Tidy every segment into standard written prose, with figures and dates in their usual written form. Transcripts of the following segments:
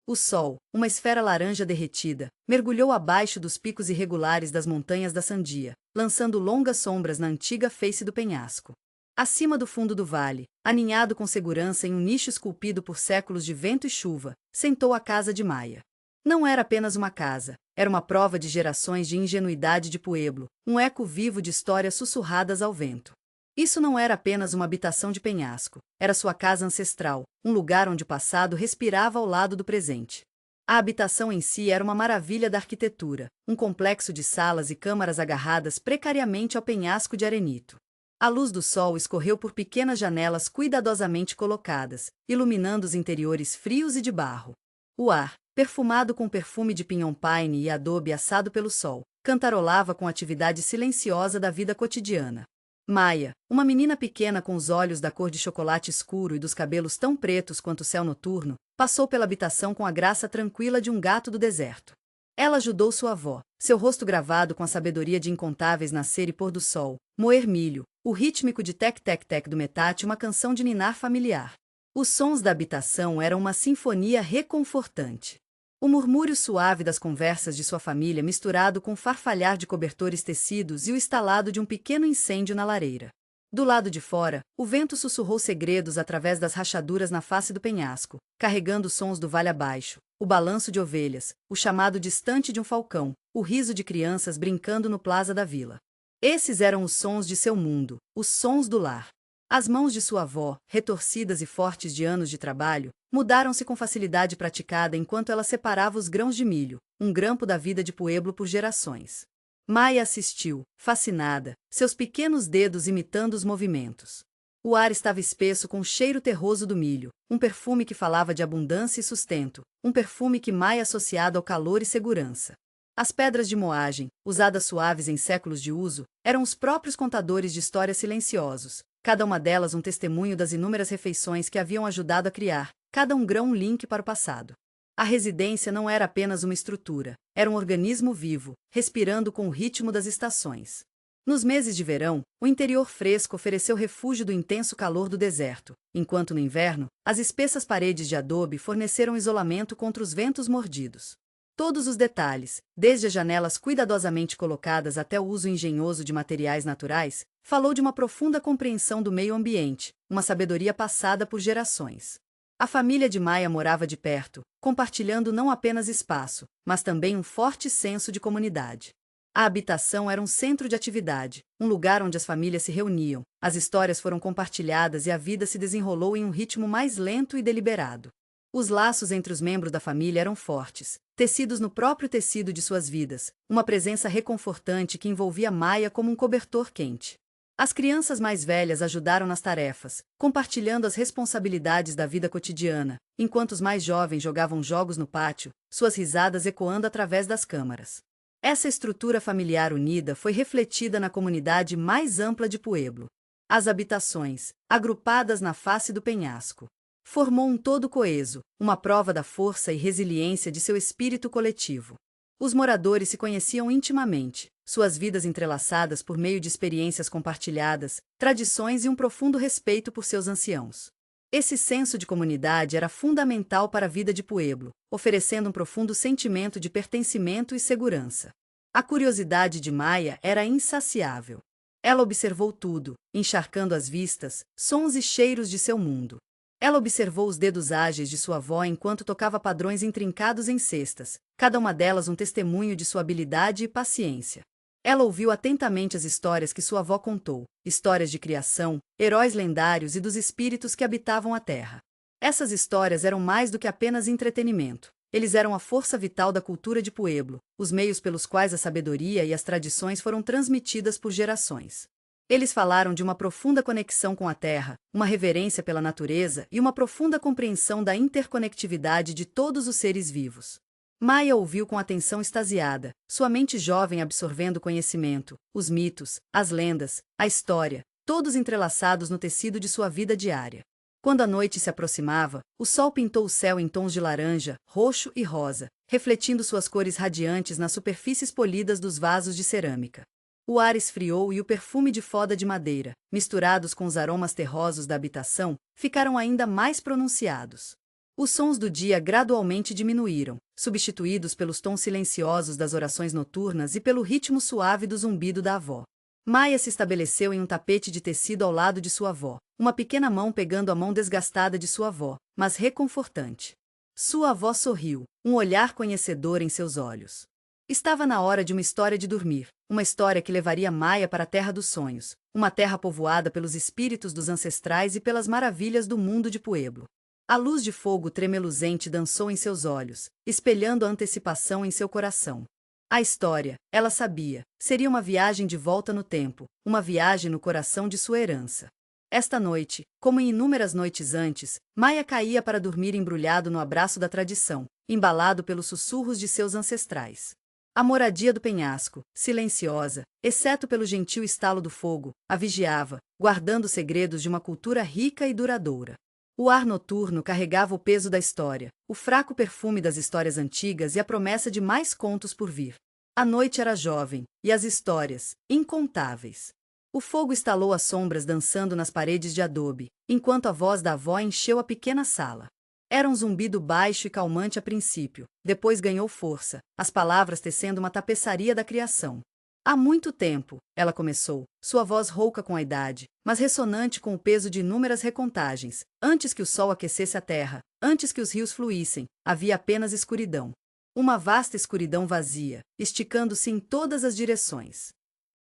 O sol, uma esfera laranja derretida, mergulhou abaixo dos picos irregulares das montanhas da Sandia, lançando longas sombras na antiga face do penhasco. Acima do fundo do vale, aninhado com segurança em um nicho esculpido por séculos de vento e chuva, sentou a casa de Maia. Não era apenas uma casa, era uma prova de gerações de ingenuidade de Pueblo, um eco vivo de histórias sussurradas ao vento. Isso não era apenas uma habitação de penhasco, era sua casa ancestral, um lugar onde o passado respirava ao lado do presente. A habitação em si era uma maravilha da arquitetura, um complexo de salas e câmaras agarradas precariamente ao penhasco de arenito. A luz do sol escorreu por pequenas janelas cuidadosamente colocadas, iluminando os interiores frios e de barro. O ar, perfumado com perfume de pinhão pine e adobe assado pelo sol, cantarolava com a atividade silenciosa da vida cotidiana. Maia, uma menina pequena com os olhos da cor de chocolate escuro e dos cabelos tão pretos quanto o céu noturno, passou pela habitação com a graça tranquila de um gato do deserto. Ela ajudou sua avó, seu rosto gravado com a sabedoria de incontáveis nascer e pôr do sol, moer milho, o rítmico de tec-tec-tec do metate uma canção de ninar familiar. Os sons da habitação eram uma sinfonia reconfortante. O murmúrio suave das conversas de sua família misturado com o farfalhar de cobertores tecidos e o estalado de um pequeno incêndio na lareira. Do lado de fora, o vento sussurrou segredos através das rachaduras na face do penhasco, carregando os sons do vale abaixo, o balanço de ovelhas, o chamado distante de um falcão, o riso de crianças brincando no plaza da vila. Esses eram os sons de seu mundo, os sons do lar. As mãos de sua avó, retorcidas e fortes de anos de trabalho, mudaram-se com facilidade praticada enquanto ela separava os grãos de milho, um grampo da vida de Pueblo por gerações. Maia assistiu, fascinada, seus pequenos dedos imitando os movimentos. O ar estava espesso com o cheiro terroso do milho, um perfume que falava de abundância e sustento, um perfume que Maia associado ao calor e segurança. As pedras de moagem, usadas suaves em séculos de uso, eram os próprios contadores de histórias silenciosos, cada uma delas um testemunho das inúmeras refeições que haviam ajudado a criar, cada um grão um link para o passado. A residência não era apenas uma estrutura, era um organismo vivo, respirando com o ritmo das estações. Nos meses de verão, o interior fresco ofereceu refúgio do intenso calor do deserto, enquanto no inverno, as espessas paredes de adobe forneceram isolamento contra os ventos mordidos. Todos os detalhes, desde as janelas cuidadosamente colocadas até o uso engenhoso de materiais naturais, falou de uma profunda compreensão do meio ambiente, uma sabedoria passada por gerações. A família de Maia morava de perto, compartilhando não apenas espaço, mas também um forte senso de comunidade. A habitação era um centro de atividade, um lugar onde as famílias se reuniam, as histórias foram compartilhadas e a vida se desenrolou em um ritmo mais lento e deliberado. Os laços entre os membros da família eram fortes, tecidos no próprio tecido de suas vidas, uma presença reconfortante que envolvia Maia como um cobertor quente. As crianças mais velhas ajudaram nas tarefas, compartilhando as responsabilidades da vida cotidiana, enquanto os mais jovens jogavam jogos no pátio, suas risadas ecoando através das câmaras. Essa estrutura familiar unida foi refletida na comunidade mais ampla de Pueblo. As habitações, agrupadas na face do penhasco, formou um todo coeso, uma prova da força e resiliência de seu espírito coletivo. Os moradores se conheciam intimamente, suas vidas entrelaçadas por meio de experiências compartilhadas, tradições e um profundo respeito por seus anciãos. Esse senso de comunidade era fundamental para a vida de Pueblo, oferecendo um profundo sentimento de pertencimento e segurança. A curiosidade de Maia era insaciável. Ela observou tudo, encharcando as vistas, sons e cheiros de seu mundo. Ela observou os dedos ágeis de sua avó enquanto tocava padrões intrincados em cestas, cada uma delas um testemunho de sua habilidade e paciência. Ela ouviu atentamente as histórias que sua avó contou, histórias de criação, heróis lendários e dos espíritos que habitavam a terra. Essas histórias eram mais do que apenas entretenimento. Eles eram a força vital da cultura de Pueblo, os meios pelos quais a sabedoria e as tradições foram transmitidas por gerações. Eles falaram de uma profunda conexão com a terra, uma reverência pela natureza e uma profunda compreensão da interconectividade de todos os seres vivos. Maia ouviu com atenção extasiada, sua mente jovem absorvendo conhecimento, os mitos, as lendas, a história, todos entrelaçados no tecido de sua vida diária. Quando a noite se aproximava, o sol pintou o céu em tons de laranja, roxo e rosa, refletindo suas cores radiantes nas superfícies polidas dos vasos de cerâmica. O ar esfriou e o perfume de foda de madeira, misturados com os aromas terrosos da habitação, ficaram ainda mais pronunciados. Os sons do dia gradualmente diminuíram, substituídos pelos tons silenciosos das orações noturnas e pelo ritmo suave do zumbido da avó. Maia se estabeleceu em um tapete de tecido ao lado de sua avó, uma pequena mão pegando a mão desgastada de sua avó, mas reconfortante. Sua avó sorriu, um olhar conhecedor em seus olhos. Estava na hora de uma história de dormir, uma história que levaria Maia para a terra dos sonhos, uma terra povoada pelos espíritos dos ancestrais e pelas maravilhas do mundo de Pueblo. A luz de fogo tremeluzente dançou em seus olhos, espelhando a antecipação em seu coração. A história, ela sabia, seria uma viagem de volta no tempo, uma viagem no coração de sua herança. Esta noite, como em inúmeras noites antes, Maia caía para dormir embrulhado no abraço da tradição, embalado pelos sussurros de seus ancestrais. A moradia do penhasco, silenciosa, exceto pelo gentil estalo do fogo, a vigiava, guardando os segredos de uma cultura rica e duradoura. O ar noturno carregava o peso da história, o fraco perfume das histórias antigas e a promessa de mais contos por vir. A noite era jovem, e as histórias, incontáveis. O fogo estalou as sombras dançando nas paredes de adobe, enquanto a voz da avó encheu a pequena sala. Era um zumbido baixo e calmante a princípio, depois ganhou força, as palavras tecendo uma tapeçaria da criação. Há muito tempo, ela começou, sua voz rouca com a idade, mas ressonante com o peso de inúmeras recontagens. Antes que o sol aquecesse a terra, antes que os rios fluíssem, havia apenas escuridão. Uma vasta escuridão vazia, esticando-se em todas as direções.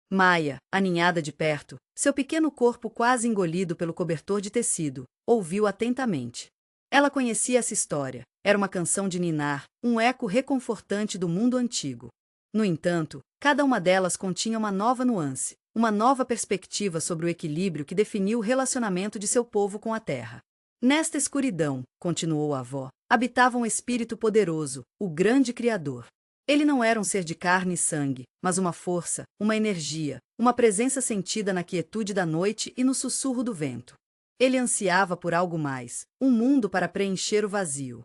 Maia, aninhada de perto, seu pequeno corpo quase engolido pelo cobertor de tecido, ouviu atentamente. Ela conhecia essa história, era uma canção de ninar, um eco reconfortante do mundo antigo. No entanto, cada uma delas continha uma nova nuance, uma nova perspectiva sobre o equilíbrio que definiu o relacionamento de seu povo com a terra. Nesta escuridão, continuou a avó, habitava um espírito poderoso, o grande Criador. Ele não era um ser de carne e sangue, mas uma força, uma energia, uma presença sentida na quietude da noite e no sussurro do vento. Ele ansiava por algo mais, um mundo para preencher o vazio.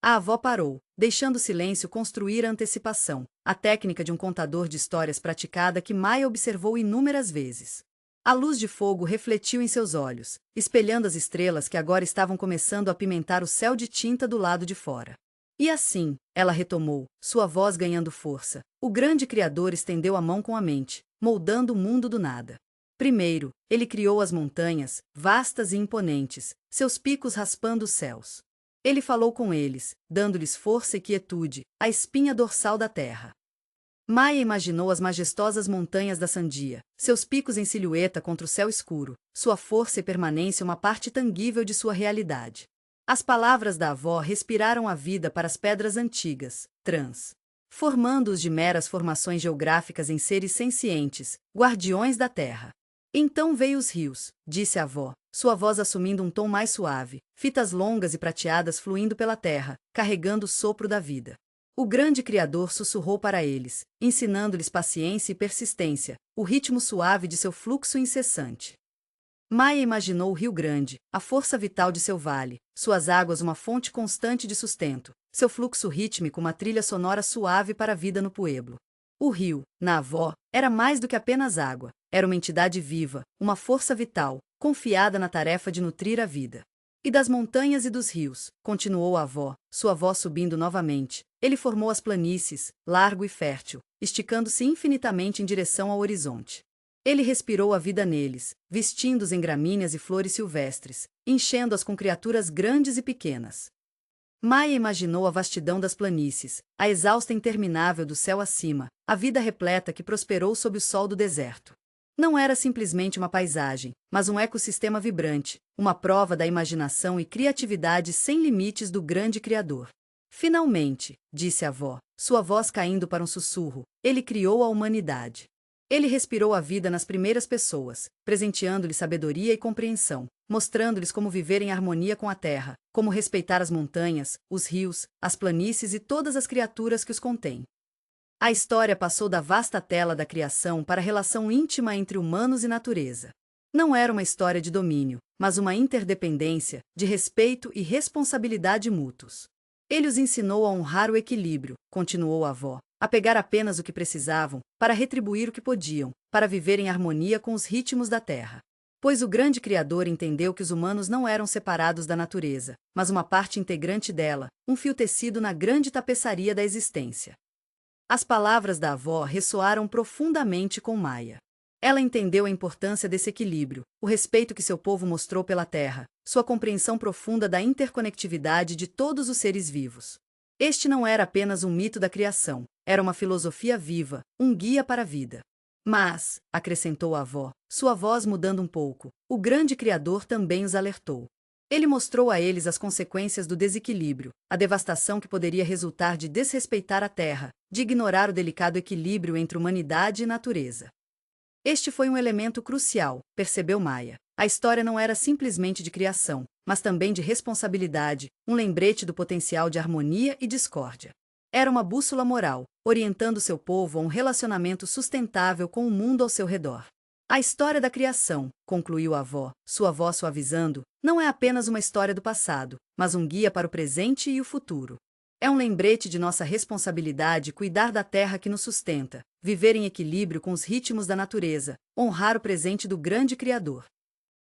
A avó parou, deixando o silêncio construir a antecipação, a técnica de um contador de histórias praticada que Maia observou inúmeras vezes. A luz de fogo refletiu em seus olhos, espelhando as estrelas que agora estavam começando a apimentar o céu de tinta do lado de fora. E assim, ela retomou, sua voz ganhando força. O grande Criador estendeu a mão com a mente, moldando o mundo do nada. Primeiro, ele criou as montanhas, vastas e imponentes, seus picos raspando os céus. Ele falou com eles, dando-lhes força e quietude, a espinha dorsal da terra. Maia imaginou as majestosas montanhas da Sandia, seus picos em silhueta contra o céu escuro, sua força e permanência uma parte tangível de sua realidade. As palavras da avó respiraram a vida para as pedras antigas, transformando-os de meras formações geográficas em seres sencientes, guardiões da terra. Então veio os rios, disse a avó, sua voz assumindo um tom mais suave, fitas longas e prateadas fluindo pela terra, carregando o sopro da vida. O grande Criador sussurrou para eles, ensinando-lhes paciência e persistência, o ritmo suave de seu fluxo incessante. Maia imaginou o Rio Grande, a força vital de seu vale, suas águas uma fonte constante de sustento, seu fluxo rítmico uma trilha sonora suave para a vida no Pueblo. O rio, na avó, era mais do que apenas água, era uma entidade viva, uma força vital, confiada na tarefa de nutrir a vida. E das montanhas e dos rios, continuou a avó, sua voz subindo novamente, ele formou as planícies, largo e fértil, esticando-se infinitamente em direção ao horizonte. Ele respirou a vida neles, vestindo-os em gramíneas e flores silvestres, enchendo-as com criaturas grandes e pequenas. Maia imaginou a vastidão das planícies, a exausta interminável do céu acima, a vida repleta que prosperou sob o sol do deserto. Não era simplesmente uma paisagem, mas um ecossistema vibrante, uma prova da imaginação e criatividade sem limites do grande Criador. Finalmente, disse a avó, sua voz caindo para um sussurro, ele criou a humanidade. Ele respirou a vida nas primeiras pessoas, presenteando-lhes sabedoria e compreensão, mostrando-lhes como viver em harmonia com a terra, como respeitar as montanhas, os rios, as planícies e todas as criaturas que os contêm. A história passou da vasta tela da criação para a relação íntima entre humanos e natureza. Não era uma história de domínio, mas uma interdependência, de respeito e responsabilidade mútuos. Ele os ensinou a honrar o equilíbrio, continuou a avó, a pegar apenas o que precisavam, para retribuir o que podiam, para viver em harmonia com os ritmos da terra. Pois o grande Criador entendeu que os humanos não eram separados da natureza, mas uma parte integrante dela, um fio tecido na grande tapeçaria da existência. As palavras da avó ressoaram profundamente com Maia. Ela entendeu a importância desse equilíbrio, o respeito que seu povo mostrou pela terra, sua compreensão profunda da interconectividade de todos os seres vivos. Este não era apenas um mito da criação, era uma filosofia viva, um guia para a vida. Mas, acrescentou a avó, sua voz mudando um pouco, o grande Criador também os alertou. Ele mostrou a eles as consequências do desequilíbrio, a devastação que poderia resultar de desrespeitar a terra, de ignorar o delicado equilíbrio entre humanidade e natureza. Este foi um elemento crucial, percebeu Maia. A história não era simplesmente de criação, mas também de responsabilidade, um lembrete do potencial de harmonia e discórdia. Era uma bússola moral, orientando seu povo a um relacionamento sustentável com o mundo ao seu redor. A história da criação, concluiu a avó, sua voz suavizando, não é apenas uma história do passado, mas um guia para o presente e o futuro. É um lembrete de nossa responsabilidade cuidar da terra que nos sustenta, viver em equilíbrio com os ritmos da natureza, honrar o presente do grande Criador.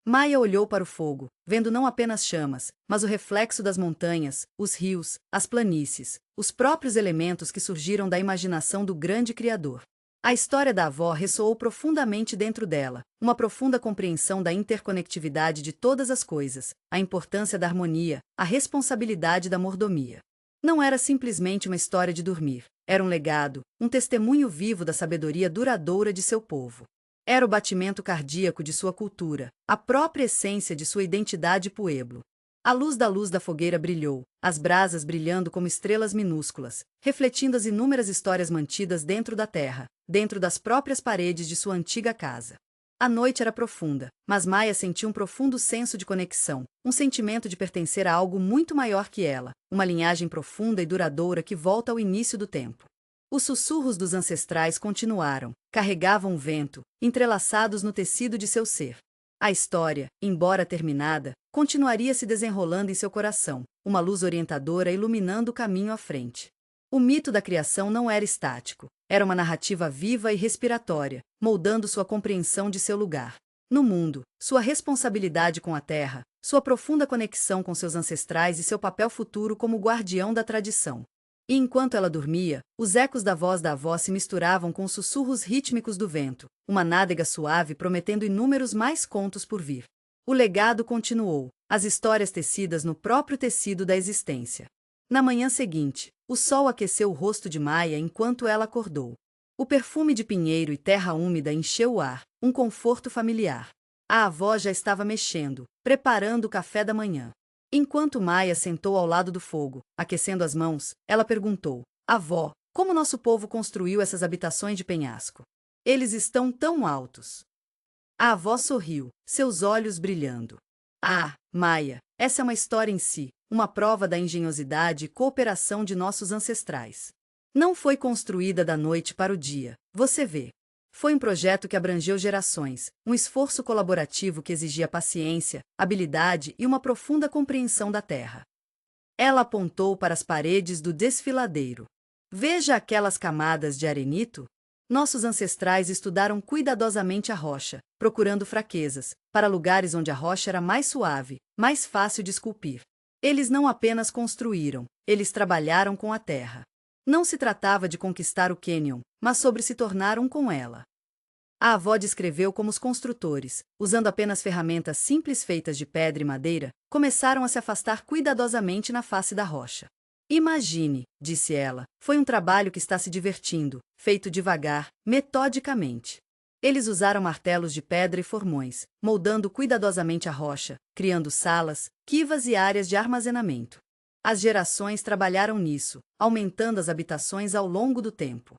Maia olhou para o fogo, vendo não apenas chamas, mas o reflexo das montanhas, os rios, as planícies, os próprios elementos que surgiram da imaginação do grande Criador. A história da avó ressoou profundamente dentro dela, uma profunda compreensão da interconectividade de todas as coisas, a importância da harmonia, a responsabilidade da mordomia. Não era simplesmente uma história de dormir, era um legado, um testemunho vivo da sabedoria duradoura de seu povo. Era o batimento cardíaco de sua cultura, a própria essência de sua identidade pueblo. A luz da fogueira brilhou, as brasas brilhando como estrelas minúsculas, refletindo as inúmeras histórias mantidas dentro da terra, dentro das próprias paredes de sua antiga casa. A noite era profunda, mas Maia sentiu um profundo senso de conexão, um sentimento de pertencer a algo muito maior que ela, uma linhagem profunda e duradoura que volta ao início do tempo. Os sussurros dos ancestrais continuaram, carregavam o vento, entrelaçados no tecido de seu ser. A história, embora terminada, continuaria se desenrolando em seu coração, uma luz orientadora iluminando o caminho à frente. O mito da criação não era estático, era uma narrativa viva e respiratória, moldando sua compreensão de seu lugar no mundo, sua responsabilidade com a terra, sua profunda conexão com seus ancestrais e seu papel futuro como guardião da tradição. E enquanto ela dormia, os ecos da voz da avó se misturavam com os sussurros rítmicos do vento, uma nádega suave prometendo inúmeros mais contos por vir. O legado continuou, as histórias tecidas no próprio tecido da existência. Na manhã seguinte, o sol aqueceu o rosto de Maia enquanto ela acordou. O perfume de pinheiro e terra úmida encheu o ar, um conforto familiar. A avó já estava mexendo, preparando o café da manhã. Enquanto Maia sentou ao lado do fogo, aquecendo as mãos, ela perguntou: avó, como nosso povo construiu essas habitações de penhasco? Eles estão tão altos. A avó sorriu, seus olhos brilhando. Ah, Maia, essa é uma história em si, uma prova da engenhosidade e cooperação de nossos ancestrais. Não foi construída da noite para o dia, você vê. Foi um projeto que abrangeu gerações, um esforço colaborativo que exigia paciência, habilidade e uma profunda compreensão da terra. Ela apontou para as paredes do desfiladeiro. Veja aquelas camadas de arenito? Nossos ancestrais estudaram cuidadosamente a rocha, procurando fraquezas, para lugares onde a rocha era mais suave, mais fácil de esculpir. Eles não apenas construíram, eles trabalharam com a terra. Não se tratava de conquistar o cânion, mas sobre se tornar um com ela. A avó descreveu como os construtores, usando apenas ferramentas simples feitas de pedra e madeira, começaram a se afastar cuidadosamente na face da rocha. Imagine, disse ela, foi um trabalho que está se divertindo, feito devagar, metodicamente. Eles usaram martelos de pedra e formões, moldando cuidadosamente a rocha, criando salas, quivas e áreas de armazenamento. As gerações trabalharam nisso, aumentando as habitações ao longo do tempo.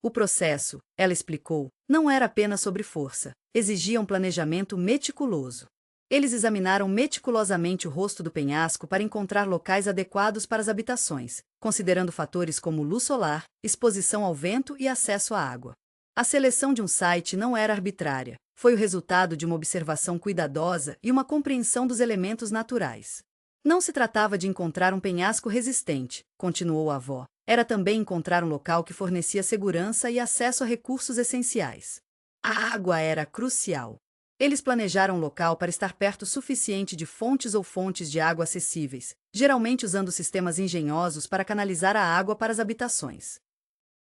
O processo, ela explicou, não era apenas sobre força, exigia um planejamento meticuloso. Eles examinaram meticulosamente o rosto do penhasco para encontrar locais adequados para as habitações, considerando fatores como luz solar, exposição ao vento e acesso à água. A seleção de um site não era arbitrária, foi o resultado de uma observação cuidadosa e uma compreensão dos elementos naturais. Não se tratava de encontrar um penhasco resistente, continuou a avó, era também encontrar um local que fornecia segurança e acesso a recursos essenciais. A água era crucial. Eles planejaram um local para estar perto o suficiente de fontes ou fontes de água acessíveis, geralmente usando sistemas engenhosos para canalizar a água para as habitações.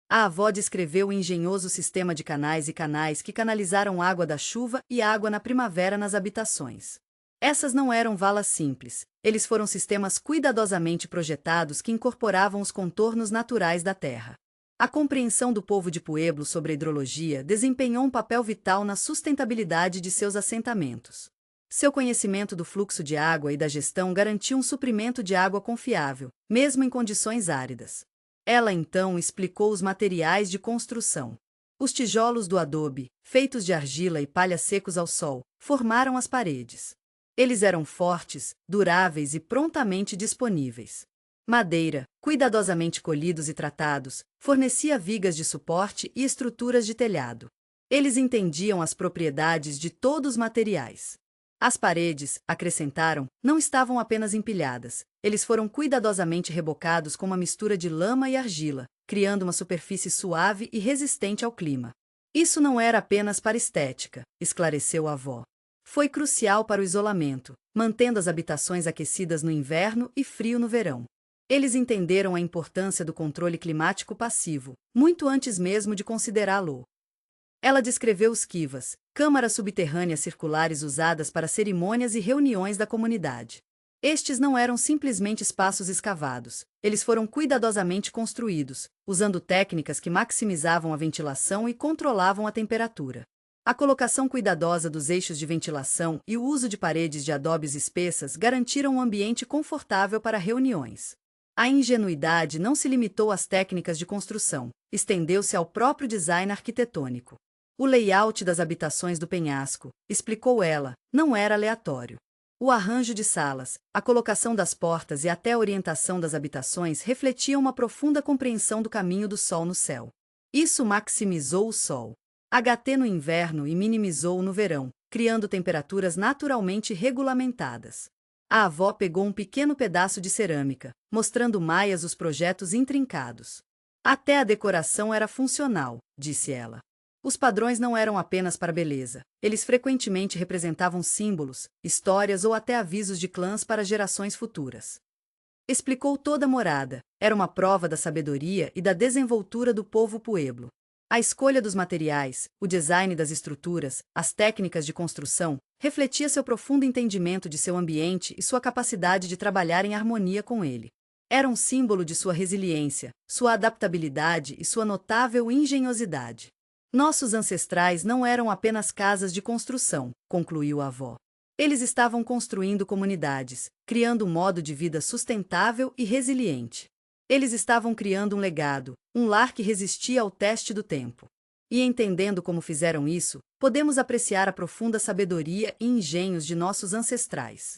A avó descreveu o engenhoso sistema de canais e canais que canalizaram água da chuva e água na primavera nas habitações. Essas não eram valas simples, eles foram sistemas cuidadosamente projetados que incorporavam os contornos naturais da terra. A compreensão do povo de Pueblo sobre a hidrologia desempenhou um papel vital na sustentabilidade de seus assentamentos. Seu conhecimento do fluxo de água e da gestão garantiu um suprimento de água confiável, mesmo em condições áridas. Ela então explicou os materiais de construção. Os tijolos do adobe, feitos de argila e palha secos ao sol, formaram as paredes. Eles eram fortes, duráveis e prontamente disponíveis. Madeira, cuidadosamente colhidos e tratados, fornecia vigas de suporte e estruturas de telhado. Eles entendiam as propriedades de todos os materiais. As paredes, acrescentaram, não estavam apenas empilhadas, eles foram cuidadosamente rebocados com uma mistura de lama e argila, criando uma superfície suave e resistente ao clima. Isso não era apenas para estética, esclareceu a avó. Foi crucial para o isolamento, mantendo as habitações aquecidas no inverno e frio no verão. Eles entenderam a importância do controle climático passivo, muito antes mesmo de considerá-lo. Ela descreveu os kivas, câmaras subterrâneas circulares usadas para cerimônias e reuniões da comunidade. Estes não eram simplesmente espaços escavados, eles foram cuidadosamente construídos, usando técnicas que maximizavam a ventilação e controlavam a temperatura. A colocação cuidadosa dos eixos de ventilação e o uso de paredes de adobes espessas garantiram um ambiente confortável para reuniões. A ingenuidade não se limitou às técnicas de construção, estendeu-se ao próprio design arquitetônico. O layout das habitações do penhasco, explicou ela, não era aleatório. O arranjo de salas, a colocação das portas e até a orientação das habitações refletiam uma profunda compreensão do caminho do sol no céu. Isso maximizou o sol HT no inverno e minimizou-o no verão, criando temperaturas naturalmente regulamentadas. A avó pegou um pequeno pedaço de cerâmica, mostrando Maias os projetos intrincados. Até a decoração era funcional, disse ela. Os padrões não eram apenas para beleza, eles frequentemente representavam símbolos, histórias ou até avisos de clãs para gerações futuras. Explicou toda a morada, era uma prova da sabedoria e da desenvoltura do povo Pueblo. A escolha dos materiais, o design das estruturas, as técnicas de construção, refletia seu profundo entendimento de seu ambiente e sua capacidade de trabalhar em harmonia com ele. Era um símbolo de sua resiliência, sua adaptabilidade e sua notável engenhosidade. Nossos ancestrais não eram apenas casas de construção, concluiu a avó. Eles estavam construindo comunidades, criando um modo de vida sustentável e resiliente. Eles estavam criando um legado, um lar que resistia ao teste do tempo. E entendendo como fizeram isso, podemos apreciar a profunda sabedoria e engenhos de nossos ancestrais.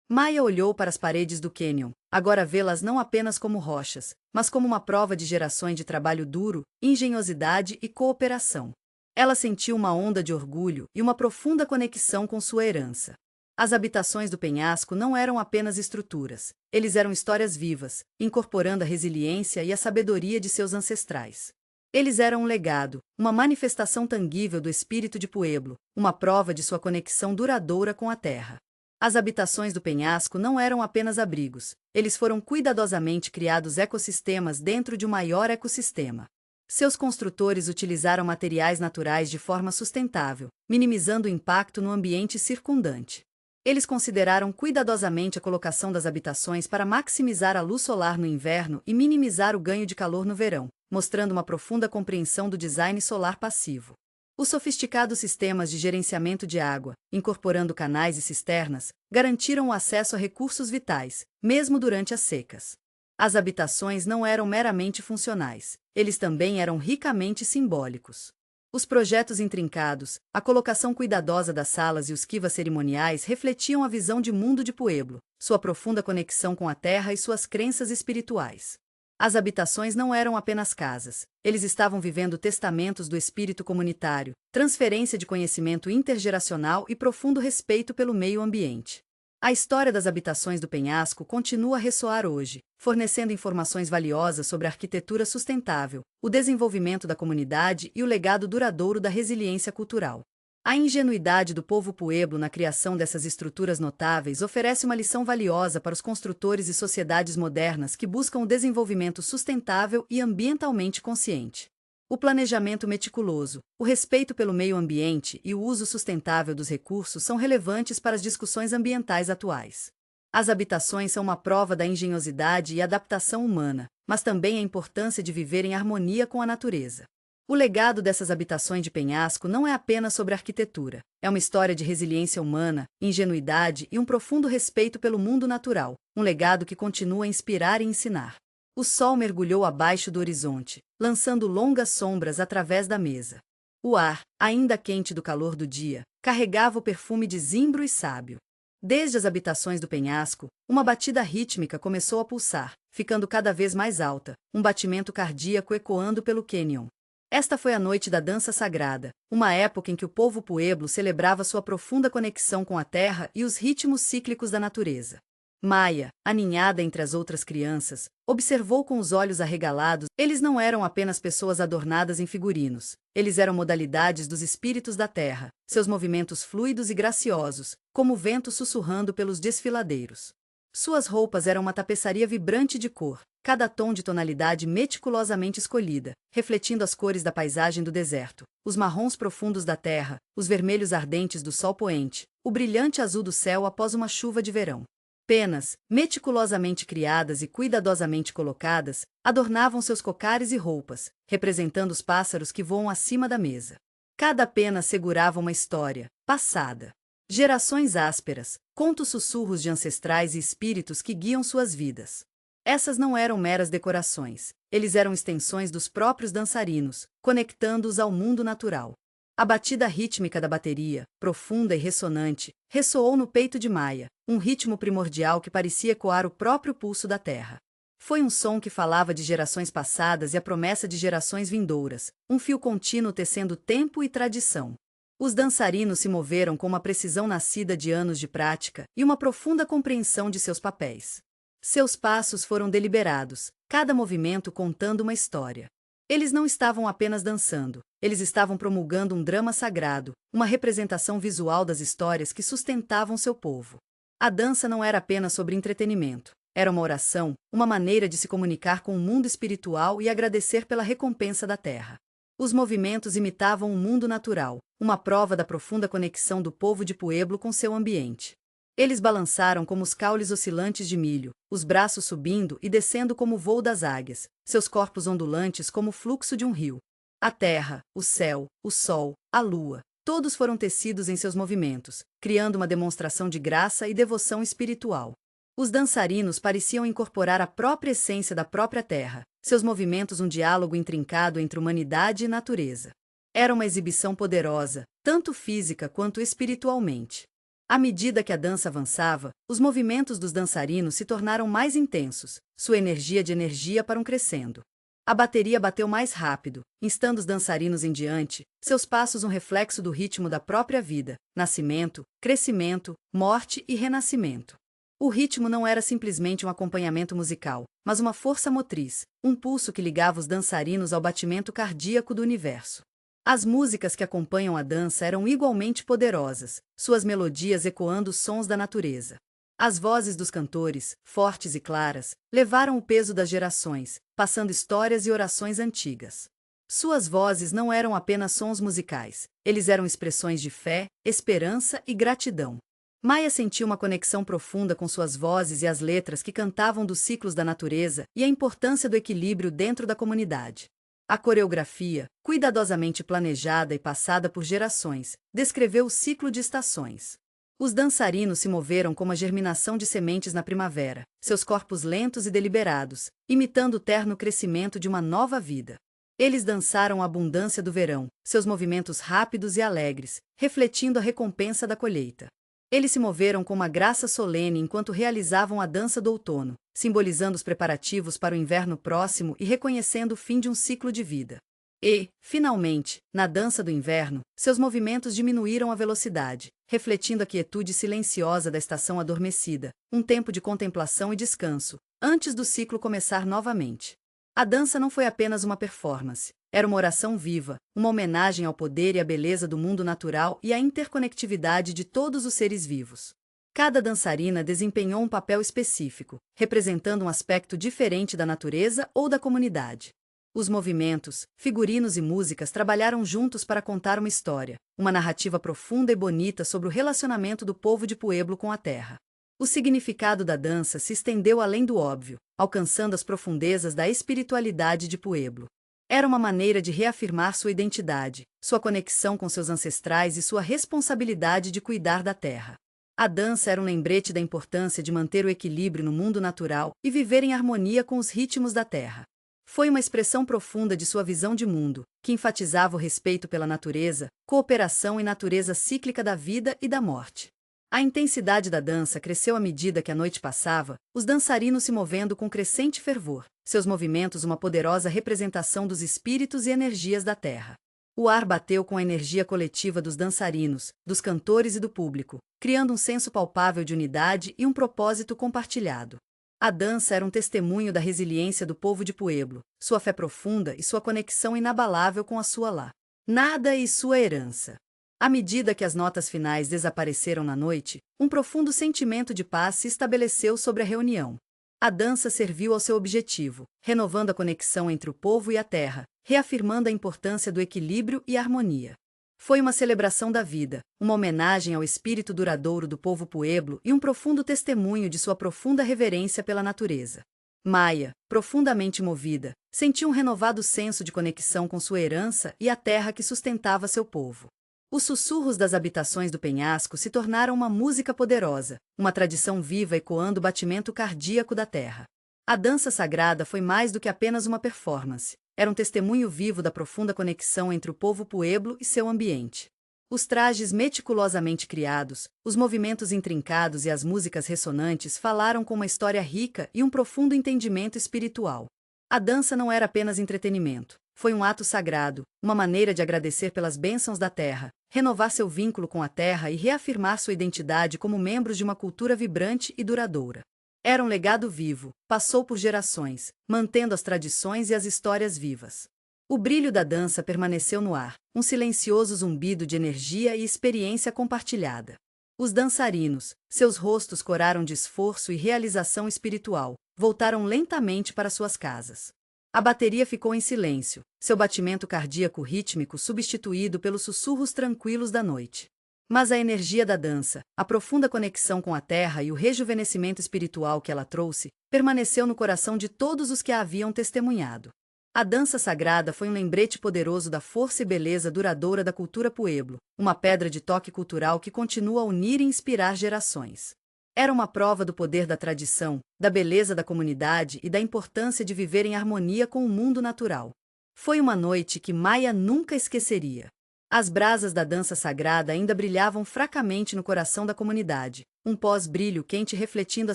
Maia olhou para as paredes do cânion, agora vê-las não apenas como rochas, mas como uma prova de gerações de trabalho duro, engenhosidade e cooperação. Ela sentiu uma onda de orgulho e uma profunda conexão com sua herança. As habitações do penhasco não eram apenas estruturas, eles eram histórias vivas, incorporando a resiliência e a sabedoria de seus ancestrais. Eles eram um legado, uma manifestação tangível do espírito de Pueblo, uma prova de sua conexão duradoura com a terra. As habitações do penhasco não eram apenas abrigos, eles foram cuidadosamente criados ecossistemas dentro de um maior ecossistema. Seus construtores utilizaram materiais naturais de forma sustentável, minimizando o impacto no ambiente circundante. Eles consideraram cuidadosamente a colocação das habitações para maximizar a luz solar no inverno e minimizar o ganho de calor no verão, mostrando uma profunda compreensão do design solar passivo. Os sofisticados sistemas de gerenciamento de água, incorporando canais e cisternas, garantiram o acesso a recursos vitais, mesmo durante as secas. As habitações não eram meramente funcionais, eles também eram ricamente simbólicos. Os projetos intrincados, a colocação cuidadosa das salas e os kivas cerimoniais refletiam a visão de mundo de Pueblo, sua profunda conexão com a terra e suas crenças espirituais. As habitações não eram apenas casas, eles estavam vivendo testamentos do espírito comunitário, transferência de conhecimento intergeracional e profundo respeito pelo meio ambiente. A história das habitações do penhasco continua a ressoar hoje, fornecendo informações valiosas sobre a arquitetura sustentável, o desenvolvimento da comunidade e o legado duradouro da resiliência cultural. A ingenuidade do povo pueblo na criação dessas estruturas notáveis oferece uma lição valiosa para os construtores e sociedades modernas que buscam o desenvolvimento sustentável e ambientalmente consciente. O planejamento meticuloso, o respeito pelo meio ambiente e o uso sustentável dos recursos são relevantes para as discussões ambientais atuais. As habitações são uma prova da engenhosidade e adaptação humana, mas também a importância de viver em harmonia com a natureza. O legado dessas habitações de penhasco não é apenas sobre arquitetura, é uma história de resiliência humana, ingenuidade e um profundo respeito pelo mundo natural, um legado que continua a inspirar e ensinar. O sol mergulhou abaixo do horizonte, lançando longas sombras através da mesa. O ar, ainda quente do calor do dia, carregava o perfume de zimbro e sábio. Desde as habitações do penhasco, uma batida rítmica começou a pulsar, ficando cada vez mais alta, um batimento cardíaco ecoando pelo cânion. Esta foi a noite da dança sagrada, uma época em que o povo pueblo celebrava sua profunda conexão com a terra e os ritmos cíclicos da natureza. Maia, aninhada entre as outras crianças, observou com os olhos arregalados. Eles não eram apenas pessoas adornadas em figurinos, eles eram modalidades dos espíritos da terra, seus movimentos fluidos e graciosos, como o vento sussurrando pelos desfiladeiros. Suas roupas eram uma tapeçaria vibrante de cor, cada tom de tonalidade meticulosamente escolhida, refletindo as cores da paisagem do deserto, os marrons profundos da terra, os vermelhos ardentes do sol poente, o brilhante azul do céu após uma chuva de verão. Penas, meticulosamente criadas e cuidadosamente colocadas, adornavam seus cocares e roupas, representando os pássaros que voam acima da mesa. Cada pena segurava uma história, passada. Gerações ásperas, contos sussurros de ancestrais e espíritos que guiam suas vidas. Essas não eram meras decorações, eles eram extensões dos próprios dançarinos, conectando-os ao mundo natural. A batida rítmica da bateria, profunda e ressonante, ressoou no peito de Maia, um ritmo primordial que parecia ecoar o próprio pulso da terra. Foi um som que falava de gerações passadas e a promessa de gerações vindouras, um fio contínuo tecendo tempo e tradição. Os dançarinos se moveram com uma precisão nascida de anos de prática e uma profunda compreensão de seus papéis. Seus passos foram deliberados, cada movimento contando uma história. Eles não estavam apenas dançando, eles estavam promulgando um drama sagrado, uma representação visual das histórias que sustentavam seu povo. A dança não era apenas sobre entretenimento, era uma oração, uma maneira de se comunicar com o mundo espiritual e agradecer pela recompensa da terra. Os movimentos imitavam o mundo natural, uma prova da profunda conexão do povo de Pueblo com seu ambiente. Eles balançaram como os caules oscilantes de milho, os braços subindo e descendo como o voo das águias, seus corpos ondulantes como o fluxo de um rio. A terra, o céu, o sol, a lua, todos foram tecidos em seus movimentos, criando uma demonstração de graça e devoção espiritual. Os dançarinos pareciam incorporar a própria essência da própria terra, seus movimentos um diálogo intrincado entre humanidade e natureza. Era uma exibição poderosa, tanto física quanto espiritualmente. À medida que a dança avançava, os movimentos dos dançarinos se tornaram mais intensos, sua energia para um crescendo. A bateria bateu mais rápido, instando os dançarinos em diante, seus passos um reflexo do ritmo da própria vida, nascimento, crescimento, morte e renascimento. O ritmo não era simplesmente um acompanhamento musical, mas uma força motriz, um pulso que ligava os dançarinos ao batimento cardíaco do universo. As músicas que acompanham a dança eram igualmente poderosas, suas melodias ecoando os sons da natureza. As vozes dos cantores, fortes e claras, levaram o peso das gerações, passando histórias e orações antigas. Suas vozes não eram apenas sons musicais, eles eram expressões de fé, esperança e gratidão. Maia sentiu uma conexão profunda com suas vozes e as letras que cantavam dos ciclos da natureza e a importância do equilíbrio dentro da comunidade. A coreografia, cuidadosamente planejada e passada por gerações, descreveu o ciclo de estações. Os dançarinos se moveram como a germinação de sementes na primavera, seus corpos lentos e deliberados, imitando o terno crescimento de uma nova vida. Eles dançaram a abundância do verão, seus movimentos rápidos e alegres, refletindo a recompensa da colheita. Eles se moveram com uma graça solene enquanto realizavam a dança do outono, simbolizando os preparativos para o inverno próximo e reconhecendo o fim de um ciclo de vida. E, finalmente, na dança do inverno, seus movimentos diminuíram a velocidade, refletindo a quietude silenciosa da estação adormecida, um tempo de contemplação e descanso, antes do ciclo começar novamente. A dança não foi apenas uma performance, Era uma oração viva, uma homenagem ao poder e à beleza do mundo natural e à interconectividade de todos os seres vivos. Cada dançarina desempenhou um papel específico, representando um aspecto diferente da natureza ou da comunidade. Os movimentos, figurinos e músicas trabalharam juntos para contar uma história, uma narrativa profunda e bonita sobre o relacionamento do povo de Pueblo com a terra. O significado da dança se estendeu além do óbvio, alcançando as profundezas da espiritualidade de Pueblo. Era uma maneira de reafirmar sua identidade, sua conexão com seus ancestrais e sua responsabilidade de cuidar da terra. A dança era um lembrete da importância de manter o equilíbrio no mundo natural e viver em harmonia com os ritmos da terra. Foi uma expressão profunda de sua visão de mundo, que enfatizava o respeito pela natureza, cooperação e natureza cíclica da vida e da morte. A intensidade da dança cresceu à medida que a noite passava, os dançarinos se movendo com crescente fervor, seus movimentos uma poderosa representação dos espíritos e energias da terra. O ar bateu com a energia coletiva dos dançarinos, dos cantores e do público, criando um senso palpável de unidade e um propósito compartilhado. A dança era um testemunho da resiliência do povo de Pueblo, sua fé profunda e sua conexão inabalável com a sua lá. Nada e sua herança. À medida que as notas finais desapareceram na noite, um profundo sentimento de paz se estabeleceu sobre a reunião. A dança serviu ao seu objetivo, renovando a conexão entre o povo e a terra, reafirmando a importância do equilíbrio e harmonia. Foi uma celebração da vida, uma homenagem ao espírito duradouro do povo Pueblo e um profundo testemunho de sua profunda reverência pela natureza. Maia, profundamente movida, sentiu um renovado senso de conexão com sua herança e a terra que sustentava seu povo. Os sussurros das habitações do penhasco se tornaram uma música poderosa, uma tradição viva ecoando o batimento cardíaco da terra. A dança sagrada foi mais do que apenas uma performance. Era um testemunho vivo da profunda conexão entre o povo Pueblo e seu ambiente. Os trajes meticulosamente criados, os movimentos intrincados e as músicas ressonantes falaram com uma história rica e um profundo entendimento espiritual. A dança não era apenas entretenimento. Foi um ato sagrado, uma maneira de agradecer pelas bênçãos da terra, renovar seu vínculo com a terra e reafirmar sua identidade como membros de uma cultura vibrante e duradoura. Era um legado vivo, passou por gerações, mantendo as tradições e as histórias vivas. O brilho da dança permaneceu no ar, um silencioso zumbido de energia e experiência compartilhada. Os dançarinos, seus rostos coraram de esforço e realização espiritual, voltaram lentamente para suas casas. A bateria ficou em silêncio, seu batimento cardíaco rítmico substituído pelos sussurros tranquilos da noite. Mas a energia da dança, a profunda conexão com a terra e o rejuvenescimento espiritual que ela trouxe, permaneceu no coração de todos os que a haviam testemunhado. A dança sagrada foi um lembrete poderoso da força e beleza duradoura da cultura Pueblo, uma pedra de toque cultural que continua a unir e inspirar gerações. Era uma prova do poder da tradição, da beleza da comunidade e da importância de viver em harmonia com o mundo natural. Foi uma noite que Maia nunca esqueceria. As brasas da dança sagrada ainda brilhavam fracamente no coração da comunidade, um pós-brilho quente refletindo a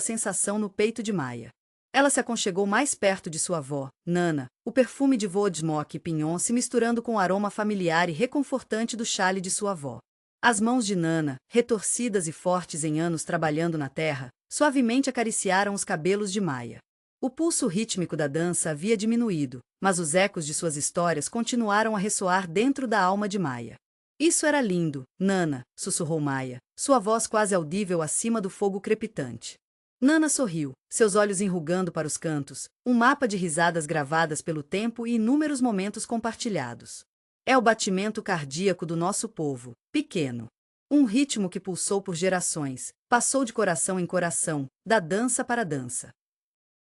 sensação no peito de Maia. Ela se aconchegou mais perto de sua avó, Nana, o perfume de Vodmok e Pinhon se misturando com o aroma familiar e reconfortante do chale de sua avó. As mãos de Nana, retorcidas e fortes em anos trabalhando na terra, suavemente acariciaram os cabelos de Maia. O pulso rítmico da dança havia diminuído, mas os ecos de suas histórias continuaram a ressoar dentro da alma de Maia. Isso era lindo, Nana, sussurrou Maia, sua voz quase audível acima do fogo crepitante. Nana sorriu, seus olhos enrugando para os cantos, um mapa de risadas gravadas pelo tempo e inúmeros momentos compartilhados. É o batimento cardíaco do nosso povo, pequeno. Um ritmo que pulsou por gerações, passou de coração em coração, da dança para a dança.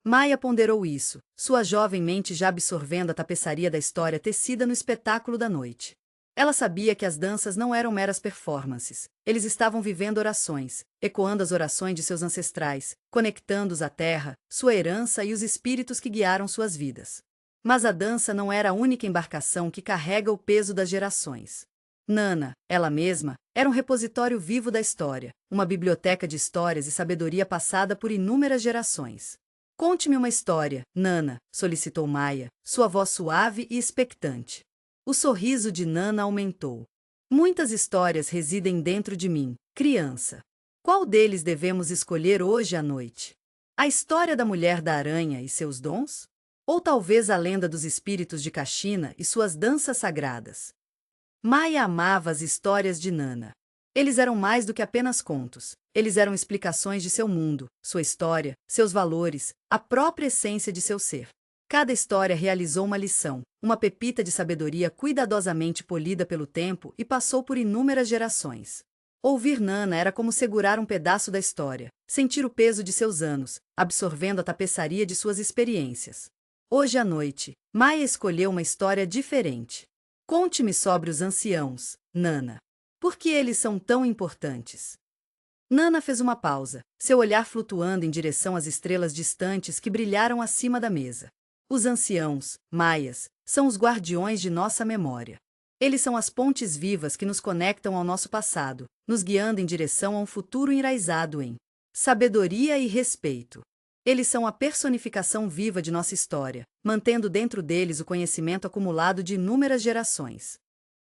Maia ponderou isso, sua jovem mente já absorvendo a tapeçaria da história tecida no espetáculo da noite. Ela sabia que as danças não eram meras performances, eles estavam vivendo orações, ecoando as orações de seus ancestrais, conectando-os à terra, sua herança e os espíritos que guiaram suas vidas. Mas a dança não era a única embarcação que carrega o peso das gerações. Nana, ela mesma, era um repositório vivo da história, uma biblioteca de histórias e sabedoria passada por inúmeras gerações. Conte-me uma história, Nana, solicitou Maia, sua voz suave e expectante. O sorriso de Nana aumentou. Muitas histórias residem dentro de mim, criança. Qual deles devemos escolher hoje à noite? A história da mulher da aranha e seus dons? Ou talvez a lenda dos espíritos de Kashina e suas danças sagradas. Maia amava as histórias de Nana. Eles eram mais do que apenas contos. Eles eram explicações de seu mundo, sua história, seus valores, a própria essência de seu ser. Cada história realizou uma lição, uma pepita de sabedoria cuidadosamente polida pelo tempo e passou por inúmeras gerações. Ouvir Nana era como segurar um pedaço da história, sentir o peso de seus anos, absorvendo a tapeçaria de suas experiências. Hoje à noite, Maia escolheu uma história diferente. Conte-me sobre os anciãos, Nana. Por que eles são tão importantes? Nana fez uma pausa, seu olhar flutuando em direção às estrelas distantes que brilharam acima da mesa. Os anciãos, Maias, são os guardiões de nossa memória. Eles são as pontes vivas que nos conectam ao nosso passado, nos guiando em direção a um futuro enraizado em sabedoria e respeito. Eles são a personificação viva de nossa história, mantendo dentro deles o conhecimento acumulado de inúmeras gerações.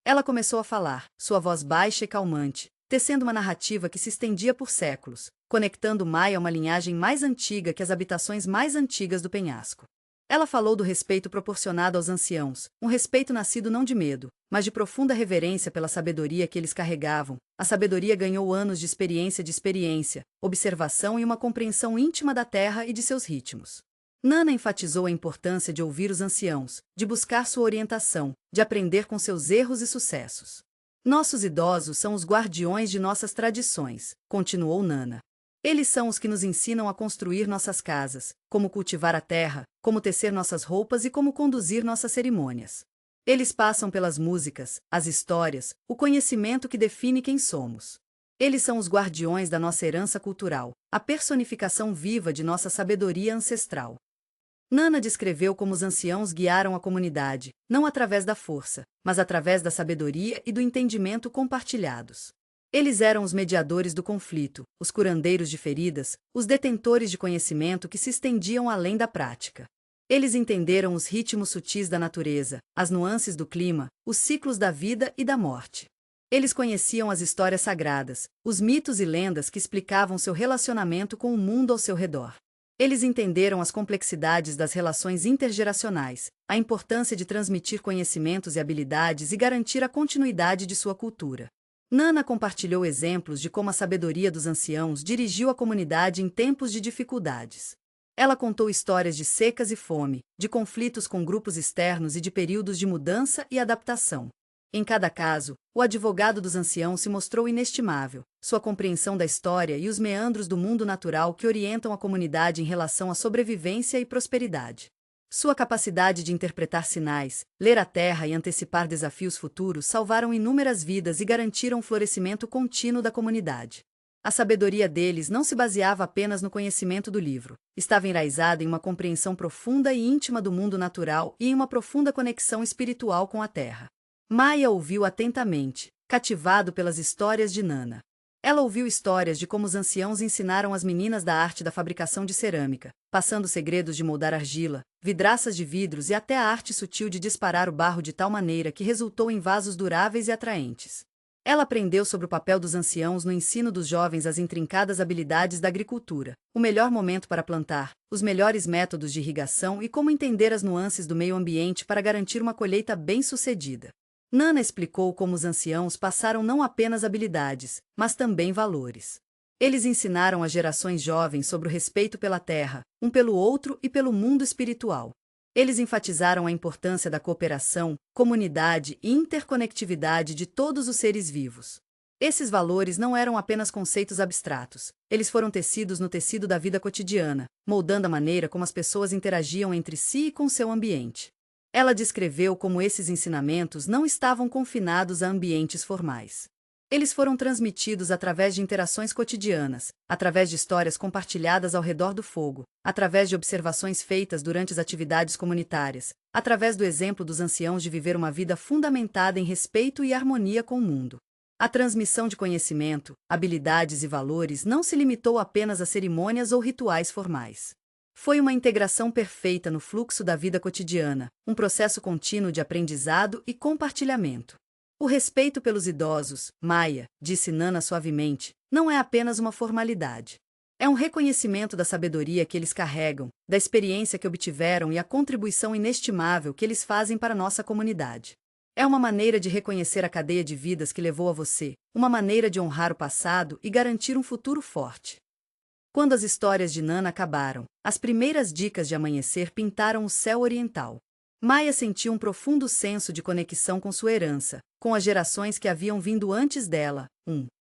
Ela começou a falar, sua voz baixa e calmante, tecendo uma narrativa que se estendia por séculos, conectando Maia a uma linhagem mais antiga que as habitações mais antigas do penhasco. Ela falou do respeito proporcionado aos anciãos, um respeito nascido não de medo, mas de profunda reverência pela sabedoria que eles carregavam. A sabedoria ganhou anos de experiência, observação e uma compreensão íntima da terra e de seus ritmos. Nana enfatizou a importância de ouvir os anciãos, de buscar sua orientação, de aprender com seus erros e sucessos. Nossos idosos são os guardiões de nossas tradições, continuou Nana. Eles são os que nos ensinam a construir nossas casas, como cultivar a terra, como tecer nossas roupas e como conduzir nossas cerimônias. Eles passam pelas músicas, as histórias, o conhecimento que define quem somos. Eles são os guardiões da nossa herança cultural, a personificação viva de nossa sabedoria ancestral. Nana descreveu como os anciãos guiaram a comunidade, não através da força, mas através da sabedoria e do entendimento compartilhados. Eles eram os mediadores do conflito, os curandeiros de feridas, os detentores de conhecimento que se estendiam além da prática. Eles entenderam os ritmos sutis da natureza, as nuances do clima, os ciclos da vida e da morte. Eles conheciam as histórias sagradas, os mitos e lendas que explicavam seu relacionamento com o mundo ao seu redor. Eles entenderam as complexidades das relações intergeracionais, a importância de transmitir conhecimentos e habilidades e garantir a continuidade de sua cultura. Nana compartilhou exemplos de como a sabedoria dos anciãos dirigiu a comunidade em tempos de dificuldades. Ela contou histórias de secas e fome, de conflitos com grupos externos e de períodos de mudança e adaptação. Em cada caso, o advogado dos anciãos se mostrou inestimável, sua compreensão da história e os meandros do mundo natural que orientam a comunidade em relação à sobrevivência e prosperidade. Sua capacidade de interpretar sinais, ler a terra e antecipar desafios futuros salvaram inúmeras vidas e garantiram o florescimento contínuo da comunidade. A sabedoria deles não se baseava apenas no conhecimento do livro, estava enraizada em uma compreensão profunda e íntima do mundo natural e em uma profunda conexão espiritual com a terra. Maia ouviu atentamente, cativado pelas histórias de Nana. Ela ouviu histórias de como os anciãos ensinaram as meninas da arte da fabricação de cerâmica, passando segredos de moldar argila, vidraças de vidros e até a arte sutil de disparar o barro de tal maneira que resultou em vasos duráveis e atraentes. Ela aprendeu sobre o papel dos anciãos no ensino dos jovens as intrincadas habilidades da agricultura, o melhor momento para plantar, os melhores métodos de irrigação e como entender as nuances do meio ambiente para garantir uma colheita bem-sucedida. Nana explicou como os anciãos passaram não apenas habilidades, mas também valores. Eles ensinaram às gerações jovens sobre o respeito pela terra, um pelo outro e pelo mundo espiritual. Eles enfatizaram a importância da cooperação, comunidade e interconectividade de todos os seres vivos. Esses valores não eram apenas conceitos abstratos, eles foram tecidos no tecido da vida cotidiana, moldando a maneira como as pessoas interagiam entre si e com seu ambiente. Ela descreveu como esses ensinamentos não estavam confinados a ambientes formais. Eles foram transmitidos através de interações cotidianas, através de histórias compartilhadas ao redor do fogo, através de observações feitas durante as atividades comunitárias, através do exemplo dos anciãos de viver uma vida fundamentada em respeito e harmonia com o mundo. A transmissão de conhecimento, habilidades e valores não se limitou apenas a cerimônias ou rituais formais. Foi uma integração perfeita no fluxo da vida cotidiana, um processo contínuo de aprendizado e compartilhamento. O respeito pelos idosos, Maia, disse Nana suavemente, não é apenas uma formalidade. É um reconhecimento da sabedoria que eles carregam, da experiência que obtiveram e a contribuição inestimável que eles fazem para nossa comunidade. É uma maneira de reconhecer a cadeia de vidas que levou a você, uma maneira de honrar o passado e garantir um futuro forte. Quando as histórias de Nana acabaram, as primeiras dicas de amanhecer pintaram o céu oriental. Maia sentiu um profundo senso de conexão com sua herança, com as gerações que haviam vindo antes dela.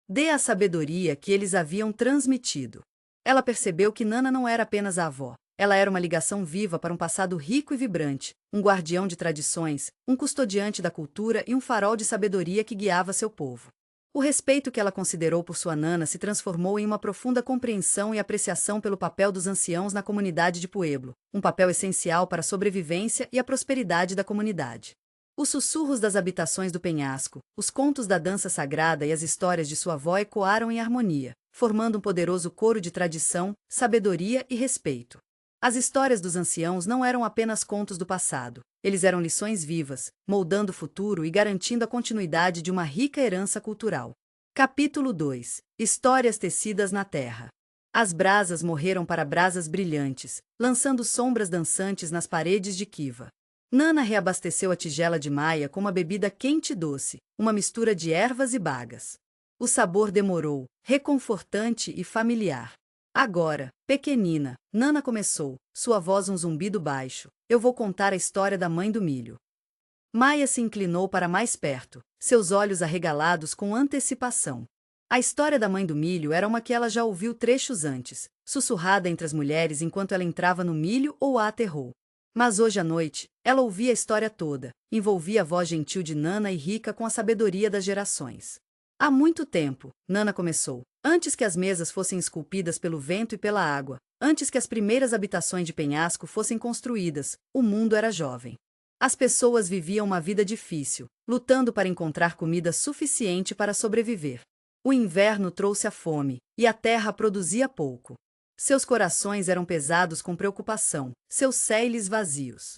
Dê a sabedoria que eles haviam transmitido. Ela percebeu que Nana não era apenas a avó. Ela era uma ligação viva para um passado rico e vibrante, um guardião de tradições, um custodiante da cultura e um farol de sabedoria que guiava seu povo. O respeito que ela considerou por sua Nana se transformou em uma profunda compreensão e apreciação pelo papel dos anciãos na comunidade de Pueblo, um papel essencial para a sobrevivência e a prosperidade da comunidade. Os sussurros das habitações do penhasco, os contos da dança sagrada e as histórias de sua avó ecoaram em harmonia, formando um poderoso coro de tradição, sabedoria e respeito. As histórias dos anciãos não eram apenas contos do passado, eles eram lições vivas, moldando o futuro e garantindo a continuidade de uma rica herança cultural. Capítulo 2. Histórias tecidas na terra. As brasas morreram para brasas brilhantes, lançando sombras dançantes nas paredes de Kiva. Nana reabasteceu a tigela de Maia com uma bebida quente e doce, uma mistura de ervas e bagas. O sabor demorou, reconfortante e familiar. Agora, pequenina, Nana começou, sua voz um zumbido baixo. Eu vou contar a história da mãe do milho. Maia se inclinou para mais perto, seus olhos arregalados com antecipação. A história da mãe do milho era uma que ela já ouviu trechos antes, sussurrada entre as mulheres enquanto ela entrava no milho ou a aterrou. Mas hoje à noite, ela ouvia a história toda, envolvia a voz gentil de Nana e rica com a sabedoria das gerações. Há muito tempo, Nana começou, antes que as mesas fossem esculpidas pelo vento e pela água, antes que as primeiras habitações de penhasco fossem construídas, o mundo era jovem. As pessoas viviam uma vida difícil, lutando para encontrar comida suficiente para sobreviver. O inverno trouxe a fome, e a terra produzia pouco. Seus corações eram pesados com preocupação, seus céus vazios.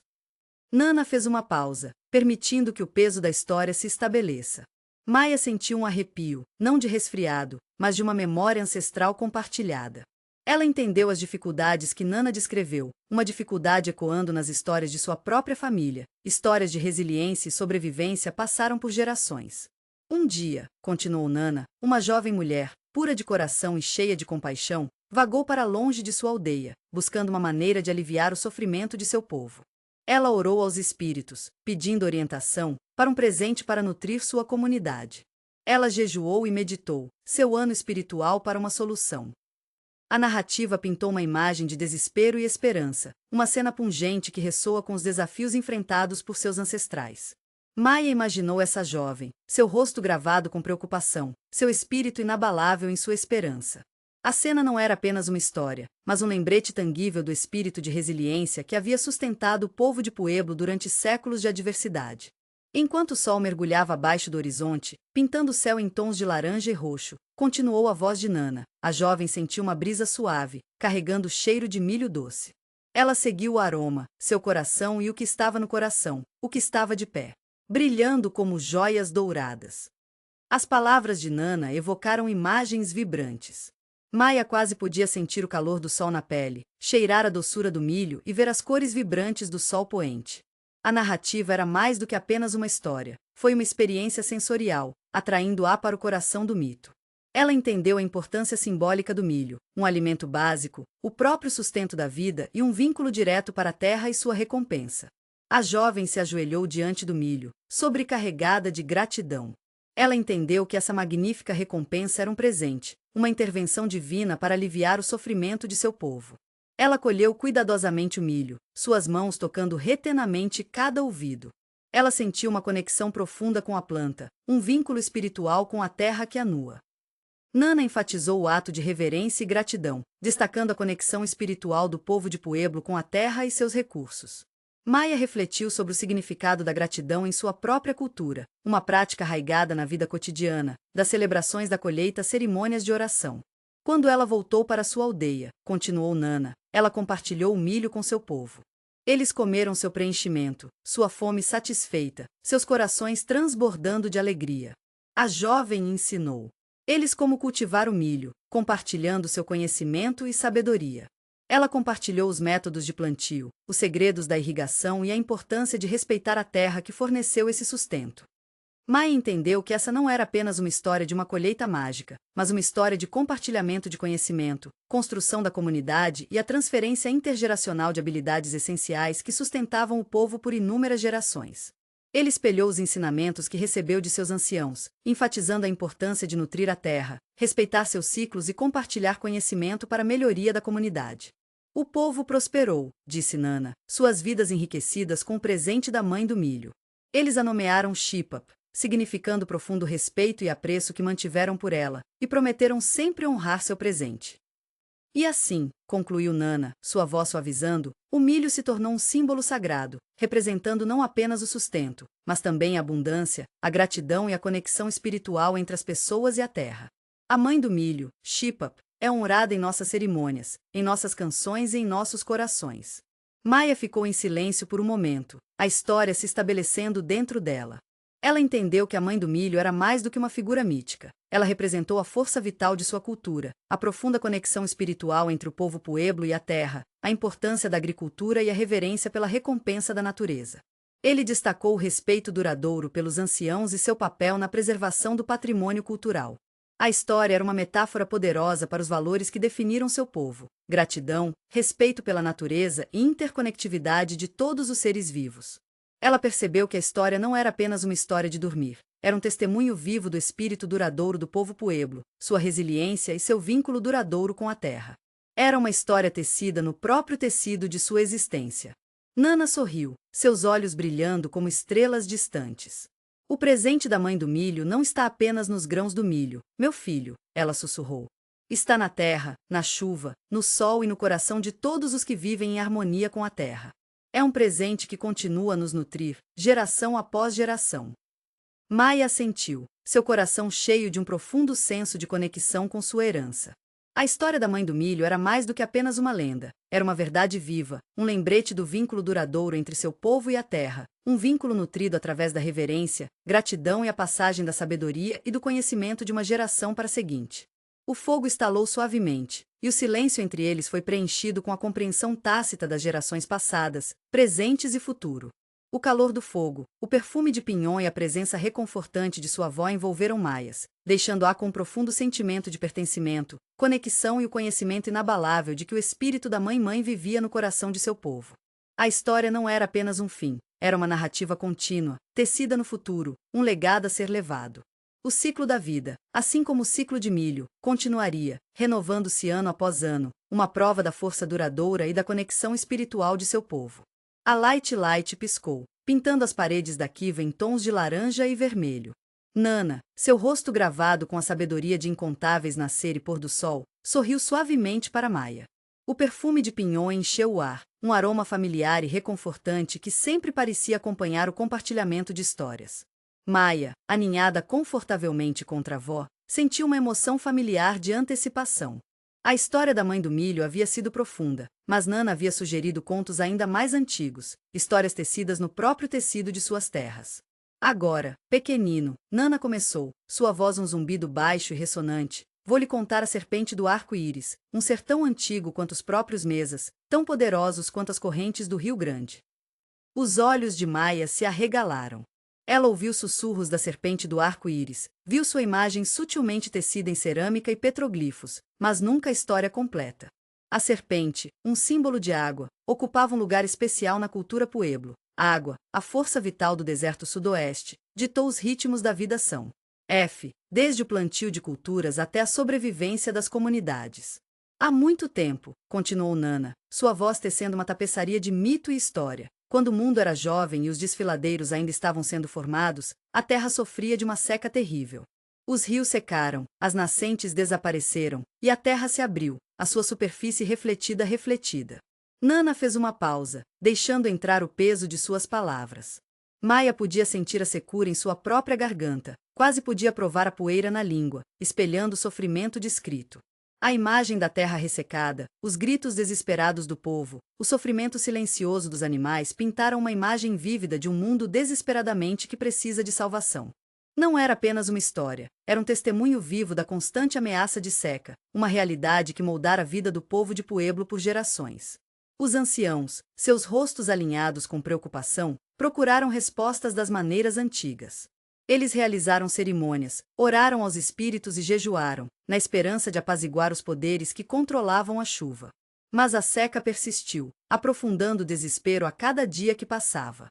Nana fez uma pausa, permitindo que o peso da história se estabeleça. Maia sentiu um arrepio, não de resfriado, mas de uma memória ancestral compartilhada. Ela entendeu as dificuldades que Nana descreveu, uma dificuldade ecoando nas histórias de sua própria família. Histórias de resiliência e sobrevivência passaram por gerações. Um dia, continuou Nana, uma jovem mulher, pura de coração e cheia de compaixão, vagou para longe de sua aldeia, buscando uma maneira de aliviar o sofrimento de seu povo. Ela orou aos espíritos, pedindo orientação, para um presente para nutrir sua comunidade. Ela jejuou e meditou, seu ano espiritual para uma solução. A narrativa pintou uma imagem de desespero e esperança, uma cena pungente que ressoa com os desafios enfrentados por seus ancestrais. Maia imaginou essa jovem, seu rosto gravado com preocupação, seu espírito inabalável em sua esperança. A cena não era apenas uma história, mas um lembrete tangível do espírito de resiliência que havia sustentado o povo de Pueblo durante séculos de adversidade. Enquanto o sol mergulhava abaixo do horizonte, pintando o céu em tons de laranja e roxo, continuou a voz de Nana. A jovem sentiu uma brisa suave, carregando o cheiro de milho doce. Ela seguiu o aroma, seu coração e o que estava no coração, o que estava de pé, brilhando como joias douradas. As palavras de Nana evocaram imagens vibrantes. Maia quase podia sentir o calor do sol na pele, cheirar a doçura do milho e ver as cores vibrantes do sol poente. A narrativa era mais do que apenas uma história, foi uma experiência sensorial, atraindo-a para o coração do mito. Ela entendeu a importância simbólica do milho, um alimento básico, o próprio sustento da vida e um vínculo direto para a terra e sua recompensa. A jovem se ajoelhou diante do milho, sobrecarregada de gratidão. Ela entendeu que essa magnífica recompensa era um presente, uma intervenção divina para aliviar o sofrimento de seu povo. Ela colheu cuidadosamente o milho, suas mãos tocando retenamente cada ouvido. Ela sentiu uma conexão profunda com a planta, um vínculo espiritual com a terra que a nua. Nana enfatizou o ato de reverência e gratidão, destacando a conexão espiritual do povo de Pueblo com a terra e seus recursos. Maia refletiu sobre o significado da gratidão em sua própria cultura, uma prática arraigada na vida cotidiana, das celebrações da colheita às cerimônias de oração. Quando ela voltou para sua aldeia, continuou Nana, ela compartilhou o milho com seu povo. Eles comeram seu preenchimento, sua fome satisfeita, seus corações transbordando de alegria. A jovem ensinou: Eles como cultivar o milho, compartilhando seu conhecimento e sabedoria. Ela compartilhou os métodos de plantio, os segredos da irrigação e a importância de respeitar a terra que forneceu esse sustento. Mai entendeu que essa não era apenas uma história de uma colheita mágica, mas uma história de compartilhamento de conhecimento, construção da comunidade e a transferência intergeracional de habilidades essenciais que sustentavam o povo por inúmeras gerações. Ele espelhou os ensinamentos que recebeu de seus anciãos, enfatizando a importância de nutrir a terra, respeitar seus ciclos e compartilhar conhecimento para a melhoria da comunidade. O povo prosperou, disse Nana, suas vidas enriquecidas com o presente da mãe do milho. Eles a nomearam Shipap, significando profundo respeito e apreço que mantiveram por ela, e prometeram sempre honrar seu presente. E assim, concluiu Nana, sua voz suavizando, o milho se tornou um símbolo sagrado, representando não apenas o sustento, mas também a abundância, a gratidão e a conexão espiritual entre as pessoas e a terra. A mãe do milho, Shipap, é honrada em nossas cerimônias, em nossas canções e em nossos corações. Maia ficou em silêncio por um momento, a história se estabelecendo dentro dela. Ela entendeu que a mãe do milho era mais do que uma figura mítica. Ela representou a força vital de sua cultura, a profunda conexão espiritual entre o povo pueblo e a terra, a importância da agricultura e a reverência pela recompensa da natureza. Ele destacou o respeito duradouro pelos anciãos e seu papel na preservação do patrimônio cultural. A história era uma metáfora poderosa para os valores que definiram seu povo: gratidão, respeito pela natureza e interconectividade de todos os seres vivos. Ela percebeu que a história não era apenas uma história de dormir, era um testemunho vivo do espírito duradouro do povo pueblo, sua resiliência e seu vínculo duradouro com a terra. Era uma história tecida no próprio tecido de sua existência. Nana sorriu, seus olhos brilhando como estrelas distantes. O presente da mãe do milho não está apenas nos grãos do milho, meu filho, ela sussurrou. Está na terra, na chuva, no sol e no coração de todos os que vivem em harmonia com a terra. É um presente que continua a nos nutrir, geração após geração. Maia assentiu, seu coração cheio de um profundo senso de conexão com sua herança. A história da mãe do milho era mais do que apenas uma lenda, era uma verdade viva, um lembrete do vínculo duradouro entre seu povo e a terra, um vínculo nutrido através da reverência, gratidão e a passagem da sabedoria e do conhecimento de uma geração para a seguinte. O fogo estalou suavemente, e o silêncio entre eles foi preenchido com a compreensão tácita das gerações passadas, presentes e futuro. O calor do fogo, o perfume de pinhão e a presença reconfortante de sua avó envolveram Maias, deixando-a com um profundo sentimento de pertencimento, conexão e o conhecimento inabalável de que o espírito da mãe-mãe vivia no coração de seu povo. A história não era apenas um fim, era uma narrativa contínua, tecida no futuro, um legado a ser levado. O ciclo da vida, assim como o ciclo de milho, continuaria, renovando-se ano após ano, uma prova da força duradoura e da conexão espiritual de seu povo. A Light piscou, pintando as paredes da Kiva em tons de laranja e vermelho. Nana, seu rosto gravado com a sabedoria de incontáveis nascer e pôr do sol, sorriu suavemente para Maia. O perfume de pinhão encheu o ar, um aroma familiar e reconfortante que sempre parecia acompanhar o compartilhamento de histórias. Maia, aninhada confortavelmente contra a avó, sentiu uma emoção familiar de antecipação. A história da mãe do milho havia sido profunda, mas Nana havia sugerido contos ainda mais antigos, histórias tecidas no próprio tecido de suas terras. Agora, pequenino, Nana começou, sua voz um zumbido baixo e ressonante. Vou lhe contar a serpente do arco-íris, um ser tão antigo quanto os próprios mesas, tão poderosos quanto as correntes do Rio Grande. Os olhos de Maia se arregalaram. Ela ouviu sussurros da serpente do arco-íris, viu sua imagem sutilmente tecida em cerâmica e petroglifos, mas nunca a história completa. A serpente, um símbolo de água, ocupava um lugar especial na cultura pueblo. A água, a força vital do deserto sudoeste, ditou os ritmos da vida são. Desde o plantio de culturas até a sobrevivência das comunidades. Há muito tempo, continuou Nana, sua voz tecendo uma tapeçaria de mito e história. Quando o mundo era jovem e os desfiladeiros ainda estavam sendo formados, a terra sofria de uma seca terrível. Os rios secaram, as nascentes desapareceram, e a terra se abriu, a sua superfície refletida. Nana fez uma pausa, deixando entrar o peso de suas palavras. Maia podia sentir a secura em sua própria garganta, quase podia provar a poeira na língua, espelhando o sofrimento descrito. A imagem da terra ressecada, os gritos desesperados do povo, o sofrimento silencioso dos animais pintaram uma imagem vívida de um mundo desesperadamente que precisa de salvação. Não era apenas uma história, era um testemunho vivo da constante ameaça de seca, uma realidade que moldara a vida do povo de Pueblo por gerações. Os anciãos, seus rostos alinhados com preocupação, procuraram respostas das maneiras antigas. Eles realizaram cerimônias, oraram aos espíritos e jejuaram, na esperança de apaziguar os poderes que controlavam a chuva. Mas a seca persistiu, aprofundando o desespero a cada dia que passava.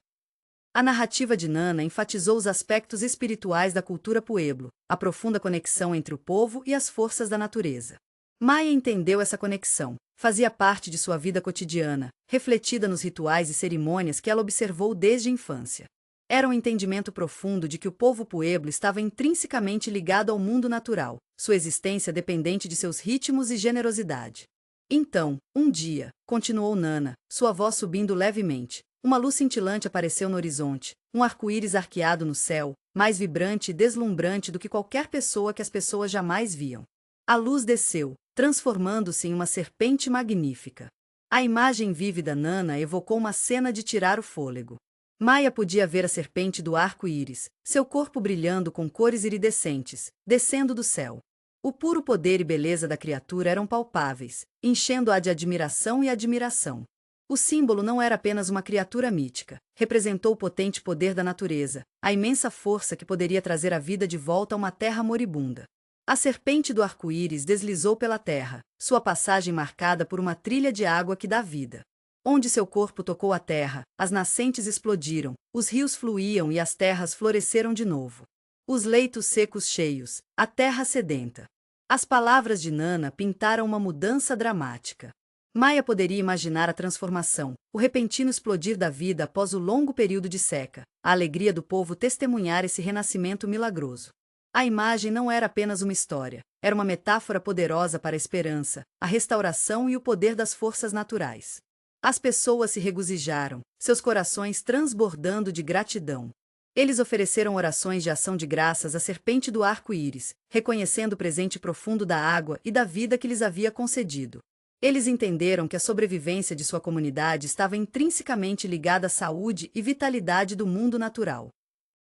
A narrativa de Nana enfatizou os aspectos espirituais da cultura Pueblo, a profunda conexão entre o povo e as forças da natureza. Maya entendeu essa conexão, fazia parte de sua vida cotidiana, refletida nos rituais e cerimônias que ela observou desde a infância. Era um entendimento profundo de que o povo Pueblo estava intrinsecamente ligado ao mundo natural, sua existência dependente de seus ritmos e generosidade. Então, um dia, continuou Nana, sua voz subindo levemente, uma luz cintilante apareceu no horizonte, um arco-íris arqueado no céu, mais vibrante e deslumbrante do que qualquer pessoa que as pessoas jamais viam. A luz desceu, transformando-se em uma serpente magnífica. A imagem vívida Nana evocou uma cena de tirar o fôlego. Maya podia ver a serpente do arco-íris, seu corpo brilhando com cores iridescentes, descendo do céu. O puro poder e beleza da criatura eram palpáveis, enchendo-a de admiração e admiração. O símbolo não era apenas uma criatura mítica, representou o potente poder da natureza, a imensa força que poderia trazer a vida de volta a uma terra moribunda. A serpente do arco-íris deslizou pela terra, sua passagem marcada por uma trilha de água que dá vida. Onde seu corpo tocou a terra, as nascentes explodiram, os rios fluíam e as terras floresceram de novo. Os leitos secos cheios, a terra sedenta. As palavras de Nana pintaram uma mudança dramática. Maya poderia imaginar a transformação, o repentino explodir da vida após o longo período de seca, a alegria do povo testemunhar esse renascimento milagroso. A imagem não era apenas uma história, era uma metáfora poderosa para a esperança, a restauração e o poder das forças naturais. As pessoas se regozijaram, seus corações transbordando de gratidão. Eles ofereceram orações de ação de graças à serpente do arco-íris, reconhecendo o presente profundo da água e da vida que lhes havia concedido. Eles entenderam que a sobrevivência de sua comunidade estava intrinsecamente ligada à saúde e vitalidade do mundo natural.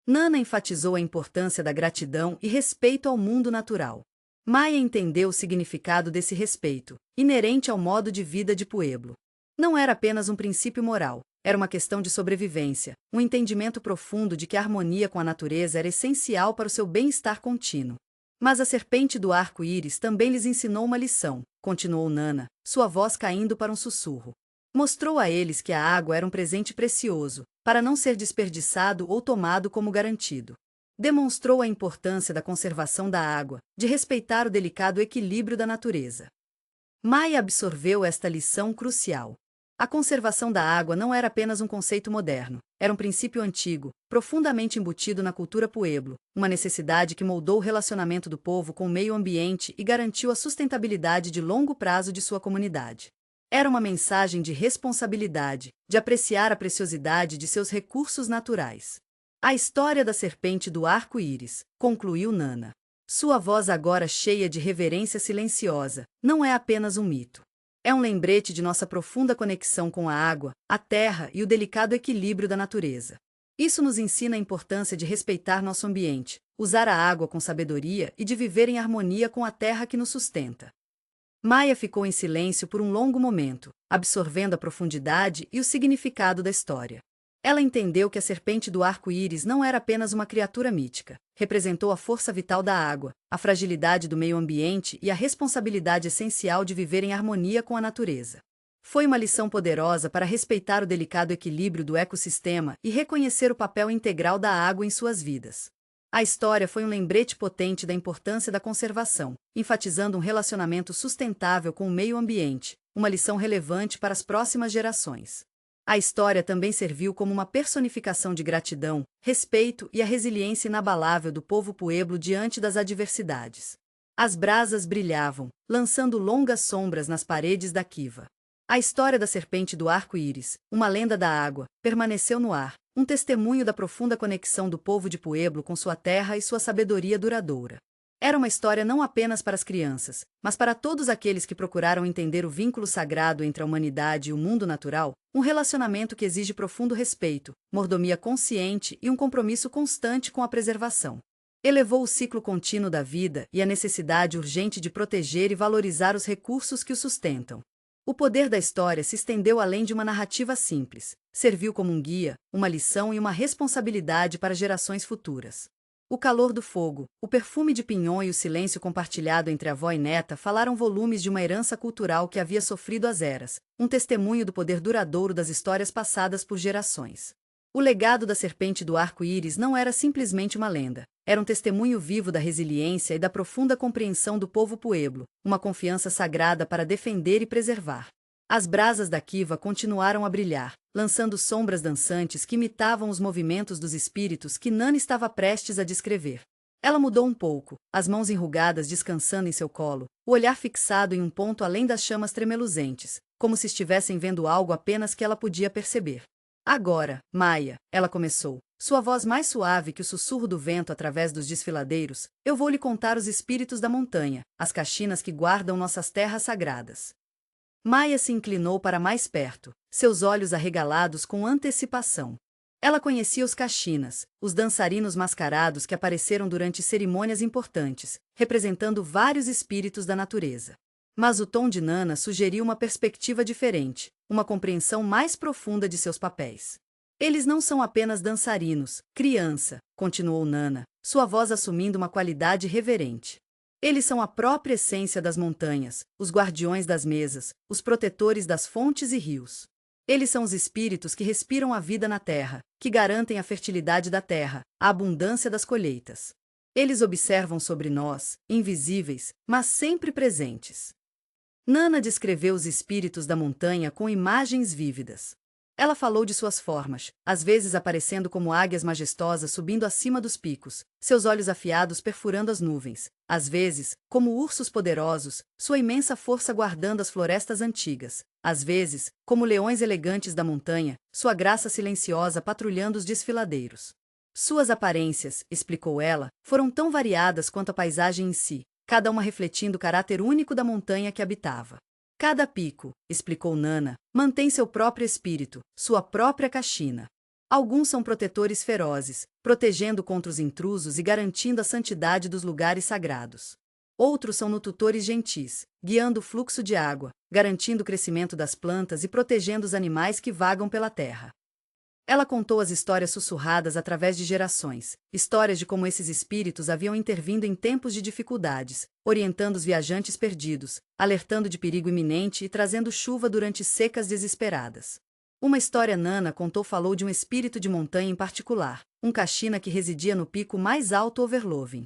Nana enfatizou a importância da gratidão e respeito ao mundo natural. Maya entendeu o significado desse respeito, inerente ao modo de vida de Pueblo. Não era apenas um princípio moral, era uma questão de sobrevivência, um entendimento profundo de que a harmonia com a natureza era essencial para o seu bem-estar contínuo. Mas a serpente do arco-íris também lhes ensinou uma lição, continuou Nana, sua voz caindo para um sussurro. Mostrou a eles que a água era um presente precioso, para não ser desperdiçado ou tomado como garantido. Demonstrou a importância da conservação da água, de respeitar o delicado equilíbrio da natureza. Maya absorveu esta lição crucial. A conservação da água não era apenas um conceito moderno, era um princípio antigo, profundamente embutido na cultura Pueblo, uma necessidade que moldou o relacionamento do povo com o meio ambiente e garantiu a sustentabilidade de longo prazo de sua comunidade. Era uma mensagem de responsabilidade, de apreciar a preciosidade de seus recursos naturais. A história da serpente do arco-íris, concluiu Nana. Sua voz agora cheia de reverência silenciosa, não é apenas um mito. É um lembrete de nossa profunda conexão com a água, a terra e o delicado equilíbrio da natureza. Isso nos ensina a importância de respeitar nosso ambiente, usar a água com sabedoria e de viver em harmonia com a terra que nos sustenta. Maya ficou em silêncio por um longo momento, absorvendo a profundidade e o significado da história. Ela entendeu que a serpente do arco-íris não era apenas uma criatura mítica, representou a força vital da água, a fragilidade do meio ambiente e a responsabilidade essencial de viver em harmonia com a natureza. Foi uma lição poderosa para respeitar o delicado equilíbrio do ecossistema e reconhecer o papel integral da água em suas vidas. A história foi um lembrete potente da importância da conservação, enfatizando um relacionamento sustentável com o meio ambiente, uma lição relevante para as próximas gerações. A história também serviu como uma personificação de gratidão, respeito e a resiliência inabalável do povo Pueblo diante das adversidades. As brasas brilhavam, lançando longas sombras nas paredes da Kiva. A história da serpente do arco-íris, uma lenda da água, permaneceu no ar, um testemunho da profunda conexão do povo de Pueblo com sua terra e sua sabedoria duradoura. Era uma história não apenas para as crianças, mas para todos aqueles que procuraram entender o vínculo sagrado entre a humanidade e o mundo natural, um relacionamento que exige profundo respeito, mordomia consciente e um compromisso constante com a preservação. Elevou o ciclo contínuo da vida e a necessidade urgente de proteger e valorizar os recursos que o sustentam. O poder da história se estendeu além de uma narrativa simples, serviu como um guia, uma lição e uma responsabilidade para gerações futuras. O calor do fogo, o perfume de pinhão e o silêncio compartilhado entre avó e neta falaram volumes de uma herança cultural que havia sofrido as eras, um testemunho do poder duradouro das histórias passadas por gerações. O legado da serpente do arco-íris não era simplesmente uma lenda, era um testemunho vivo da resiliência e da profunda compreensão do povo pueblo, uma confiança sagrada para defender e preservar. As brasas da Kiva continuaram a brilhar, lançando sombras dançantes que imitavam os movimentos dos espíritos que Nana estava prestes a descrever. Ela mudou um pouco, as mãos enrugadas descansando em seu colo, o olhar fixado em um ponto além das chamas tremeluzentes, como se estivessem vendo algo apenas que ela podia perceber. Agora, Maia, ela começou, sua voz mais suave que o sussurro do vento através dos desfiladeiros, eu vou lhe contar os espíritos da montanha, as caxinas que guardam nossas terras sagradas. Maia se inclinou para mais perto, seus olhos arregalados com antecipação. Ela conhecia os caxinas, os dançarinos mascarados que apareceram durante cerimônias importantes, representando vários espíritos da natureza. Mas o tom de Nana sugeriu uma perspectiva diferente, uma compreensão mais profunda de seus papéis. Eles não são apenas dançarinos, criança, continuou Nana, sua voz assumindo uma qualidade reverente. Eles são a própria essência das montanhas, os guardiões das mesas, os protetores das fontes e rios. Eles são os espíritos que respiram a vida na terra, que garantem a fertilidade da terra, a abundância das colheitas. Eles observam sobre nós, invisíveis, mas sempre presentes. Nana descreveu os espíritos da montanha com imagens vívidas. Ela falou de suas formas, às vezes aparecendo como águias majestosas subindo acima dos picos, seus olhos afiados perfurando as nuvens, às vezes, como ursos poderosos, sua imensa força guardando as florestas antigas, às vezes, como leões elegantes da montanha, sua graça silenciosa patrulhando os desfiladeiros. Suas aparências, explicou ela, foram tão variadas quanto a paisagem em si, cada uma refletindo o caráter único da montanha que habitava. Cada pico, explicou Nana, mantém seu próprio espírito, sua própria caxina. Alguns são protetores ferozes, protegendo contra os intrusos e garantindo a santidade dos lugares sagrados. Outros são nututores gentis, guiando o fluxo de água, garantindo o crescimento das plantas e protegendo os animais que vagam pela terra. Ela contou as histórias sussurradas através de gerações, histórias de como esses espíritos haviam intervindo em tempos de dificuldades, orientando os viajantes perdidos, alertando de perigo iminente e trazendo chuva durante secas desesperadas. Uma história Nana contou falou de um espírito de montanha em particular, um caxina que residia no pico mais alto Overloven.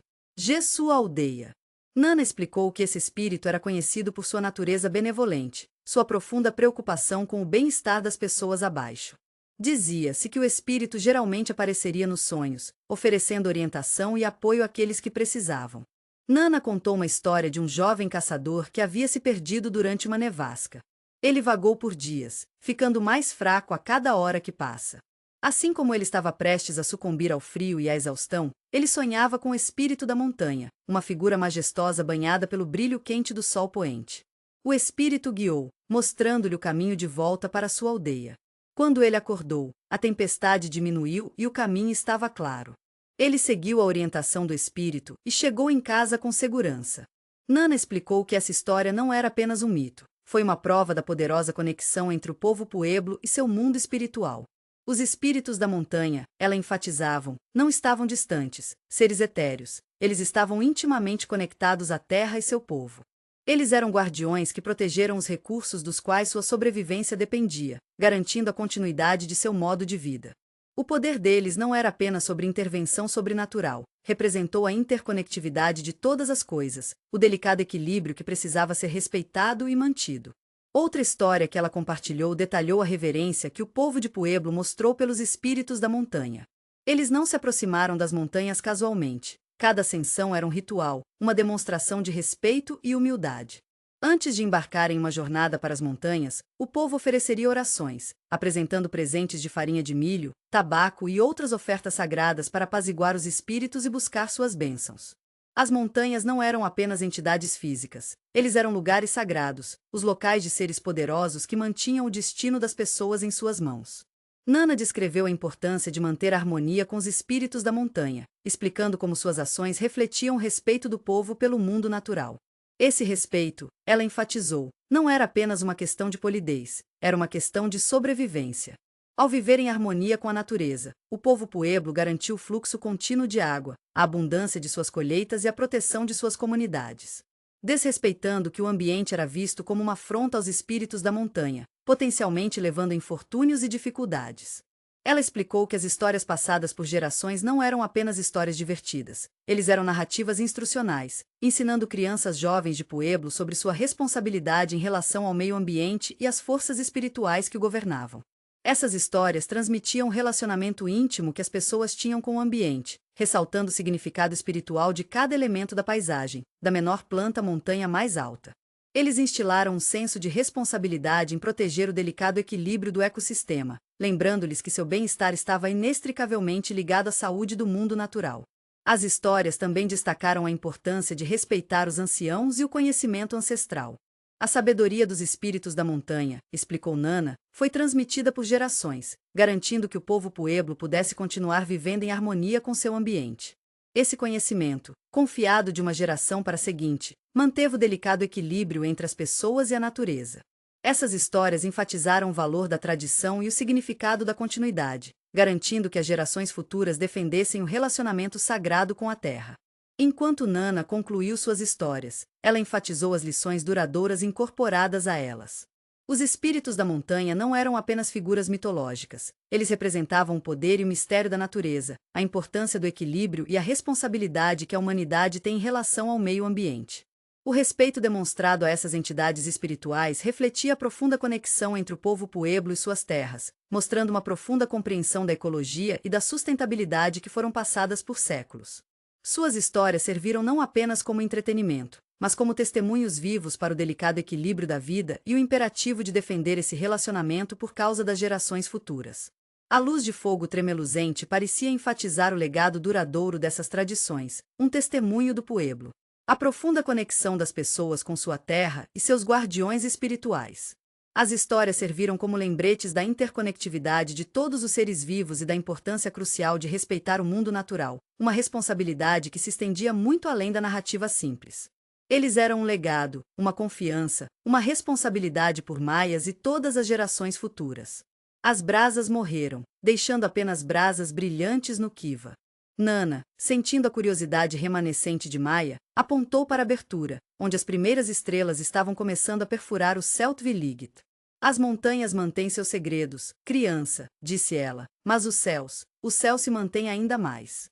Sua aldeia. Nana explicou que esse espírito era conhecido por sua natureza benevolente, sua profunda preocupação com o bem-estar das pessoas abaixo. Dizia-se que o espírito geralmente apareceria nos sonhos, oferecendo orientação e apoio àqueles que precisavam. Nana contou uma história de um jovem caçador que havia se perdido durante uma nevasca. Ele vagou por dias, ficando mais fraco a cada hora que passa. Assim como ele estava prestes a sucumbir ao frio e à exaustão, ele sonhava com o espírito da montanha, uma figura majestosa banhada pelo brilho quente do sol poente. O espírito guiou, mostrando-lhe o caminho de volta para sua aldeia. Quando ele acordou, a tempestade diminuiu e o caminho estava claro. Ele seguiu a orientação do espírito e chegou em casa com segurança. Nana explicou que essa história não era apenas um mito, foi uma prova da poderosa conexão entre o povo pueblo e seu mundo espiritual. Os espíritos da montanha, ela enfatizavam, não estavam distantes, seres etéreos, eles estavam intimamente conectados à terra e seu povo. Eles eram guardiões que protegeram os recursos dos quais sua sobrevivência dependia, garantindo a continuidade de seu modo de vida. O poder deles não era apenas sobre intervenção sobrenatural, representou a interconectividade de todas as coisas, o delicado equilíbrio que precisava ser respeitado e mantido. Outra história que ela compartilhou detalhou a reverência que o povo de Pueblo mostrou pelos espíritos da montanha. Eles não se aproximaram das montanhas casualmente. Cada ascensão era um ritual, uma demonstração de respeito e humildade. Antes de embarcar em uma jornada para as montanhas, o povo ofereceria orações, apresentando presentes de farinha de milho, tabaco e outras ofertas sagradas para apaziguar os espíritos e buscar suas bênçãos. As montanhas não eram apenas entidades físicas, eles eram lugares sagrados, os locais de seres poderosos que mantinham o destino das pessoas em suas mãos. Nana descreveu a importância de manter a harmonia com os espíritos da montanha, explicando como suas ações refletiam o respeito do povo pelo mundo natural. Esse respeito, ela enfatizou, não era apenas uma questão de polidez, era uma questão de sobrevivência. Ao viver em harmonia com a natureza, o povo pueblo garantiu o fluxo contínuo de água, a abundância de suas colheitas e a proteção de suas comunidades. Desrespeitando que o ambiente era visto como uma afronta aos espíritos da montanha, potencialmente levando a infortúnios e dificuldades. Ela explicou que as histórias passadas por gerações não eram apenas histórias divertidas, eles eram narrativas instrucionais, ensinando crianças jovens de Pueblo sobre sua responsabilidade em relação ao meio ambiente e às forças espirituais que o governavam. Essas histórias transmitiam o relacionamento íntimo que as pessoas tinham com o ambiente, ressaltando o significado espiritual de cada elemento da paisagem, da menor planta à montanha mais alta. Eles instilaram um senso de responsabilidade em proteger o delicado equilíbrio do ecossistema, lembrando-lhes que seu bem-estar estava inextricavelmente ligado à saúde do mundo natural. As histórias também destacaram a importância de respeitar os anciãos e o conhecimento ancestral. A sabedoria dos espíritos da montanha, explicou Nana, foi transmitida por gerações, garantindo que o povo pueblo pudesse continuar vivendo em harmonia com seu ambiente. Esse conhecimento, confiado de uma geração para a seguinte, manteve o delicado equilíbrio entre as pessoas e a natureza. Essas histórias enfatizaram o valor da tradição e o significado da continuidade, garantindo que as gerações futuras defendessem o relacionamento sagrado com a terra. Enquanto Nana concluiu suas histórias, ela enfatizou as lições duradouras incorporadas a elas. Os espíritos da montanha não eram apenas figuras mitológicas, eles representavam o poder e o mistério da natureza, a importância do equilíbrio e a responsabilidade que a humanidade tem em relação ao meio ambiente. O respeito demonstrado a essas entidades espirituais refletia a profunda conexão entre o povo pueblo e suas terras, mostrando uma profunda compreensão da ecologia e da sustentabilidade que foram passadas por séculos. Suas histórias serviram não apenas como entretenimento, mas como testemunhos vivos para o delicado equilíbrio da vida e o imperativo de defender esse relacionamento por causa das gerações futuras. A luz de fogo tremeluzente parecia enfatizar o legado duradouro dessas tradições, um testemunho do pueblo. A profunda conexão das pessoas com sua terra e seus guardiões espirituais. As histórias serviram como lembretes da interconectividade de todos os seres vivos e da importância crucial de respeitar o mundo natural, uma responsabilidade que se estendia muito além da narrativa simples. Eles eram um legado, uma confiança, uma responsabilidade por Maias e todas as gerações futuras. As brasas morreram, deixando apenas brasas brilhantes no Kiva. Nana, sentindo a curiosidade remanescente de Maia, apontou para a abertura, onde as primeiras estrelas estavam começando a perfurar o Seltvilligit. As montanhas mantêm seus segredos, criança, disse ela, mas o céu se mantém ainda mais.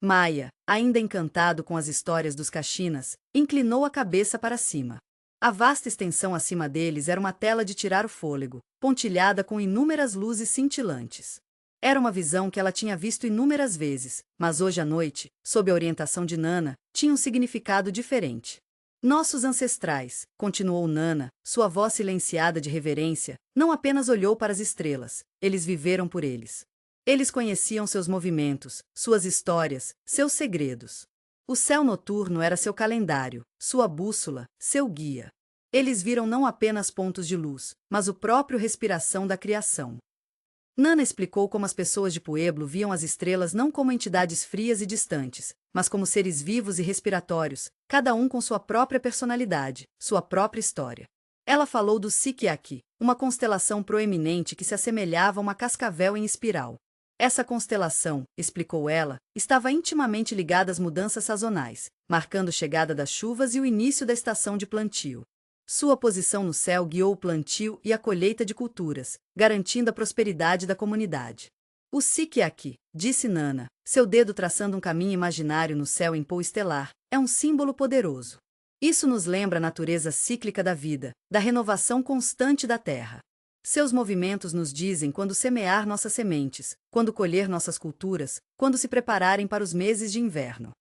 Maia, ainda encantado com as histórias dos Caxinas, inclinou a cabeça para cima. A vasta extensão acima deles era uma tela de tirar o fôlego, pontilhada com inúmeras luzes cintilantes. Era uma visão que ela tinha visto inúmeras vezes, mas hoje à noite, sob a orientação de Nana, tinha um significado diferente. Nossos ancestrais, continuou Nana, sua voz silenciada de reverência, não apenas olhou para as estrelas, eles viveram por eles. Eles conheciam seus movimentos, suas histórias, seus segredos. O céu noturno era seu calendário, sua bússola, seu guia. Eles viram não apenas pontos de luz, mas o próprio respiração da criação. Nana explicou como as pessoas de Pueblo viam as estrelas não como entidades frias e distantes, mas como seres vivos e respiratórios, cada um com sua própria personalidade, sua própria história. Ela falou do Sikiaki, uma constelação proeminente que se assemelhava a uma cascavel em espiral. Essa constelação, explicou ela, estava intimamente ligada às mudanças sazonais, marcando a chegada das chuvas e o início da estação de plantio. Sua posição no céu guiou o plantio e a colheita de culturas, garantindo a prosperidade da comunidade. O Sikiaki, disse Nana, seu dedo traçando um caminho imaginário no céu em pôl estelar, é um símbolo poderoso. Isso nos lembra a natureza cíclica da vida, da renovação constante da terra. Seus movimentos nos dizem quando semear nossas sementes, quando colher nossas culturas, quando se prepararem para os meses de inverno.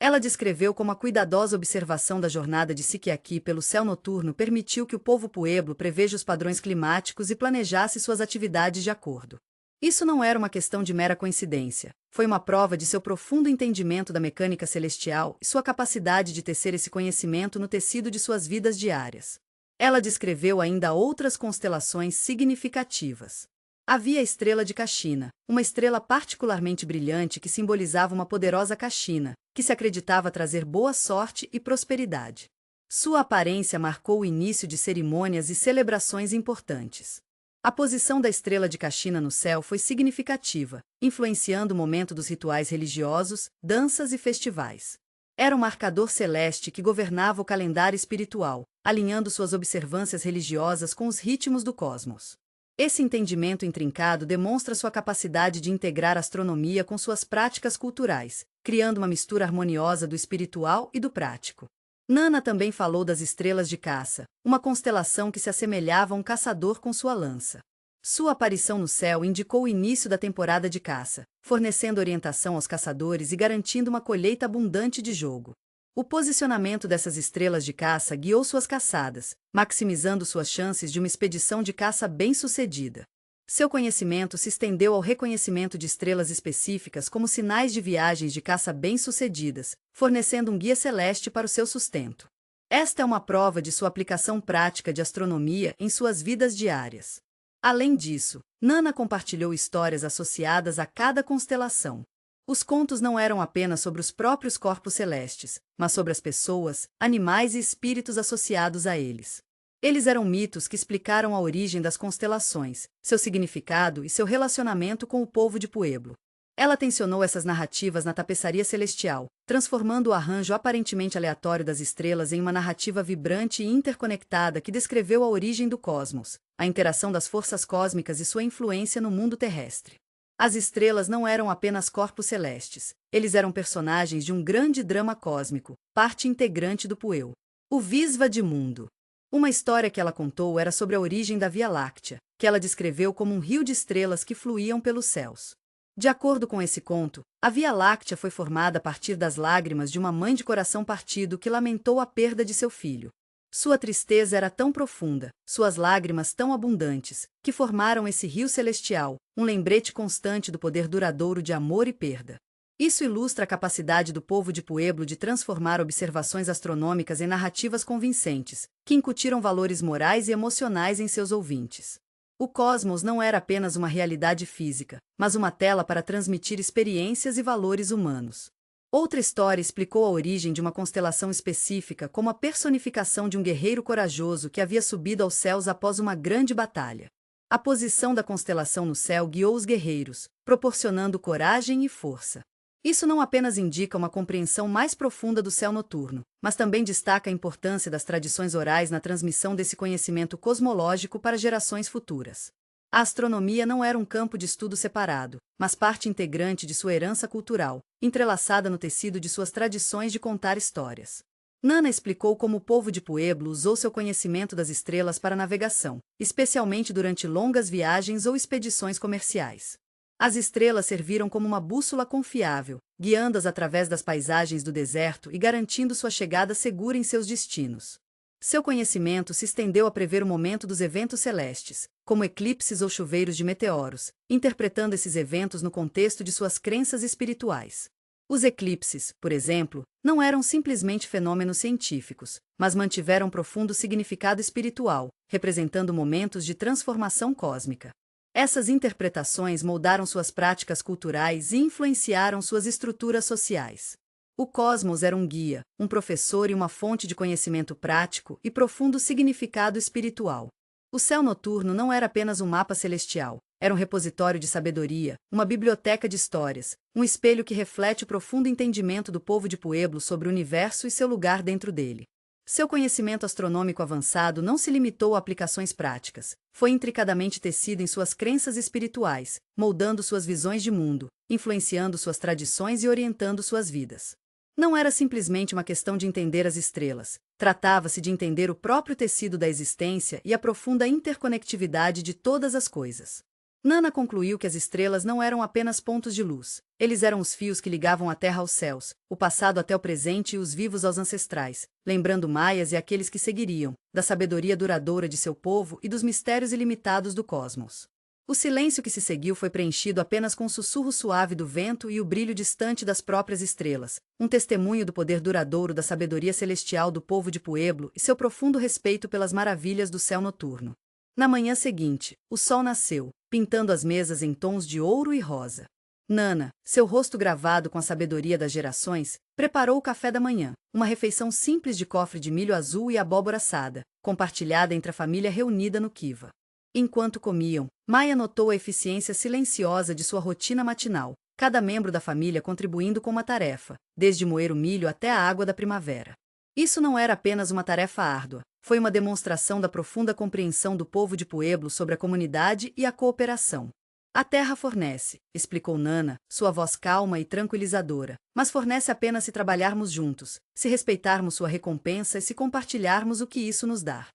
Ela descreveu como a cuidadosa observação da jornada de Sikiaki pelo céu noturno permitiu que o povo pueblo preveja os padrões climáticos e planejasse suas atividades de acordo. Isso não era uma questão de mera coincidência, foi uma prova de seu profundo entendimento da mecânica celestial e sua capacidade de tecer esse conhecimento no tecido de suas vidas diárias. Ela descreveu ainda outras constelações significativas. Havia a estrela de Caxina, uma estrela particularmente brilhante que simbolizava uma poderosa Caxina, que se acreditava trazer boa sorte e prosperidade. Sua aparência marcou o início de cerimônias e celebrações importantes. A posição da estrela de Caxina no céu foi significativa, influenciando o momento dos rituais religiosos, danças e festivais. Era um marcador celeste que governava o calendário espiritual, alinhando suas observâncias religiosas com os ritmos do cosmos. Esse entendimento intrincado demonstra sua capacidade de integrar a astronomia com suas práticas culturais, criando uma mistura harmoniosa do espiritual e do prático. Nana também falou das estrelas de caça, uma constelação que se assemelhava a um caçador com sua lança. Sua aparição no céu indicou o início da temporada de caça, fornecendo orientação aos caçadores e garantindo uma colheita abundante de jogo. O posicionamento dessas estrelas de caça guiou suas caçadas, maximizando suas chances de uma expedição de caça bem-sucedida. Seu conhecimento se estendeu ao reconhecimento de estrelas específicas como sinais de viagens de caça bem-sucedidas, fornecendo um guia celeste para o seu sustento. Esta é uma prova de sua aplicação prática de astronomia em suas vidas diárias. Além disso, Nana compartilhou histórias associadas a cada constelação. Os contos não eram apenas sobre os próprios corpos celestes, mas sobre as pessoas, animais e espíritos associados a eles. Eles eram mitos que explicaram a origem das constelações, seu significado e seu relacionamento com o povo de Pueblo. Ela tensionou essas narrativas na tapeçaria celestial, transformando o arranjo aparentemente aleatório das estrelas em uma narrativa vibrante e interconectada que descreveu a origem do cosmos, a interação das forças cósmicas e sua influência no mundo terrestre. As estrelas não eram apenas corpos celestes, eles eram personagens de um grande drama cósmico, parte integrante do Pueblo. O Visva de Mundo. Uma história que ela contou era sobre a origem da Via Láctea, que ela descreveu como um rio de estrelas que fluíam pelos céus. De acordo com esse conto, a Via Láctea foi formada a partir das lágrimas de uma mãe de coração partido que lamentou a perda de seu filho. Sua tristeza era tão profunda, suas lágrimas tão abundantes, que formaram esse rio celestial, um lembrete constante do poder duradouro de amor e perda. Isso ilustra a capacidade do povo de Pueblo de transformar observações astronômicas em narrativas convincentes, que incutiram valores morais e emocionais em seus ouvintes. O cosmos não era apenas uma realidade física, mas uma tela para transmitir experiências e valores humanos. Outra história explicou a origem de uma constelação específica como a personificação de um guerreiro corajoso que havia subido aos céus após uma grande batalha. A posição da constelação no céu guiou os guerreiros, proporcionando coragem e força. Isso não apenas indica uma compreensão mais profunda do céu noturno, mas também destaca a importância das tradições orais na transmissão desse conhecimento cosmológico para gerações futuras. A astronomia não era um campo de estudo separado, mas parte integrante de sua herança cultural, entrelaçada no tecido de suas tradições de contar histórias. Nana explicou como o povo de Pueblo usou seu conhecimento das estrelas para navegação, especialmente durante longas viagens ou expedições comerciais. As estrelas serviram como uma bússola confiável, guiando-as através das paisagens do deserto e garantindo sua chegada segura em seus destinos. Seu conhecimento se estendeu a prever o momento dos eventos celestes, como eclipses ou chuveiros de meteoros, interpretando esses eventos no contexto de suas crenças espirituais. Os eclipses, por exemplo, não eram simplesmente fenômenos científicos, mas mantiveram profundo significado espiritual, representando momentos de transformação cósmica. Essas interpretações moldaram suas práticas culturais e influenciaram suas estruturas sociais. O cosmos era um guia, um professor e uma fonte de conhecimento prático e profundo significado espiritual. O céu noturno não era apenas um mapa celestial, era um repositório de sabedoria, uma biblioteca de histórias, um espelho que reflete o profundo entendimento do povo de Pueblo sobre o universo e seu lugar dentro dele. Seu conhecimento astronômico avançado não se limitou a aplicações práticas, foi intricadamente tecido em suas crenças espirituais, moldando suas visões de mundo, influenciando suas tradições e orientando suas vidas. Não era simplesmente uma questão de entender as estrelas, tratava-se de entender o próprio tecido da existência e a profunda interconectividade de todas as coisas. Nana concluiu que as estrelas não eram apenas pontos de luz, eles eram os fios que ligavam a Terra aos céus, o passado até o presente e os vivos aos ancestrais, lembrando maias e aqueles que seguiriam, da sabedoria duradoura de seu povo e dos mistérios ilimitados do cosmos. O silêncio que se seguiu foi preenchido apenas com o sussurro suave do vento e o brilho distante das próprias estrelas, um testemunho do poder duradouro da sabedoria celestial do povo de Pueblo e seu profundo respeito pelas maravilhas do céu noturno. Na manhã seguinte, o sol nasceu, pintando as mesas em tons de ouro e rosa. Nana, seu rosto gravado com a sabedoria das gerações, preparou o café da manhã, uma refeição simples de cofre de milho azul e abóbora assada, compartilhada entre a família reunida no Kiva. Enquanto comiam, Maya notou a eficiência silenciosa de sua rotina matinal, cada membro da família contribuindo com uma tarefa, desde moer o milho até a água da primavera. Isso não era apenas uma tarefa árdua, foi uma demonstração da profunda compreensão do povo de Pueblo sobre a comunidade e a cooperação. A terra fornece, explicou Nana, sua voz calma e tranquilizadora, mas fornece apenas se trabalharmos juntos, se respeitarmos sua recompensa e se compartilharmos o que isso nos dá.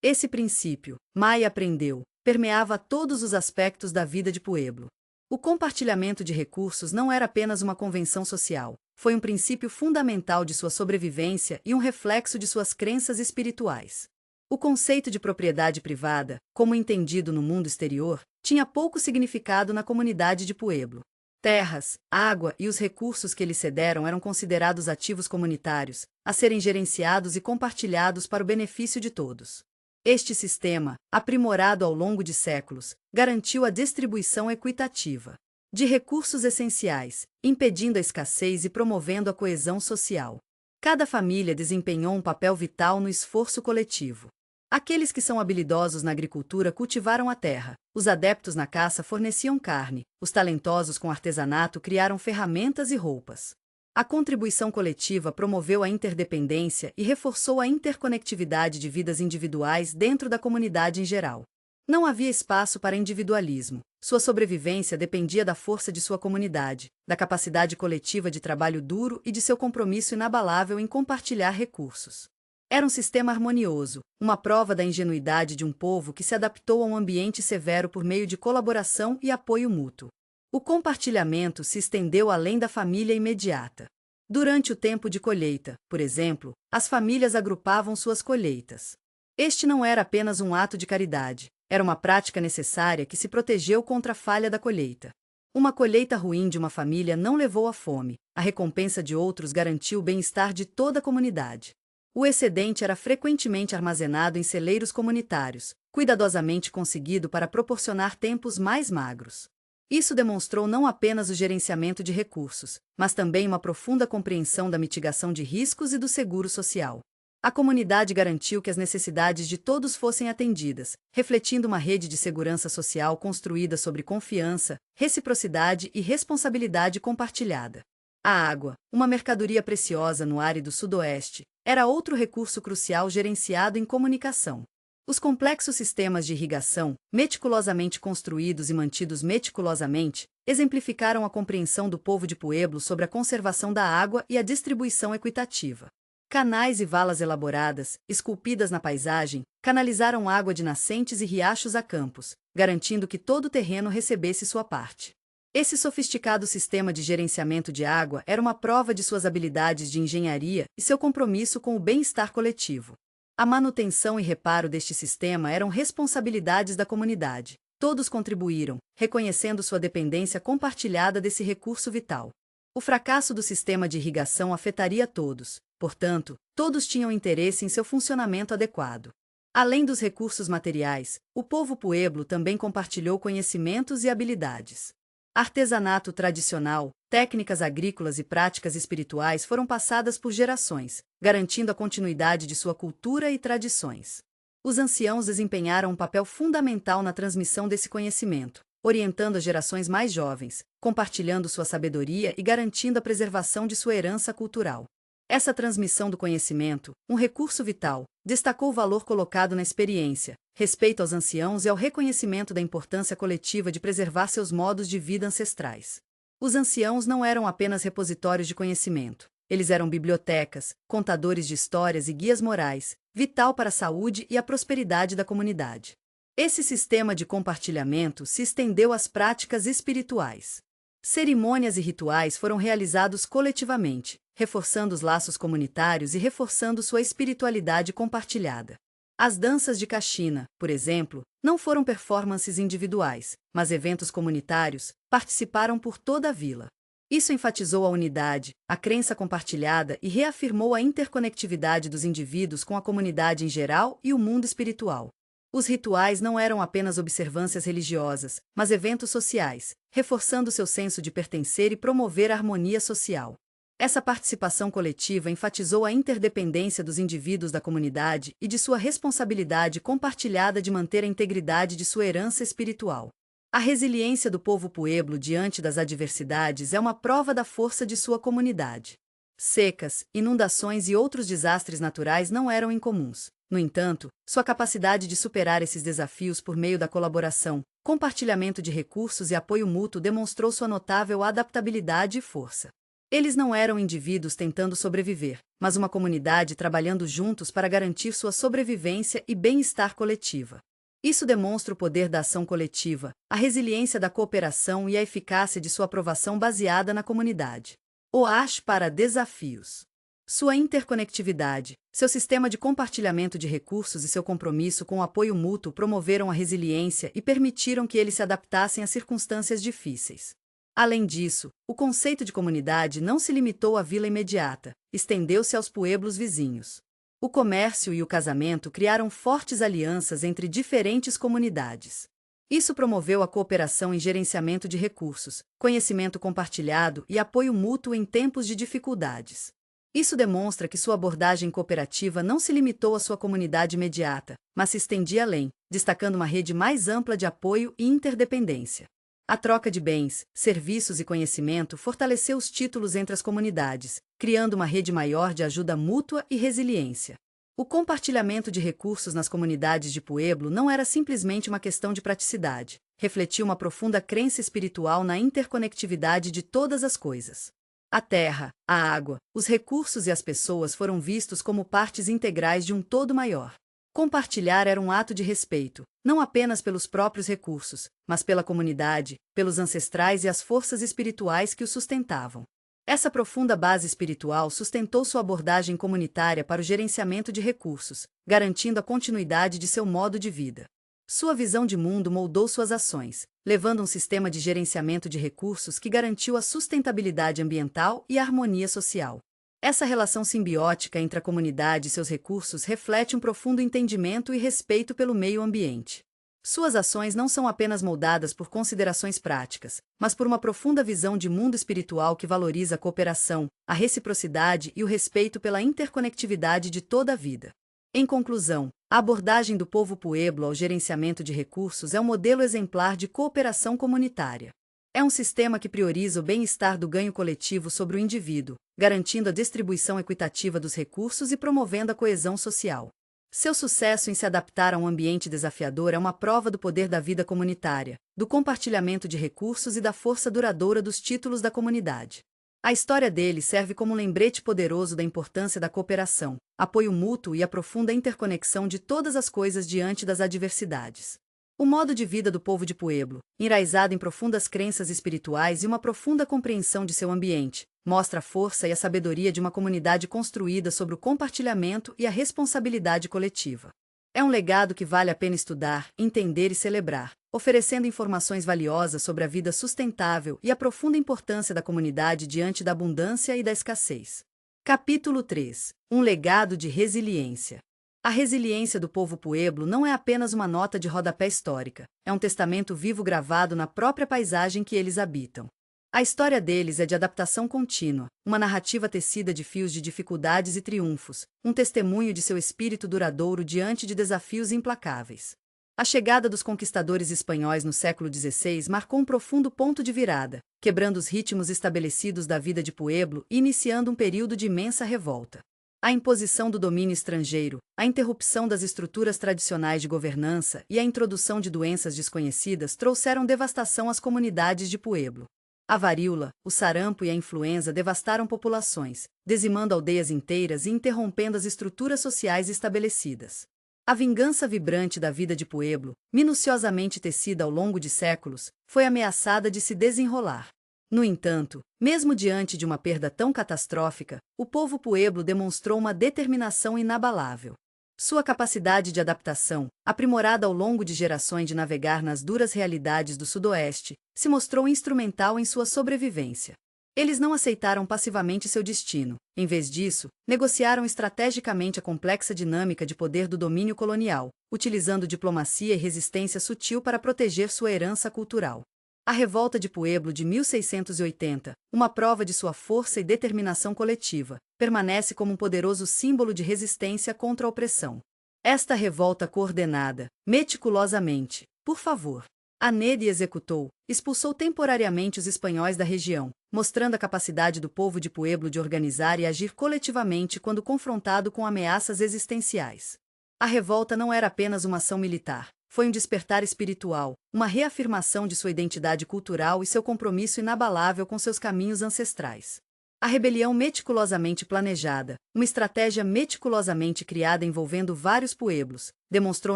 Esse princípio, Maya aprendeu, permeava todos os aspectos da vida de Pueblo. O compartilhamento de recursos não era apenas uma convenção social, foi um princípio fundamental de sua sobrevivência e um reflexo de suas crenças espirituais. O conceito de propriedade privada, como entendido no mundo exterior, tinha pouco significado na comunidade de Pueblo. Terras, água e os recursos que lhes cederam eram considerados ativos comunitários, a serem gerenciados e compartilhados para o benefício de todos. Este sistema, aprimorado ao longo de séculos, garantiu a distribuição equitativa de recursos essenciais, impedindo a escassez e promovendo a coesão social. Cada família desempenhou um papel vital no esforço coletivo. Aqueles que são habilidosos na agricultura cultivaram a terra, os adeptos na caça forneciam carne, os talentosos com artesanato criaram ferramentas e roupas. A contribuição coletiva promoveu a interdependência e reforçou a interconectividade de vidas individuais dentro da comunidade em geral. Não havia espaço para individualismo. Sua sobrevivência dependia da força de sua comunidade, da capacidade coletiva de trabalho duro e de seu compromisso inabalável em compartilhar recursos. Era um sistema harmonioso, uma prova da ingenuidade de um povo que se adaptou a um ambiente severo por meio de colaboração e apoio mútuo. O compartilhamento se estendeu além da família imediata. Durante o tempo de colheita, por exemplo, as famílias agrupavam suas colheitas. Este não era apenas um ato de caridade, era uma prática necessária que se protegeu contra a falha da colheita. Uma colheita ruim de uma família não levou à fome, a recompensa de outros garantiu o bem-estar de toda a comunidade. O excedente era frequentemente armazenado em celeiros comunitários, cuidadosamente conseguido para proporcionar tempos mais magros. Isso demonstrou não apenas o gerenciamento de recursos, mas também uma profunda compreensão da mitigação de riscos e do seguro social. A comunidade garantiu que as necessidades de todos fossem atendidas, refletindo uma rede de segurança social construída sobre confiança, reciprocidade e responsabilidade compartilhada. A água, uma mercadoria preciosa no árido sudoeste, era outro recurso crucial gerenciado em comunicação. Os complexos sistemas de irrigação, meticulosamente construídos e mantidos meticulosamente, exemplificaram a compreensão do povo de Pueblo sobre a conservação da água e a distribuição equitativa. Canais e valas elaboradas, esculpidas na paisagem, canalizaram água de nascentes e riachos a campos, garantindo que todo o terreno recebesse sua parte. Esse sofisticado sistema de gerenciamento de água era uma prova de suas habilidades de engenharia e seu compromisso com o bem-estar coletivo. A manutenção e reparo deste sistema eram responsabilidades da comunidade. Todos contribuíram, reconhecendo sua dependência compartilhada desse recurso vital. O fracasso do sistema de irrigação afetaria todos, portanto, todos tinham interesse em seu funcionamento adequado. Além dos recursos materiais, o povo Pueblo também compartilhou conhecimentos e habilidades. Artesanato tradicional, técnicas agrícolas e práticas espirituais foram passadas por gerações, garantindo a continuidade de sua cultura e tradições. Os anciãos desempenharam um papel fundamental na transmissão desse conhecimento, orientando as gerações mais jovens, compartilhando sua sabedoria e garantindo a preservação de sua herança cultural. Essa transmissão do conhecimento, um recurso vital, destacou o valor colocado na experiência, respeito aos anciãos e ao reconhecimento da importância coletiva de preservar seus modos de vida ancestrais. Os anciãos não eram apenas repositórios de conhecimento, eles eram bibliotecas, contadores de histórias e guias morais, vital para a saúde e a prosperidade da comunidade. Esse sistema de compartilhamento se estendeu às práticas espirituais. Cerimônias e rituais foram realizados coletivamente, reforçando os laços comunitários e reforçando sua espiritualidade compartilhada. As danças de Caxina, por exemplo, não foram performances individuais, mas eventos comunitários, participaram por toda a vila. Isso enfatizou a unidade, a crença compartilhada e reafirmou a interconectividade dos indivíduos com a comunidade em geral e o mundo espiritual. Os rituais não eram apenas observâncias religiosas, mas eventos sociais, reforçando seu senso de pertencer e promover a harmonia social. Essa participação coletiva enfatizou a interdependência dos indivíduos da comunidade e de sua responsabilidade compartilhada de manter a integridade de sua herança espiritual. A resiliência do povo pueblo diante das adversidades é uma prova da força de sua comunidade. Secas, inundações e outros desastres naturais não eram incomuns. No entanto, sua capacidade de superar esses desafios por meio da colaboração, compartilhamento de recursos e apoio mútuo demonstrou sua notável adaptabilidade e força. Eles não eram indivíduos tentando sobreviver, mas uma comunidade trabalhando juntos para garantir sua sobrevivência e bem-estar coletiva. Isso demonstra o poder da ação coletiva, a resiliência da cooperação e a eficácia de sua aprovação baseada na comunidade. OASH para desafios. Sua interconectividade, seu sistema de compartilhamento de recursos e seu compromisso com o apoio mútuo promoveram a resiliência e permitiram que eles se adaptassem a circunstâncias difíceis. Além disso, o conceito de comunidade não se limitou à vila imediata, estendeu-se aos pueblos vizinhos. O comércio e o casamento criaram fortes alianças entre diferentes comunidades. Isso promoveu a cooperação em gerenciamento de recursos, conhecimento compartilhado e apoio mútuo em tempos de dificuldades. Isso demonstra que sua abordagem cooperativa não se limitou à sua comunidade imediata, mas se estendia além, destacando uma rede mais ampla de apoio e interdependência. A troca de bens, serviços e conhecimento fortaleceu os títulos entre as comunidades, criando uma rede maior de ajuda mútua e resiliência. O compartilhamento de recursos nas comunidades de pueblo não era simplesmente uma questão de praticidade, refletia uma profunda crença espiritual na interconectividade de todas as coisas. A terra, a água, os recursos e as pessoas foram vistos como partes integrais de um todo maior. Compartilhar era um ato de respeito, não apenas pelos próprios recursos, mas pela comunidade, pelos ancestrais e as forças espirituais que o sustentavam. Essa profunda base espiritual sustentou sua abordagem comunitária para o gerenciamento de recursos, garantindo a continuidade de seu modo de vida. Sua visão de mundo moldou suas ações, levando um sistema de gerenciamento de recursos que garantiu a sustentabilidade ambiental e a harmonia social. Essa relação simbiótica entre a comunidade e seus recursos reflete um profundo entendimento e respeito pelo meio ambiente. Suas ações não são apenas moldadas por considerações práticas, mas por uma profunda visão de mundo espiritual que valoriza a cooperação, a reciprocidade e o respeito pela interconectividade de toda a vida. Em conclusão, a abordagem do povo pueblo ao gerenciamento de recursos é um modelo exemplar de cooperação comunitária. É um sistema que prioriza o bem-estar do ganho coletivo sobre o indivíduo, garantindo a distribuição equitativa dos recursos e promovendo a coesão social. Seu sucesso em se adaptar a um ambiente desafiador é uma prova do poder da vida comunitária, do compartilhamento de recursos e da força duradoura dos títulos da comunidade. A história dele serve como um lembrete poderoso da importância da cooperação, apoio mútuo e a profunda interconexão de todas as coisas diante das adversidades. O modo de vida do povo de Pueblo, enraizado em profundas crenças espirituais e uma profunda compreensão de seu ambiente, mostra a força e a sabedoria de uma comunidade construída sobre o compartilhamento e a responsabilidade coletiva. É um legado que vale a pena estudar, entender e celebrar, oferecendo informações valiosas sobre a vida sustentável e a profunda importância da comunidade diante da abundância e da escassez. Capítulo 3. Um legado de resiliência. A resiliência do povo pueblo não é apenas uma nota de rodapé histórica, é um testamento vivo gravado na própria paisagem que eles habitam. A história deles é de adaptação contínua, uma narrativa tecida de fios de dificuldades e triunfos, um testemunho de seu espírito duradouro diante de desafios implacáveis. A chegada dos conquistadores espanhóis no século XVI marcou um profundo ponto de virada, quebrando os ritmos estabelecidos da vida de Pueblo e iniciando um período de imensa revolta. A imposição do domínio estrangeiro, a interrupção das estruturas tradicionais de governança e a introdução de doenças desconhecidas trouxeram devastação às comunidades de Pueblo. A varíola, o sarampo e a influenza devastaram populações, dizimando aldeias inteiras e interrompendo as estruturas sociais estabelecidas. A vingança vibrante da vida de Pueblo, minuciosamente tecida ao longo de séculos, foi ameaçada de se desenrolar. No entanto, mesmo diante de uma perda tão catastrófica, o povo pueblo demonstrou uma determinação inabalável. Sua capacidade de adaptação, aprimorada ao longo de gerações de navegar nas duras realidades do Sudoeste, se mostrou instrumental em sua sobrevivência. Eles não aceitaram passivamente seu destino. Em vez disso, negociaram estrategicamente a complexa dinâmica de poder do domínio colonial, utilizando diplomacia e resistência sutil para proteger sua herança cultural. A Revolta de Pueblo de 1680, uma prova de sua força e determinação coletiva, permanece como um poderoso símbolo de resistência contra a opressão. Esta revolta coordenada, meticulosamente, por favor, Anedi executou, expulsou temporariamente os espanhóis da região, mostrando a capacidade do povo de Pueblo de organizar e agir coletivamente quando confrontado com ameaças existenciais. A revolta não era apenas uma ação militar, foi um despertar espiritual, uma reafirmação de sua identidade cultural e seu compromisso inabalável com seus caminhos ancestrais. A rebelião meticulosamente planejada, uma estratégia meticulosamente criada envolvendo vários pueblos, demonstrou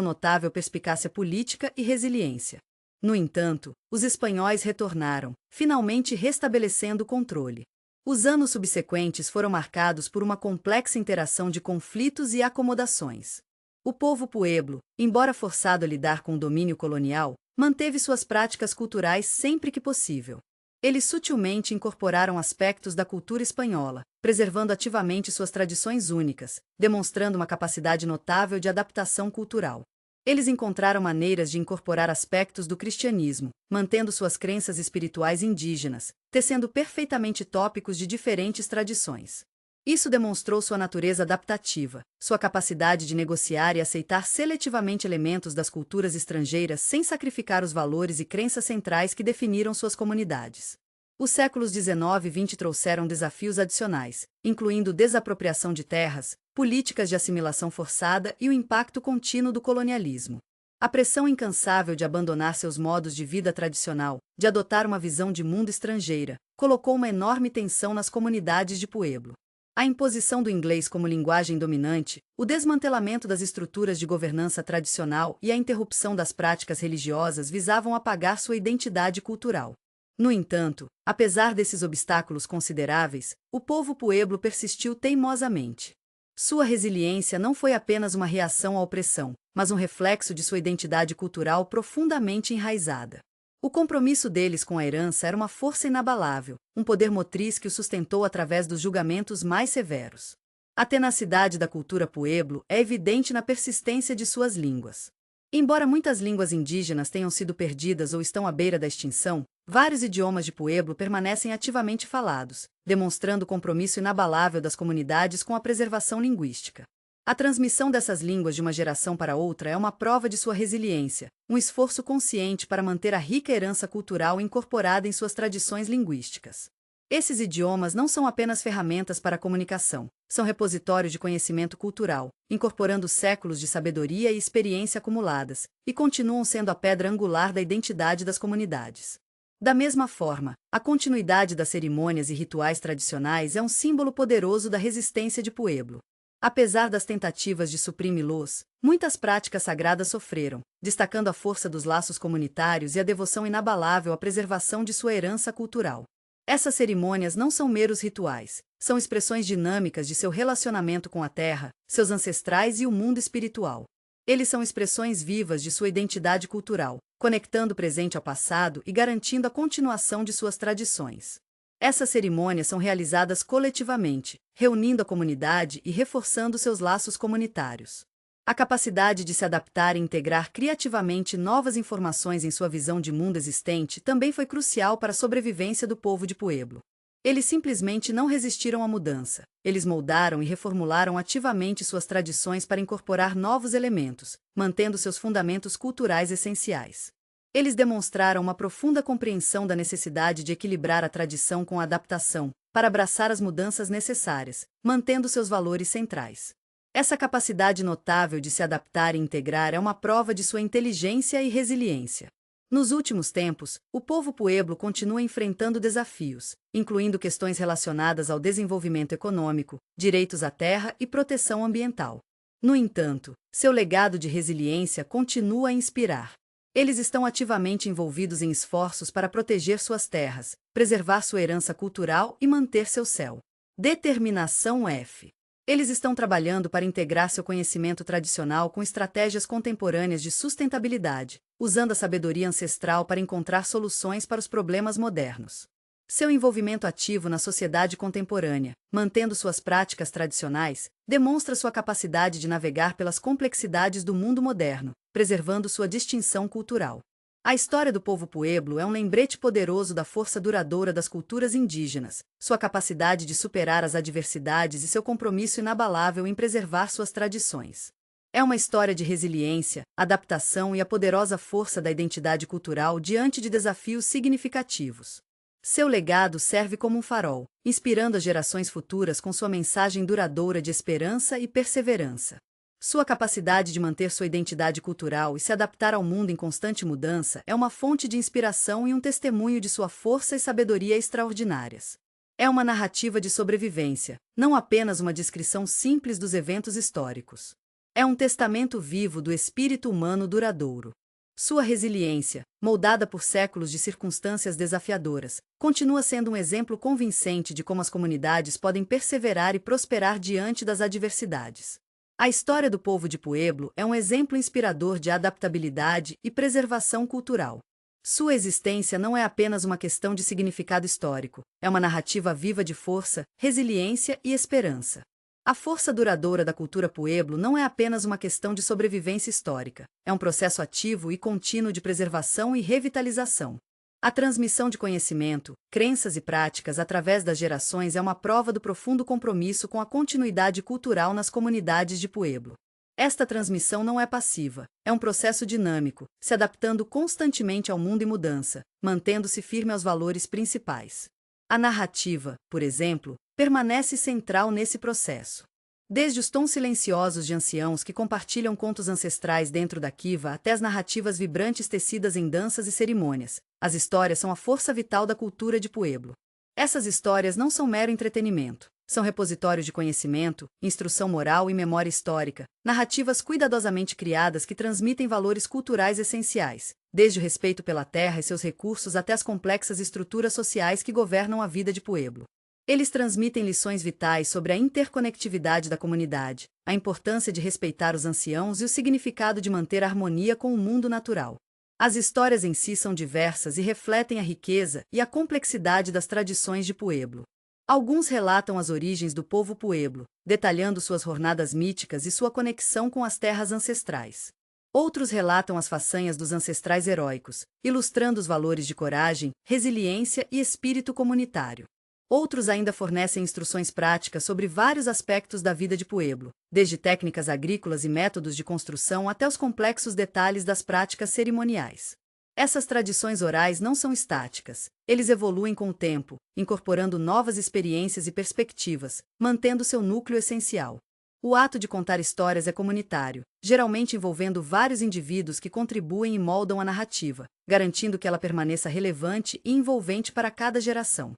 notável perspicácia política e resiliência. No entanto, os espanhóis retornaram, finalmente restabelecendo o controle. Os anos subsequentes foram marcados por uma complexa interação de conflitos e acomodações. O povo pueblo, embora forçado a lidar com o domínio colonial, manteve suas práticas culturais sempre que possível. Eles sutilmente incorporaram aspectos da cultura espanhola, preservando ativamente suas tradições únicas, demonstrando uma capacidade notável de adaptação cultural. Eles encontraram maneiras de incorporar aspectos do cristianismo, mantendo suas crenças espirituais indígenas, tecendo perfeitamente tópicos de diferentes tradições. Isso demonstrou sua natureza adaptativa, sua capacidade de negociar e aceitar seletivamente elementos das culturas estrangeiras sem sacrificar os valores e crenças centrais que definiram suas comunidades. Os séculos XIX e XX trouxeram desafios adicionais, incluindo desapropriação de terras, políticas de assimilação forçada e o impacto contínuo do colonialismo. A pressão incansável de abandonar seus modos de vida tradicional, de adotar uma visão de mundo estrangeira, colocou uma enorme tensão nas comunidades de Pueblo. A imposição do inglês como linguagem dominante, o desmantelamento das estruturas de governança tradicional e a interrupção das práticas religiosas visavam apagar sua identidade cultural. No entanto, apesar desses obstáculos consideráveis, o povo pueblo persistiu teimosamente. Sua resiliência não foi apenas uma reação à opressão, mas um reflexo de sua identidade cultural profundamente enraizada. O compromisso deles com a herança era uma força inabalável, um poder motriz que o sustentou através dos julgamentos mais severos. A tenacidade da cultura pueblo é evidente na persistência de suas línguas. Embora muitas línguas indígenas tenham sido perdidas ou estão à beira da extinção, vários idiomas de Pueblo permanecem ativamente falados, demonstrando o compromisso inabalável das comunidades com a preservação linguística. A transmissão dessas línguas de uma geração para outra é uma prova de sua resiliência, um esforço consciente para manter a rica herança cultural incorporada em suas tradições linguísticas. Esses idiomas não são apenas ferramentas para a comunicação, são repositórios de conhecimento cultural, incorporando séculos de sabedoria e experiência acumuladas, e continuam sendo a pedra angular da identidade das comunidades. Da mesma forma, a continuidade das cerimônias e rituais tradicionais é um símbolo poderoso da resistência de Pueblo. Apesar das tentativas de suprimí-los, muitas práticas sagradas sofreram, destacando a força dos laços comunitários e a devoção inabalável à preservação de sua herança cultural. Essas cerimônias não são meros rituais, são expressões dinâmicas de seu relacionamento com a terra, seus ancestrais e o mundo espiritual. Eles são expressões vivas de sua identidade cultural, conectando o presente ao passado e garantindo a continuação de suas tradições. Essas cerimônias são realizadas coletivamente, reunindo a comunidade e reforçando seus laços comunitários. A capacidade de se adaptar e integrar criativamente novas informações em sua visão de mundo existente também foi crucial para a sobrevivência do povo de Pueblo. Eles simplesmente não resistiram à mudança. Eles moldaram e reformularam ativamente suas tradições para incorporar novos elementos, mantendo seus fundamentos culturais essenciais. Eles demonstraram uma profunda compreensão da necessidade de equilibrar a tradição com a adaptação, para abraçar as mudanças necessárias, mantendo seus valores centrais. Essa capacidade notável de se adaptar e integrar é uma prova de sua inteligência e resiliência. Nos últimos tempos, o povo pueblo continua enfrentando desafios, incluindo questões relacionadas ao desenvolvimento econômico, direitos à terra e proteção ambiental. No entanto, seu legado de resiliência continua a inspirar. Eles estão ativamente envolvidos em esforços para proteger suas terras, preservar sua herança cultural e manter seu céu. Determinação F. Eles estão trabalhando para integrar seu conhecimento tradicional com estratégias contemporâneas de sustentabilidade, usando a sabedoria ancestral para encontrar soluções para os problemas modernos. Seu envolvimento ativo na sociedade contemporânea, mantendo suas práticas tradicionais, demonstra sua capacidade de navegar pelas complexidades do mundo moderno, preservando sua distinção cultural. A história do povo pueblo é um lembrete poderoso da força duradoura das culturas indígenas, sua capacidade de superar as adversidades e seu compromisso inabalável em preservar suas tradições. É uma história de resiliência, adaptação e a poderosa força da identidade cultural diante de desafios significativos. Seu legado serve como um farol, inspirando as gerações futuras com sua mensagem duradoura de esperança e perseverança. Sua capacidade de manter sua identidade cultural e se adaptar ao mundo em constante mudança é uma fonte de inspiração e um testemunho de sua força e sabedoria extraordinárias. É uma narrativa de sobrevivência, não apenas uma descrição simples dos eventos históricos. É um testamento vivo do espírito humano duradouro. Sua resiliência, moldada por séculos de circunstâncias desafiadoras, continua sendo um exemplo convincente de como as comunidades podem perseverar e prosperar diante das adversidades. A história do povo de Pueblo é um exemplo inspirador de adaptabilidade e preservação cultural. Sua existência não é apenas uma questão de significado histórico, é uma narrativa viva de força, resiliência e esperança. A força duradoura da cultura Pueblo não é apenas uma questão de sobrevivência histórica, é um processo ativo e contínuo de preservação e revitalização. A transmissão de conhecimento, crenças e práticas através das gerações é uma prova do profundo compromisso com a continuidade cultural nas comunidades de Pueblo. Esta transmissão não é passiva, é um processo dinâmico, se adaptando constantemente ao mundo em mudança, mantendo-se firme aos valores principais. A narrativa, por exemplo, permanece central nesse processo. Desde os tons silenciosos de anciãos que compartilham contos ancestrais dentro da kiva até as narrativas vibrantes tecidas em danças e cerimônias, as histórias são a força vital da cultura de Pueblo. Essas histórias não são mero entretenimento, são repositório de conhecimento, instrução moral e memória histórica, narrativas cuidadosamente criadas que transmitem valores culturais essenciais, desde o respeito pela terra e seus recursos até as complexas estruturas sociais que governam a vida de Pueblo. Eles transmitem lições vitais sobre a interconectividade da comunidade, a importância de respeitar os anciãos e o significado de manter a harmonia com o mundo natural. As histórias em si são diversas e refletem a riqueza e a complexidade das tradições de Pueblo. Alguns relatam as origens do povo Pueblo, detalhando suas jornadas míticas e sua conexão com as terras ancestrais. Outros relatam as façanhas dos ancestrais heróicos, ilustrando os valores de coragem, resiliência e espírito comunitário. Outros ainda fornecem instruções práticas sobre vários aspectos da vida de Pueblo, desde técnicas agrícolas e métodos de construção até os complexos detalhes das práticas cerimoniais. Essas tradições orais não são estáticas, eles evoluem com o tempo, incorporando novas experiências e perspectivas, mantendo seu núcleo essencial. O ato de contar histórias é comunitário, geralmente envolvendo vários indivíduos que contribuem e moldam a narrativa, garantindo que ela permaneça relevante e envolvente para cada geração.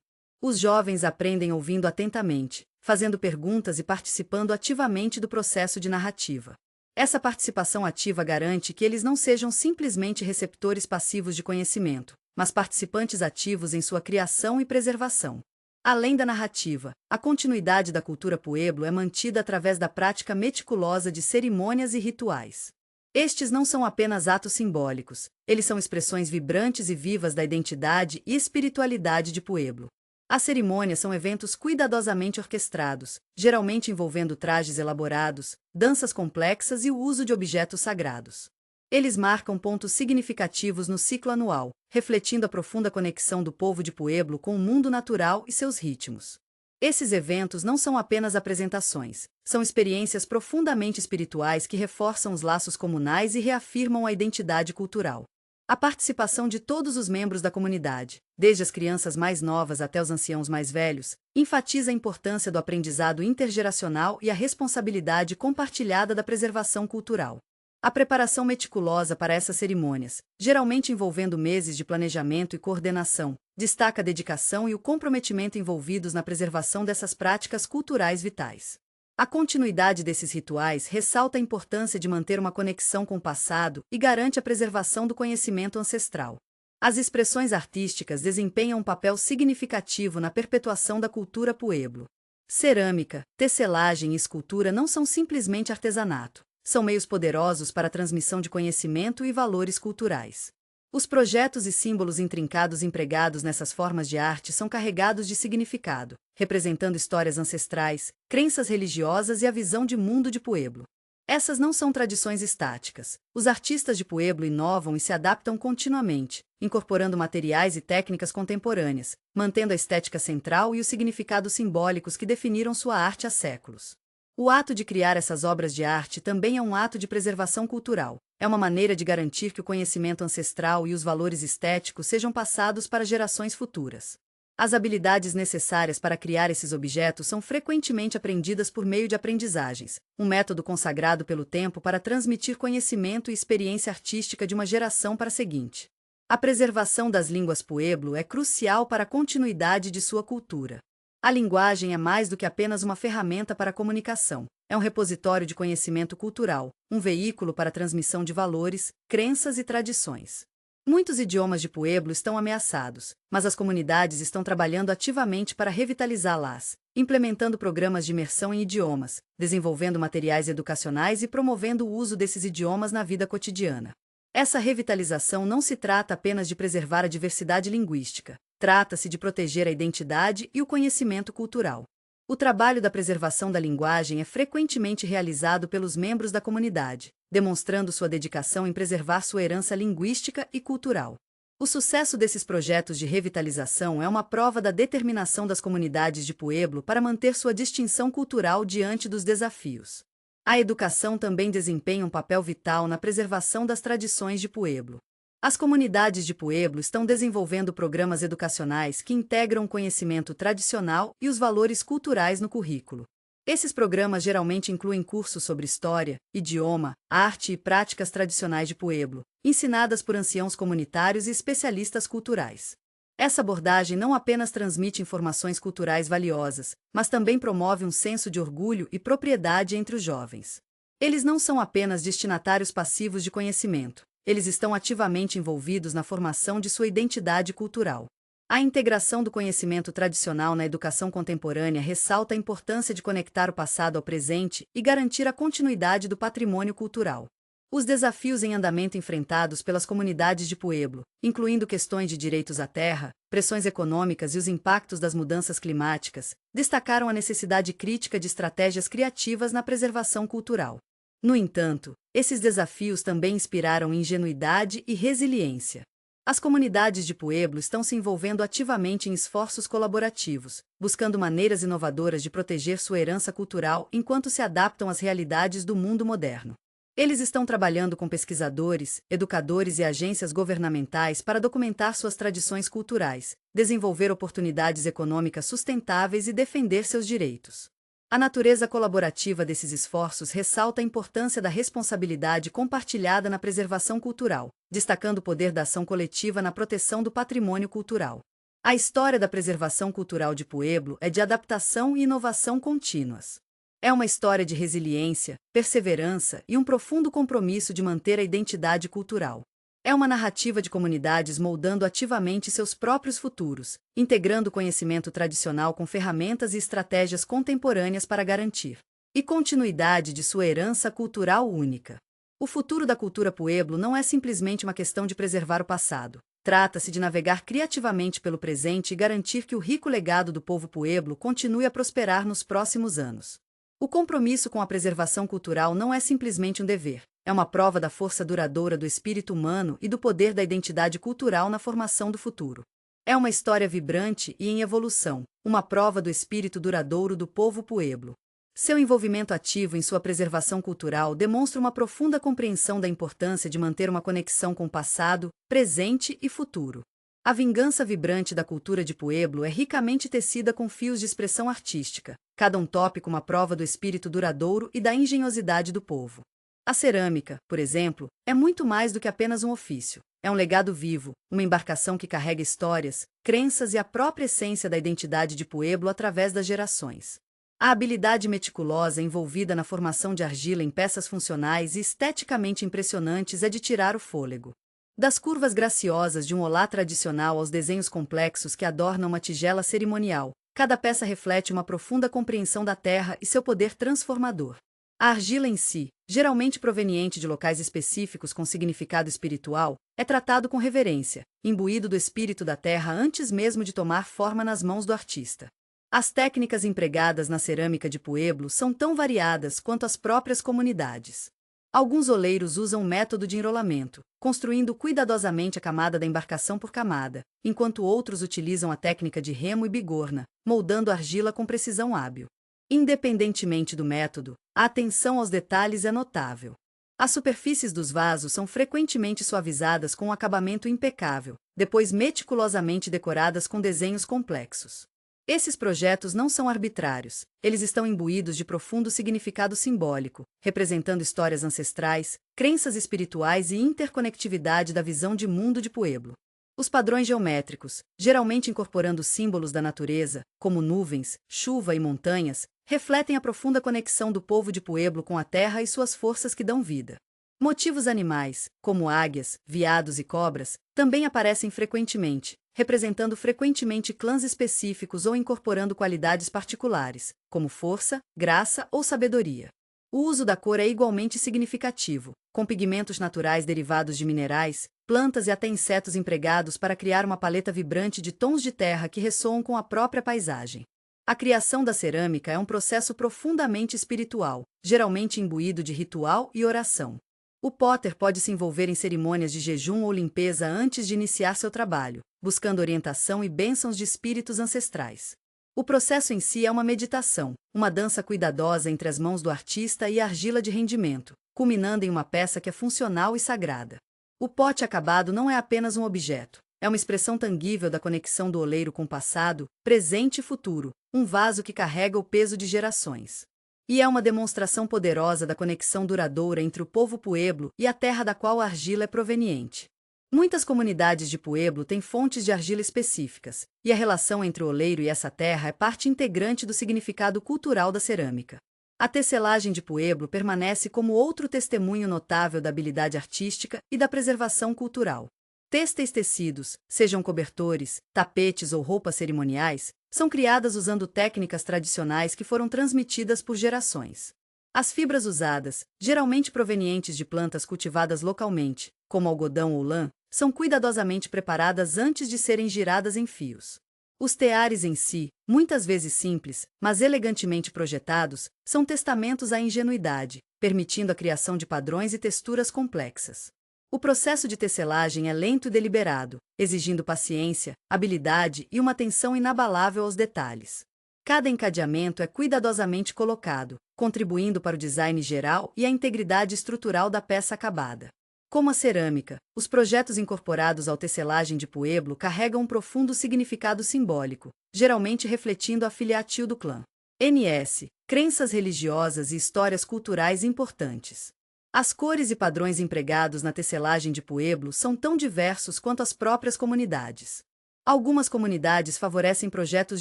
Os jovens aprendem ouvindo atentamente, fazendo perguntas e participando ativamente do processo de narrativa. Essa participação ativa garante que eles não sejam simplesmente receptores passivos de conhecimento, mas participantes ativos em sua criação e preservação. Além da narrativa, a continuidade da cultura Pueblo é mantida através da prática meticulosa de cerimônias e rituais. Estes não são apenas atos simbólicos, eles são expressões vibrantes e vivas da identidade e espiritualidade de Pueblo. As cerimônias são eventos cuidadosamente orquestrados, geralmente envolvendo trajes elaborados, danças complexas e o uso de objetos sagrados. Eles marcam pontos significativos no ciclo anual, refletindo a profunda conexão do povo de Pueblo com o mundo natural e seus ritmos. Esses eventos não são apenas apresentações, são experiências profundamente espirituais que reforçam os laços comunais e reafirmam a identidade cultural. A participação de todos os membros da comunidade, desde as crianças mais novas até os anciãos mais velhos, enfatiza a importância do aprendizado intergeracional e a responsabilidade compartilhada da preservação cultural. A preparação meticulosa para essas cerimônias, geralmente envolvendo meses de planejamento e coordenação, destaca a dedicação e o comprometimento envolvidos na preservação dessas práticas culturais vitais. A continuidade desses rituais ressalta a importância de manter uma conexão com o passado e garante a preservação do conhecimento ancestral. As expressões artísticas desempenham um papel significativo na perpetuação da cultura Pueblo. Cerâmica, tecelagem e escultura não são simplesmente artesanato, são meios poderosos para a transmissão de conhecimento e valores culturais. Os projetos e símbolos intrincados empregados nessas formas de arte são carregados de significado, representando histórias ancestrais, crenças religiosas e a visão de mundo de Pueblo. Essas não são tradições estáticas. Os artistas de Pueblo inovam e se adaptam continuamente, incorporando materiais e técnicas contemporâneas, mantendo a estética central e os significados simbólicos que definiram sua arte há séculos. O ato de criar essas obras de arte também é um ato de preservação cultural. É uma maneira de garantir que o conhecimento ancestral e os valores estéticos sejam passados para gerações futuras. As habilidades necessárias para criar esses objetos são frequentemente aprendidas por meio de aprendizagens, um método consagrado pelo tempo para transmitir conhecimento e experiência artística de uma geração para a seguinte. A preservação das línguas Pueblo é crucial para a continuidade de sua cultura. A linguagem é mais do que apenas uma ferramenta para a comunicação. É um repositório de conhecimento cultural, um veículo para a transmissão de valores, crenças e tradições. Muitos idiomas de Pueblo estão ameaçados, mas as comunidades estão trabalhando ativamente para revitalizá-las, implementando programas de imersão em idiomas, desenvolvendo materiais educacionais e promovendo o uso desses idiomas na vida cotidiana. Essa revitalização não se trata apenas de preservar a diversidade linguística, trata-se de proteger a identidade e o conhecimento cultural. O trabalho da preservação da linguagem é frequentemente realizado pelos membros da comunidade, demonstrando sua dedicação em preservar sua herança linguística e cultural. O sucesso desses projetos de revitalização é uma prova da determinação das comunidades de Pueblo para manter sua distinção cultural diante dos desafios. A educação também desempenha um papel vital na preservação das tradições de Pueblo. As comunidades de Pueblo estão desenvolvendo programas educacionais que integram o conhecimento tradicional e os valores culturais no currículo. Esses programas geralmente incluem cursos sobre história, idioma, arte e práticas tradicionais de Pueblo, ensinadas por anciãos comunitários e especialistas culturais. Essa abordagem não apenas transmite informações culturais valiosas, mas também promove um senso de orgulho e propriedade entre os jovens. Eles não são apenas destinatários passivos de conhecimento. Eles estão ativamente envolvidos na formação de sua identidade cultural. A integração do conhecimento tradicional na educação contemporânea ressalta a importância de conectar o passado ao presente e garantir a continuidade do patrimônio cultural. Os desafios em andamento enfrentados pelas comunidades de Pueblo, incluindo questões de direitos à terra, pressões econômicas e os impactos das mudanças climáticas, destacaram a necessidade crítica de estratégias criativas na preservação cultural. No entanto, esses desafios também inspiraram ingenuidade e resiliência. As comunidades de Pueblo estão se envolvendo ativamente em esforços colaborativos, buscando maneiras inovadoras de proteger sua herança cultural enquanto se adaptam às realidades do mundo moderno. Eles estão trabalhando com pesquisadores, educadores e agências governamentais para documentar suas tradições culturais, desenvolver oportunidades econômicas sustentáveis e defender seus direitos. A natureza colaborativa desses esforços ressalta a importância da responsabilidade compartilhada na preservação cultural, destacando o poder da ação coletiva na proteção do patrimônio cultural. A história da preservação cultural de Pueblo é de adaptação e inovação contínuas. É uma história de resiliência, perseverança e um profundo compromisso de manter a identidade cultural. É uma narrativa de comunidades moldando ativamente seus próprios futuros, integrando o conhecimento tradicional com ferramentas e estratégias contemporâneas para garantir e continuidade de sua herança cultural única. O futuro da cultura Pueblo não é simplesmente uma questão de preservar o passado. Trata-se de navegar criativamente pelo presente e garantir que o rico legado do povo Pueblo continue a prosperar nos próximos anos. O compromisso com a preservação cultural não é simplesmente um dever. É uma prova da força duradoura do espírito humano e do poder da identidade cultural na formação do futuro. É uma história vibrante e em evolução, uma prova do espírito duradouro do povo Pueblo. Seu envolvimento ativo em sua preservação cultural demonstra uma profunda compreensão da importância de manter uma conexão com o passado, presente e futuro. A vingança vibrante da cultura de Pueblo é ricamente tecida com fios de expressão artística, cada um tópico uma prova do espírito duradouro e da engenhosidade do povo. A cerâmica, por exemplo, é muito mais do que apenas um ofício. É um legado vivo, uma embarcação que carrega histórias, crenças e a própria essência da identidade de Pueblo através das gerações. A habilidade meticulosa envolvida na formação de argila em peças funcionais e esteticamente impressionantes é de tirar o fôlego. Das curvas graciosas de um olá tradicional aos desenhos complexos que adornam uma tigela cerimonial, cada peça reflete uma profunda compreensão da terra e seu poder transformador. A argila em si, geralmente proveniente de locais específicos com significado espiritual, é tratado com reverência, imbuído do espírito da terra antes mesmo de tomar forma nas mãos do artista. As técnicas empregadas na cerâmica de Pueblo são tão variadas quanto as próprias comunidades. Alguns oleiros usam o método de enrolamento, construindo cuidadosamente a camada da embarcação por camada, enquanto outros utilizam a técnica de remo e bigorna, moldando a argila com precisão hábil. Independentemente do método, a atenção aos detalhes é notável. As superfícies dos vasos são frequentemente suavizadas com um acabamento impecável, depois meticulosamente decoradas com desenhos complexos. Esses projetos não são arbitrários, eles estão imbuídos de profundo significado simbólico, representando histórias ancestrais, crenças espirituais e interconectividade da visão de mundo de Pueblo. Os padrões geométricos, geralmente incorporando símbolos da natureza, como nuvens, chuva e montanhas, refletem a profunda conexão do povo de Pueblo com a terra e suas forças que dão vida. Motivos animais, como águias, veados e cobras, também aparecem frequentemente, representando frequentemente clãs específicos ou incorporando qualidades particulares, como força, graça ou sabedoria. O uso da cor é igualmente significativo, com pigmentos naturais derivados de minerais, plantas e até insetos empregados para criar uma paleta vibrante de tons de terra que ressoam com a própria paisagem. A criação da cerâmica é um processo profundamente espiritual, geralmente imbuído de ritual e oração. O potter pode se envolver em cerimônias de jejum ou limpeza antes de iniciar seu trabalho, buscando orientação e bênçãos de espíritos ancestrais. O processo em si é uma meditação, uma dança cuidadosa entre as mãos do artista e a argila de rendimento, culminando em uma peça que é funcional e sagrada. O pote acabado não é apenas um objeto, é uma expressão tangível da conexão do oleiro com o passado, presente e futuro, um vaso que carrega o peso de gerações. E é uma demonstração poderosa da conexão duradoura entre o povo Pueblo e a terra da qual a argila é proveniente. Muitas comunidades de Pueblo têm fontes de argila específicas, e a relação entre o oleiro e essa terra é parte integrante do significado cultural da cerâmica. A tecelagem de Pueblo permanece como outro testemunho notável da habilidade artística e da preservação cultural. Têxteis tecidos, sejam cobertores, tapetes ou roupas cerimoniais, são criadas usando técnicas tradicionais que foram transmitidas por gerações. As fibras usadas, geralmente provenientes de plantas cultivadas localmente, como algodão ou lã, são cuidadosamente preparadas antes de serem giradas em fios. Os teares em si, muitas vezes simples, mas elegantemente projetados, são testamentos à ingenuidade, permitindo a criação de padrões e texturas complexas. O processo de tecelagem é lento e deliberado, exigindo paciência, habilidade e uma atenção inabalável aos detalhes. Cada encadeamento é cuidadosamente colocado, contribuindo para o design geral e a integridade estrutural da peça acabada. Como a cerâmica, os projetos incorporados ao tecelagem de Pueblo carregam um profundo significado simbólico, geralmente refletindo a filiatil do clã. NS, crenças religiosas e histórias culturais importantes. As cores e padrões empregados na tecelagem de Pueblo são tão diversos quanto as próprias comunidades. Algumas comunidades favorecem projetos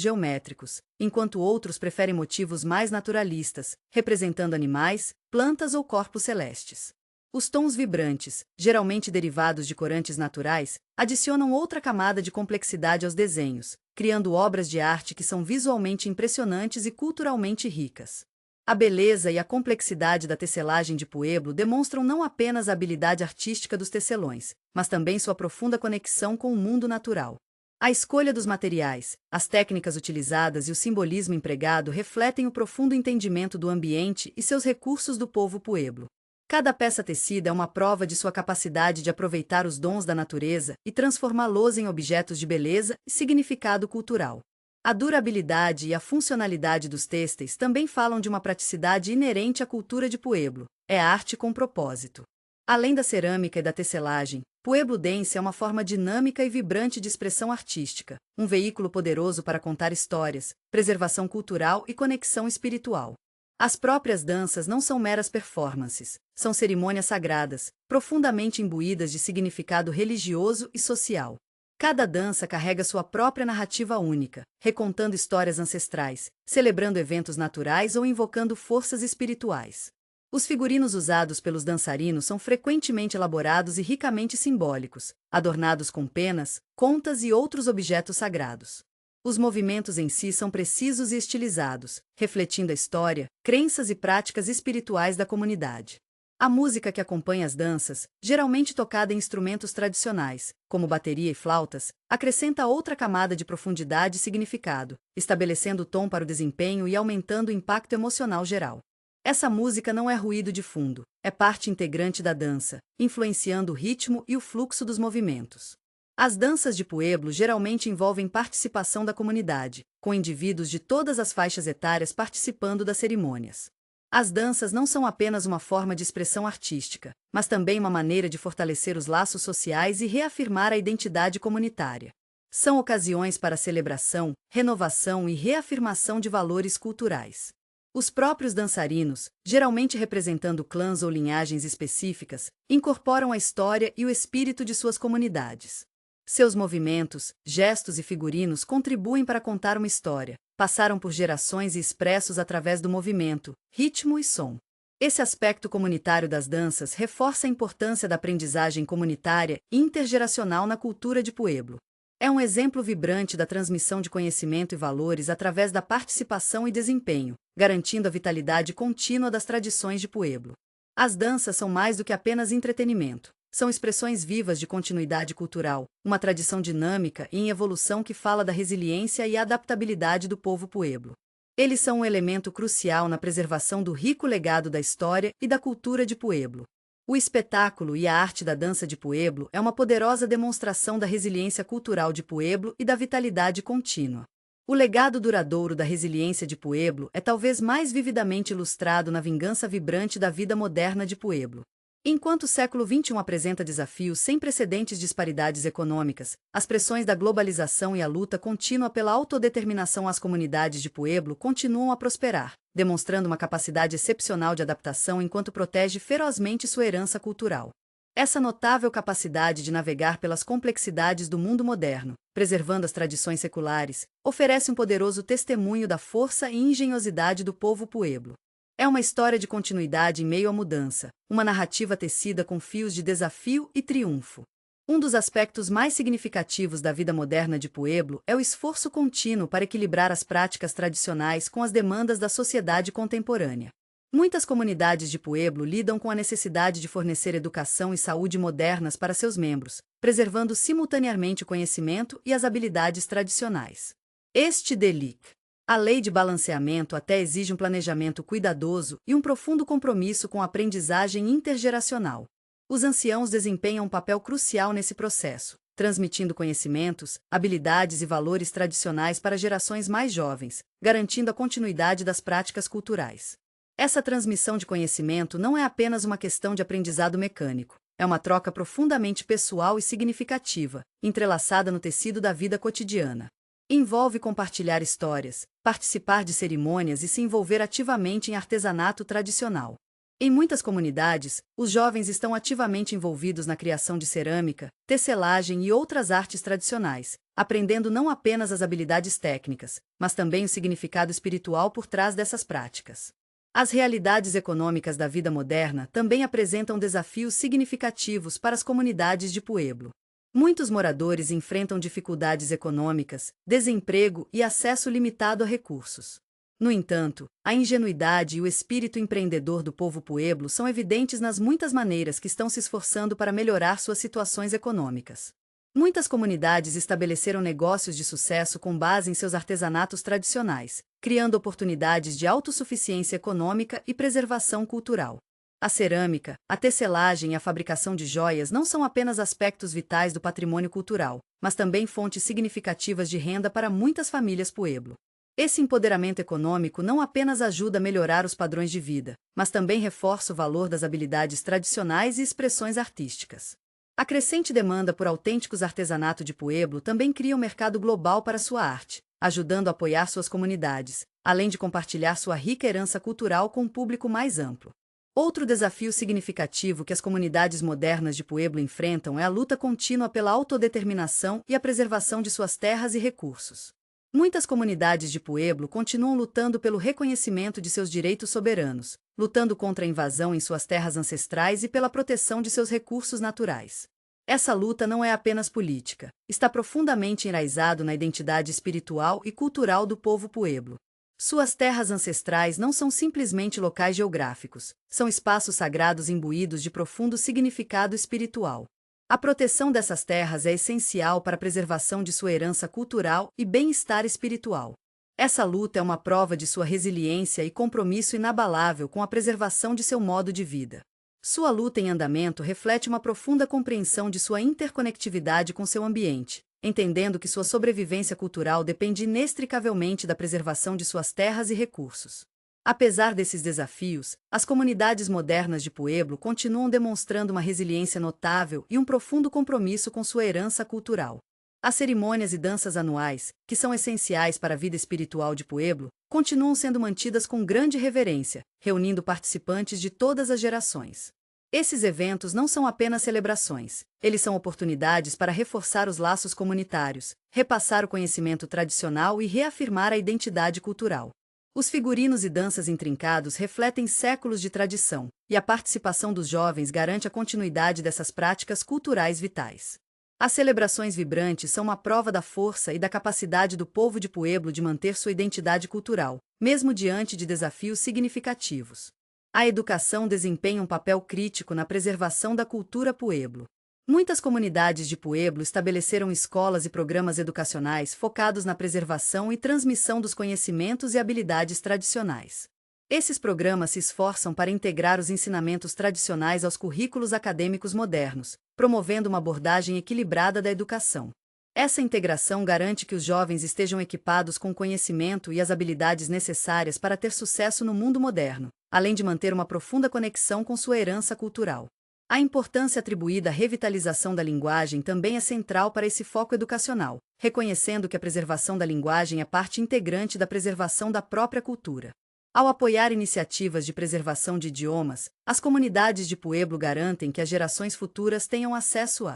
geométricos, enquanto outros preferem motivos mais naturalistas, representando animais, plantas ou corpos celestes. Os tons vibrantes, geralmente derivados de corantes naturais, adicionam outra camada de complexidade aos desenhos, criando obras de arte que são visualmente impressionantes e culturalmente ricas. A beleza e a complexidade da tecelagem de Pueblo demonstram não apenas a habilidade artística dos tecelões, mas também sua profunda conexão com o mundo natural. A escolha dos materiais, as técnicas utilizadas e o simbolismo empregado refletem o profundo entendimento do ambiente e seus recursos do povo Pueblo. Cada peça tecida é uma prova de sua capacidade de aproveitar os dons da natureza e transformá-los em objetos de beleza e significado cultural. A durabilidade e a funcionalidade dos têxteis também falam de uma praticidade inerente à cultura de Pueblo. É arte com propósito. Além da cerâmica e da tecelagem, Pueblo Dance é uma forma dinâmica e vibrante de expressão artística, um veículo poderoso para contar histórias, preservação cultural e conexão espiritual. As próprias danças não são meras performances, são cerimônias sagradas, profundamente imbuídas de significado religioso e social. Cada dança carrega sua própria narrativa única, recontando histórias ancestrais, celebrando eventos naturais ou invocando forças espirituais. Os figurinos usados pelos dançarinos são frequentemente elaborados e ricamente simbólicos, adornados com penas, contas e outros objetos sagrados. Os movimentos em si são precisos e estilizados, refletindo a história, crenças e práticas espirituais da comunidade. A música que acompanha as danças, geralmente tocada em instrumentos tradicionais, como bateria e flautas, acrescenta outra camada de profundidade e significado, estabelecendo o tom para o desempenho e aumentando o impacto emocional geral. Essa música não é ruído de fundo, é parte integrante da dança, influenciando o ritmo e o fluxo dos movimentos. As danças de Pueblo geralmente envolvem participação da comunidade, com indivíduos de todas as faixas etárias participando das cerimônias. As danças não são apenas uma forma de expressão artística, mas também uma maneira de fortalecer os laços sociais e reafirmar a identidade comunitária. São ocasiões para celebração, renovação e reafirmação de valores culturais. Os próprios dançarinos, geralmente representando clãs ou linhagens específicas, incorporam a história e o espírito de suas comunidades. Seus movimentos, gestos e figurinos contribuem para contar uma história, passaram por gerações e expressos através do movimento, ritmo e som. Esse aspecto comunitário das danças reforça a importância da aprendizagem comunitária e intergeracional na cultura de Pueblo. É um exemplo vibrante da transmissão de conhecimento e valores através da participação e desempenho, garantindo a vitalidade contínua das tradições de Pueblo. As danças são mais do que apenas entretenimento. São expressões vivas de continuidade cultural, uma tradição dinâmica e em evolução que fala da resiliência e adaptabilidade do povo Pueblo. Eles são um elemento crucial na preservação do rico legado da história e da cultura de Pueblo. O espetáculo e a arte da dança de Pueblo é uma poderosa demonstração da resiliência cultural de Pueblo e da vitalidade contínua. O legado duradouro da resiliência de Pueblo é talvez mais vividamente ilustrado na vingança vibrante da vida moderna de Pueblo. Enquanto o século XXI apresenta desafios sem precedentes de disparidades econômicas, as pressões da globalização e a luta contínua pela autodeterminação às comunidades de Pueblo continuam a prosperar, demonstrando uma capacidade excepcional de adaptação enquanto protege ferozmente sua herança cultural. Essa notável capacidade de navegar pelas complexidades do mundo moderno, preservando as tradições seculares, oferece um poderoso testemunho da força e engenhosidade do povo Pueblo. É uma história de continuidade em meio à mudança, uma narrativa tecida com fios de desafio e triunfo. Um dos aspectos mais significativos da vida moderna de Pueblo é o esforço contínuo para equilibrar as práticas tradicionais com as demandas da sociedade contemporânea. Muitas comunidades de Pueblo lidam com a necessidade de fornecer educação e saúde modernas para seus membros, preservando simultaneamente o conhecimento e as habilidades tradicionais. Este DELIC. A lei de balanceamento até exige um planejamento cuidadoso e um profundo compromisso com a aprendizagem intergeracional. Os anciãos desempenham um papel crucial nesse processo, transmitindo conhecimentos, habilidades e valores tradicionais para gerações mais jovens, garantindo a continuidade das práticas culturais. Essa transmissão de conhecimento não é apenas uma questão de aprendizado mecânico, é uma troca profundamente pessoal e significativa, entrelaçada no tecido da vida cotidiana. Envolve compartilhar histórias, participar de cerimônias e se envolver ativamente em artesanato tradicional. Em muitas comunidades, os jovens estão ativamente envolvidos na criação de cerâmica, tecelagem e outras artes tradicionais, aprendendo não apenas as habilidades técnicas, mas também o significado espiritual por trás dessas práticas. As realidades econômicas da vida moderna também apresentam desafios significativos para as comunidades de Pueblo. Muitos moradores enfrentam dificuldades econômicas, desemprego e acesso limitado a recursos. No entanto, a ingenuidade e o espírito empreendedor do povo Pueblo são evidentes nas muitas maneiras que estão se esforçando para melhorar suas situações econômicas. Muitas comunidades estabeleceram negócios de sucesso com base em seus artesanatos tradicionais, criando oportunidades de autossuficiência econômica e preservação cultural. A cerâmica, a tecelagem e a fabricação de joias não são apenas aspectos vitais do patrimônio cultural, mas também fontes significativas de renda para muitas famílias Pueblo. Esse empoderamento econômico não apenas ajuda a melhorar os padrões de vida, mas também reforça o valor das habilidades tradicionais e expressões artísticas. A crescente demanda por autênticos artesanatos de Pueblo também cria um mercado global para sua arte, ajudando a apoiar suas comunidades, além de compartilhar sua rica herança cultural com um público mais amplo. Outro desafio significativo que as comunidades modernas de Pueblo enfrentam é a luta contínua pela autodeterminação e a preservação de suas terras e recursos. Muitas comunidades de Pueblo continuam lutando pelo reconhecimento de seus direitos soberanos, lutando contra a invasão em suas terras ancestrais e pela proteção de seus recursos naturais. Essa luta não é apenas política, está profundamente enraizado na identidade espiritual e cultural do povo pueblo. Suas terras ancestrais não são simplesmente locais geográficos, são espaços sagrados imbuídos de profundo significado espiritual. A proteção dessas terras é essencial para a preservação de sua herança cultural e bem-estar espiritual. Essa luta é uma prova de sua resiliência e compromisso inabalável com a preservação de seu modo de vida. Sua luta em andamento reflete uma profunda compreensão de sua interconectividade com seu ambiente, entendendo que sua sobrevivência cultural depende inextricavelmente da preservação de suas terras e recursos. Apesar desses desafios, as comunidades modernas de Pueblo continuam demonstrando uma resiliência notável e um profundo compromisso com sua herança cultural. As cerimônias e danças anuais, que são essenciais para a vida espiritual de Pueblo, continuam sendo mantidas com grande reverência, reunindo participantes de todas as gerações. Esses eventos não são apenas celebrações, eles são oportunidades para reforçar os laços comunitários, repassar o conhecimento tradicional e reafirmar a identidade cultural. Os figurinos e danças intrincados refletem séculos de tradição, e a participação dos jovens garante a continuidade dessas práticas culturais vitais. As celebrações vibrantes são uma prova da força e da capacidade do povo de Pueblo de manter sua identidade cultural, mesmo diante de desafios significativos. A educação desempenha um papel crítico na preservação da cultura Pueblo. Muitas comunidades de Pueblo estabeleceram escolas e programas educacionais focados na preservação e transmissão dos conhecimentos e habilidades tradicionais. Esses programas se esforçam para integrar os ensinamentos tradicionais aos currículos acadêmicos modernos, promovendo uma abordagem equilibrada da educação. Essa integração garante que os jovens estejam equipados com o conhecimento e as habilidades necessárias para ter sucesso no mundo moderno, além de manter uma profunda conexão com sua herança cultural. A importância atribuída à revitalização da linguagem também é central para esse foco educacional, reconhecendo que a preservação da linguagem é parte integrante da preservação da própria cultura. Ao apoiar iniciativas de preservação de idiomas, as comunidades de Pueblo garantem que as gerações futuras tenham acesso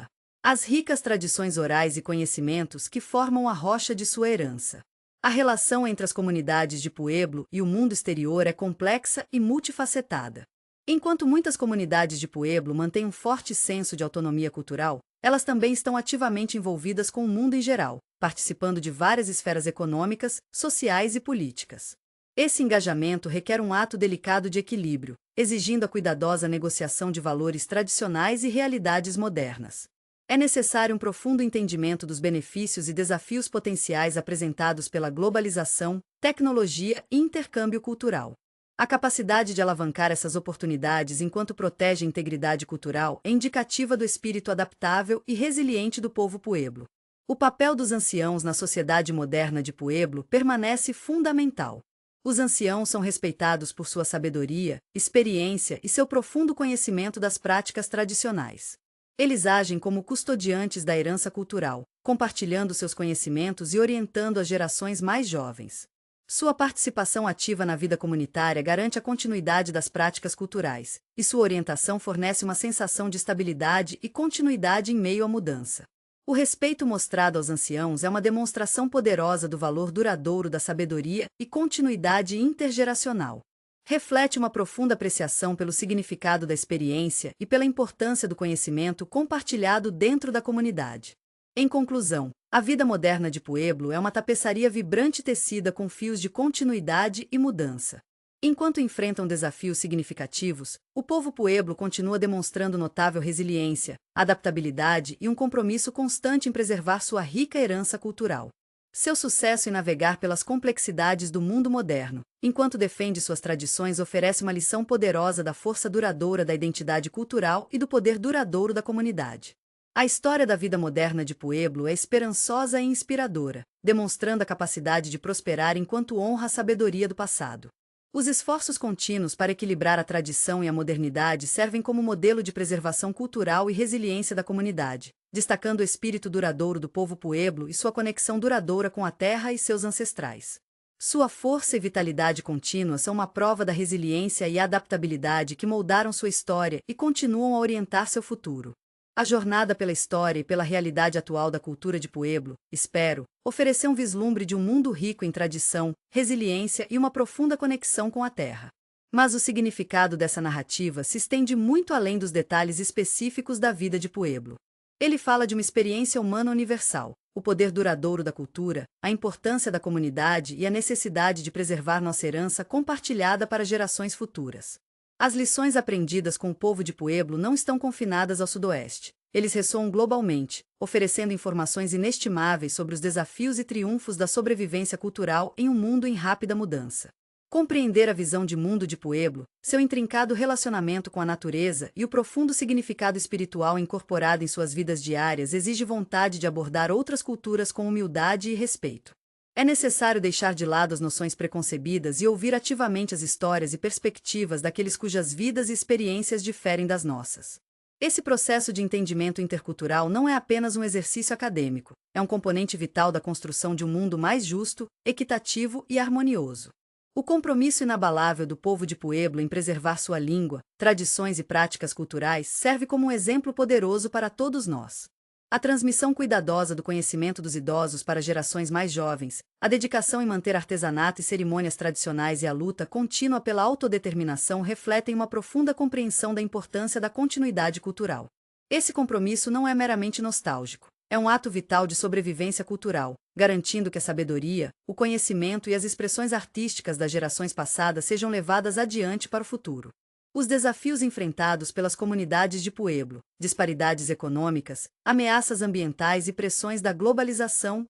às ricas tradições orais e conhecimentos que formam a rocha de sua herança. A relação entre as comunidades de Pueblo e o mundo exterior é complexa e multifacetada. Enquanto muitas comunidades de Pueblo mantêm um forte senso de autonomia cultural, elas também estão ativamente envolvidas com o mundo em geral, participando de várias esferas econômicas, sociais e políticas. Esse engajamento requer um ato delicado de equilíbrio, exigindo a cuidadosa negociação de valores tradicionais e realidades modernas. É necessário um profundo entendimento dos benefícios e desafios potenciais apresentados pela globalização, tecnologia e intercâmbio cultural. A capacidade de alavancar essas oportunidades enquanto protege a integridade cultural é indicativa do espírito adaptável e resiliente do povo Pueblo. O papel dos anciãos na sociedade moderna de Pueblo permanece fundamental. Os anciãos são respeitados por sua sabedoria, experiência e seu profundo conhecimento das práticas tradicionais. Eles agem como custodiantes da herança cultural, compartilhando seus conhecimentos e orientando as gerações mais jovens. Sua participação ativa na vida comunitária garante a continuidade das práticas culturais, e sua orientação fornece uma sensação de estabilidade e continuidade em meio à mudança. O respeito mostrado aos anciãos é uma demonstração poderosa do valor duradouro da sabedoria e continuidade intergeracional. Reflete uma profunda apreciação pelo significado da experiência e pela importância do conhecimento compartilhado dentro da comunidade. Em conclusão, a vida moderna de Pueblo é uma tapeçaria vibrante tecida com fios de continuidade e mudança. Enquanto enfrentam desafios significativos, o povo Pueblo continua demonstrando notável resiliência, adaptabilidade e um compromisso constante em preservar sua rica herança cultural. Seu sucesso em navegar pelas complexidades do mundo moderno, enquanto defende suas tradições, oferece uma lição poderosa da força duradoura da identidade cultural e do poder duradouro da comunidade. A história da vida moderna de Pueblo é esperançosa e inspiradora, demonstrando a capacidade de prosperar enquanto honra a sabedoria do passado. Os esforços contínuos para equilibrar a tradição e a modernidade servem como modelo de preservação cultural e resiliência da comunidade, destacando o espírito duradouro do povo Pueblo e sua conexão duradoura com a terra e seus ancestrais. Sua força e vitalidade contínua são uma prova da resiliência e adaptabilidade que moldaram sua história e continuam a orientar seu futuro. A jornada pela história e pela realidade atual da cultura de Pueblo, espero, oferecer um vislumbre de um mundo rico em tradição, resiliência e uma profunda conexão com a terra. Mas o significado dessa narrativa se estende muito além dos detalhes específicos da vida de Pueblo. Ele fala de uma experiência humana universal, o poder duradouro da cultura, a importância da comunidade e a necessidade de preservar nossa herança compartilhada para gerações futuras. As lições aprendidas com o povo de Pueblo não estão confinadas ao Sudoeste. Eles ressoam globalmente, oferecendo informações inestimáveis sobre os desafios e triunfos da sobrevivência cultural em um mundo em rápida mudança. Compreender a visão de mundo de Pueblo, seu intrincado relacionamento com a natureza e o profundo significado espiritual incorporado em suas vidas diárias exige vontade de abordar outras culturas com humildade e respeito. É necessário deixar de lado as noções preconcebidas e ouvir ativamente as histórias e perspectivas daqueles cujas vidas e experiências diferem das nossas. Esse processo de entendimento intercultural não é apenas um exercício acadêmico, é um componente vital da construção de um mundo mais justo, equitativo e harmonioso. O compromisso inabalável do povo de Pueblo em preservar sua língua, tradições e práticas culturais serve como um exemplo poderoso para todos nós. A transmissão cuidadosa do conhecimento dos idosos para gerações mais jovens, a dedicação em manter artesanato e cerimônias tradicionais e a luta contínua pela autodeterminação refletem uma profunda compreensão da importância da continuidade cultural. Esse compromisso não é meramente nostálgico. É um ato vital de sobrevivência cultural, garantindo que a sabedoria, o conhecimento e as expressões artísticas das gerações passadas sejam levadas adiante para o futuro. Os desafios enfrentados pelas comunidades de Pueblo, disparidades econômicas, ameaças ambientais e pressões da globalização,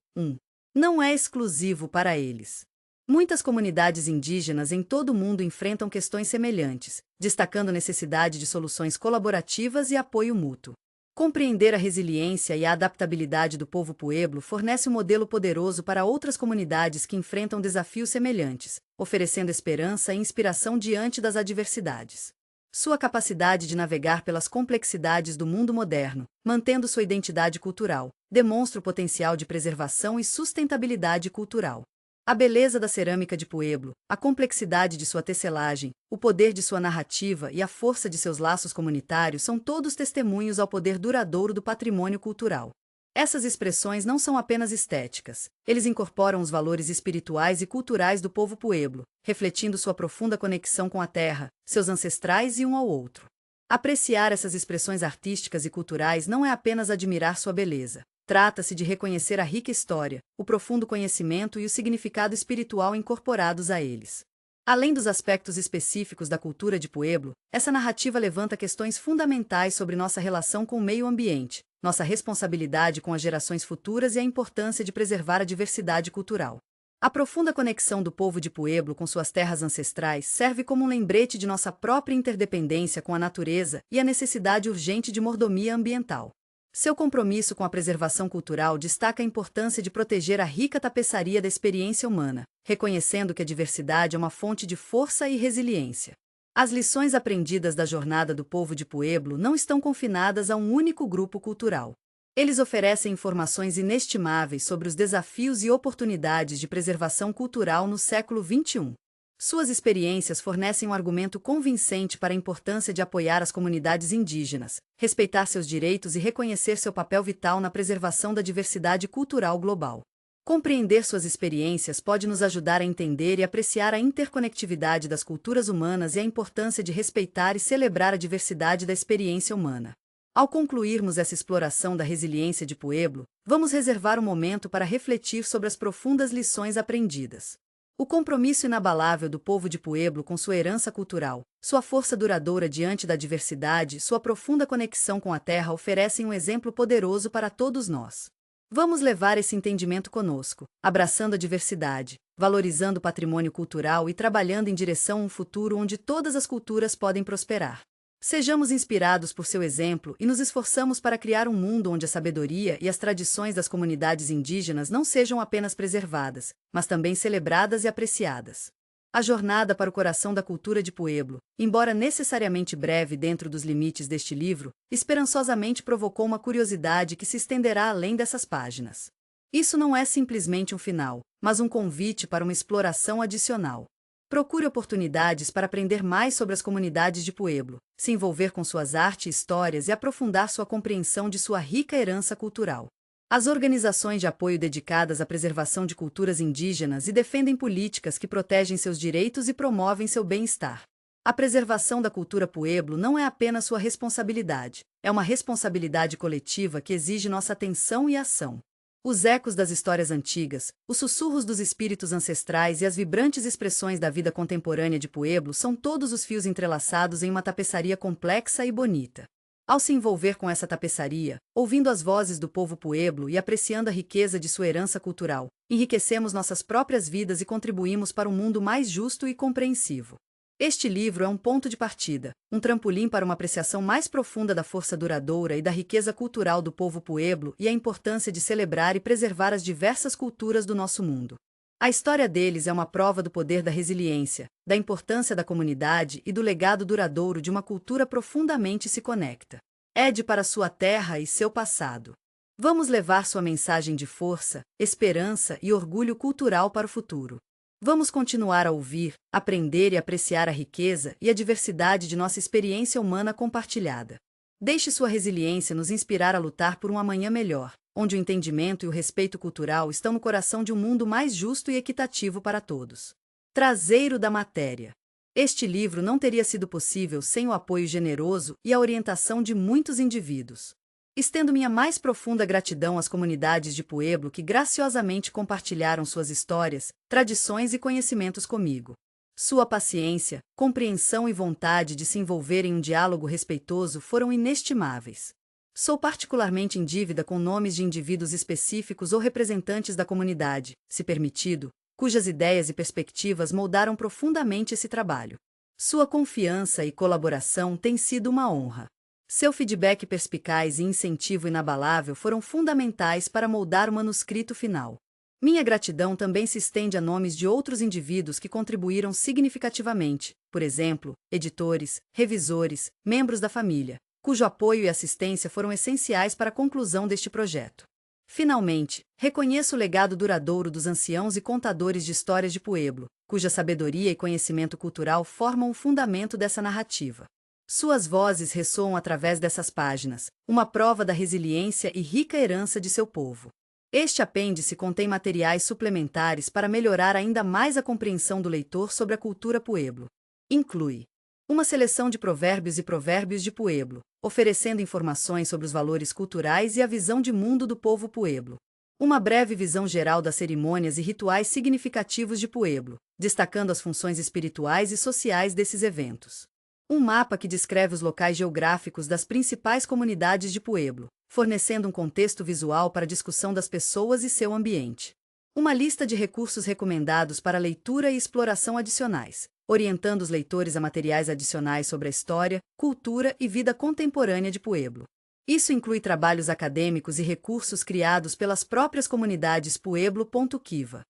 não é exclusivo para eles. Muitas comunidades indígenas em todo o mundo enfrentam questões semelhantes, destacando a necessidade de soluções colaborativas e apoio mútuo. Compreender a resiliência e a adaptabilidade do povo Pueblo fornece um modelo poderoso para outras comunidades que enfrentam desafios semelhantes, oferecendo esperança e inspiração diante das adversidades. Sua capacidade de navegar pelas complexidades do mundo moderno, mantendo sua identidade cultural, demonstra o potencial de preservação e sustentabilidade cultural. A beleza da cerâmica de Pueblo, a complexidade de sua tecelagem, o poder de sua narrativa e a força de seus laços comunitários são todos testemunhos ao poder duradouro do patrimônio cultural. Essas expressões não são apenas estéticas, eles incorporam os valores espirituais e culturais do povo Pueblo, refletindo sua profunda conexão com a terra, seus ancestrais e um ao outro. Apreciar essas expressões artísticas e culturais não é apenas admirar sua beleza. Trata-se de reconhecer a rica história, o profundo conhecimento e o significado espiritual incorporados a eles. Além dos aspectos específicos da cultura de Pueblo, essa narrativa levanta questões fundamentais sobre nossa relação com o meio ambiente, nossa responsabilidade com as gerações futuras e a importância de preservar a diversidade cultural. A profunda conexão do povo de Pueblo com suas terras ancestrais serve como um lembrete de nossa própria interdependência com a natureza e a necessidade urgente de mordomia ambiental. Seu compromisso com a preservação cultural destaca a importância de proteger a rica tapeçaria da experiência humana, reconhecendo que a diversidade é uma fonte de força e resiliência. As lições aprendidas da jornada do povo de Pueblo não estão confinadas a um único grupo cultural. Eles oferecem informações inestimáveis sobre os desafios e oportunidades de preservação cultural no século XXI. Suas experiências fornecem um argumento convincente para a importância de apoiar as comunidades indígenas, respeitar seus direitos e reconhecer seu papel vital na preservação da diversidade cultural global. Compreender suas experiências pode nos ajudar a entender e apreciar a interconectividade das culturas humanas e a importância de respeitar e celebrar a diversidade da experiência humana. Ao concluirmos essa exploração da resiliência de Pueblo, vamos reservar um momento para refletir sobre as profundas lições aprendidas. O compromisso inabalável do povo de Pueblo com sua herança cultural, sua força duradoura diante da diversidade, sua profunda conexão com a terra oferecem um exemplo poderoso para todos nós. Vamos levar esse entendimento conosco, abraçando a diversidade, valorizando o patrimônio cultural e trabalhando em direção a um futuro onde todas as culturas podem prosperar. Sejamos inspirados por seu exemplo e nos esforçamos para criar um mundo onde a sabedoria e as tradições das comunidades indígenas não sejam apenas preservadas, mas também celebradas e apreciadas. A jornada para o coração da cultura de Pueblo, embora necessariamente breve dentro dos limites deste livro, esperançosamente provocou uma curiosidade que se estenderá além dessas páginas. Isso não é simplesmente um final, mas um convite para uma exploração adicional. Procure oportunidades para aprender mais sobre as comunidades de Pueblo, se envolver com suas artes e histórias e aprofundar sua compreensão de sua rica herança cultural. As organizações de apoio dedicadas à preservação de culturas indígenas e defendem políticas que protegem seus direitos e promovem seu bem-estar. A preservação da cultura Pueblo não é apenas sua responsabilidade, é uma responsabilidade coletiva que exige nossa atenção e ação. Os ecos das histórias antigas, os sussurros dos espíritos ancestrais e as vibrantes expressões da vida contemporânea de Pueblo são todos os fios entrelaçados em uma tapeçaria complexa e bonita. Ao se envolver com essa tapeçaria, ouvindo as vozes do povo Pueblo e apreciando a riqueza de sua herança cultural, enriquecemos nossas próprias vidas e contribuímos para um mundo mais justo e compreensivo. Este livro é um ponto de partida, um trampolim para uma apreciação mais profunda da força duradoura e da riqueza cultural do povo Pueblo e a importância de celebrar e preservar as diversas culturas do nosso mundo. A história deles é uma prova do poder da resiliência, da importância da comunidade e do legado duradouro de uma cultura profundamente se conecta. Ede para sua terra e seu passado. Vamos levar sua mensagem de força, esperança e orgulho cultural para o futuro. Vamos continuar a ouvir, aprender e apreciar a riqueza e a diversidade de nossa experiência humana compartilhada. Deixe sua resiliência nos inspirar a lutar por um amanhã melhor, onde o entendimento e o respeito cultural estão no coração de um mundo mais justo e equitativo para todos. Traseiro da matéria. Este livro não teria sido possível sem o apoio generoso e a orientação de muitos indivíduos. Estendo minha mais profunda gratidão às comunidades de Pueblo que graciosamente compartilharam suas histórias, tradições e conhecimentos comigo. Sua paciência, compreensão e vontade de se envolver em um diálogo respeitoso foram inestimáveis. Sou particularmente em dívida com nomes de indivíduos específicos ou representantes da comunidade, se permitido, cujas ideias e perspectivas moldaram profundamente esse trabalho. Sua confiança e colaboração têm sido uma honra. Seu feedback perspicaz e incentivo inabalável foram fundamentais para moldar o manuscrito final. Minha gratidão também se estende a nomes de outros indivíduos que contribuíram significativamente, por exemplo, editores, revisores, membros da família, cujo apoio e assistência foram essenciais para a conclusão deste projeto. Finalmente, reconheço o legado duradouro dos anciãos e contadores de histórias de Pueblo, cuja sabedoria e conhecimento cultural formam o fundamento dessa narrativa. Suas vozes ressoam através dessas páginas, uma prova da resiliência e rica herança de seu povo. Este apêndice contém materiais suplementares para melhorar ainda mais a compreensão do leitor sobre a cultura Pueblo. Inclui uma seleção de provérbios e provérbios de Pueblo, oferecendo informações sobre os valores culturais e a visão de mundo do povo Pueblo. Uma breve visão geral das cerimônias e rituais significativos de Pueblo, destacando as funções espirituais e sociais desses eventos. Um mapa que descreve os locais geográficos das principais comunidades de Pueblo, fornecendo um contexto visual para a discussão das pessoas e seu ambiente. Uma lista de recursos recomendados para leitura e exploração adicionais, orientando os leitores a materiais adicionais sobre a história, cultura e vida contemporânea de Pueblo. Isso inclui trabalhos acadêmicos e recursos criados pelas próprias comunidades Pueblo.Kiva.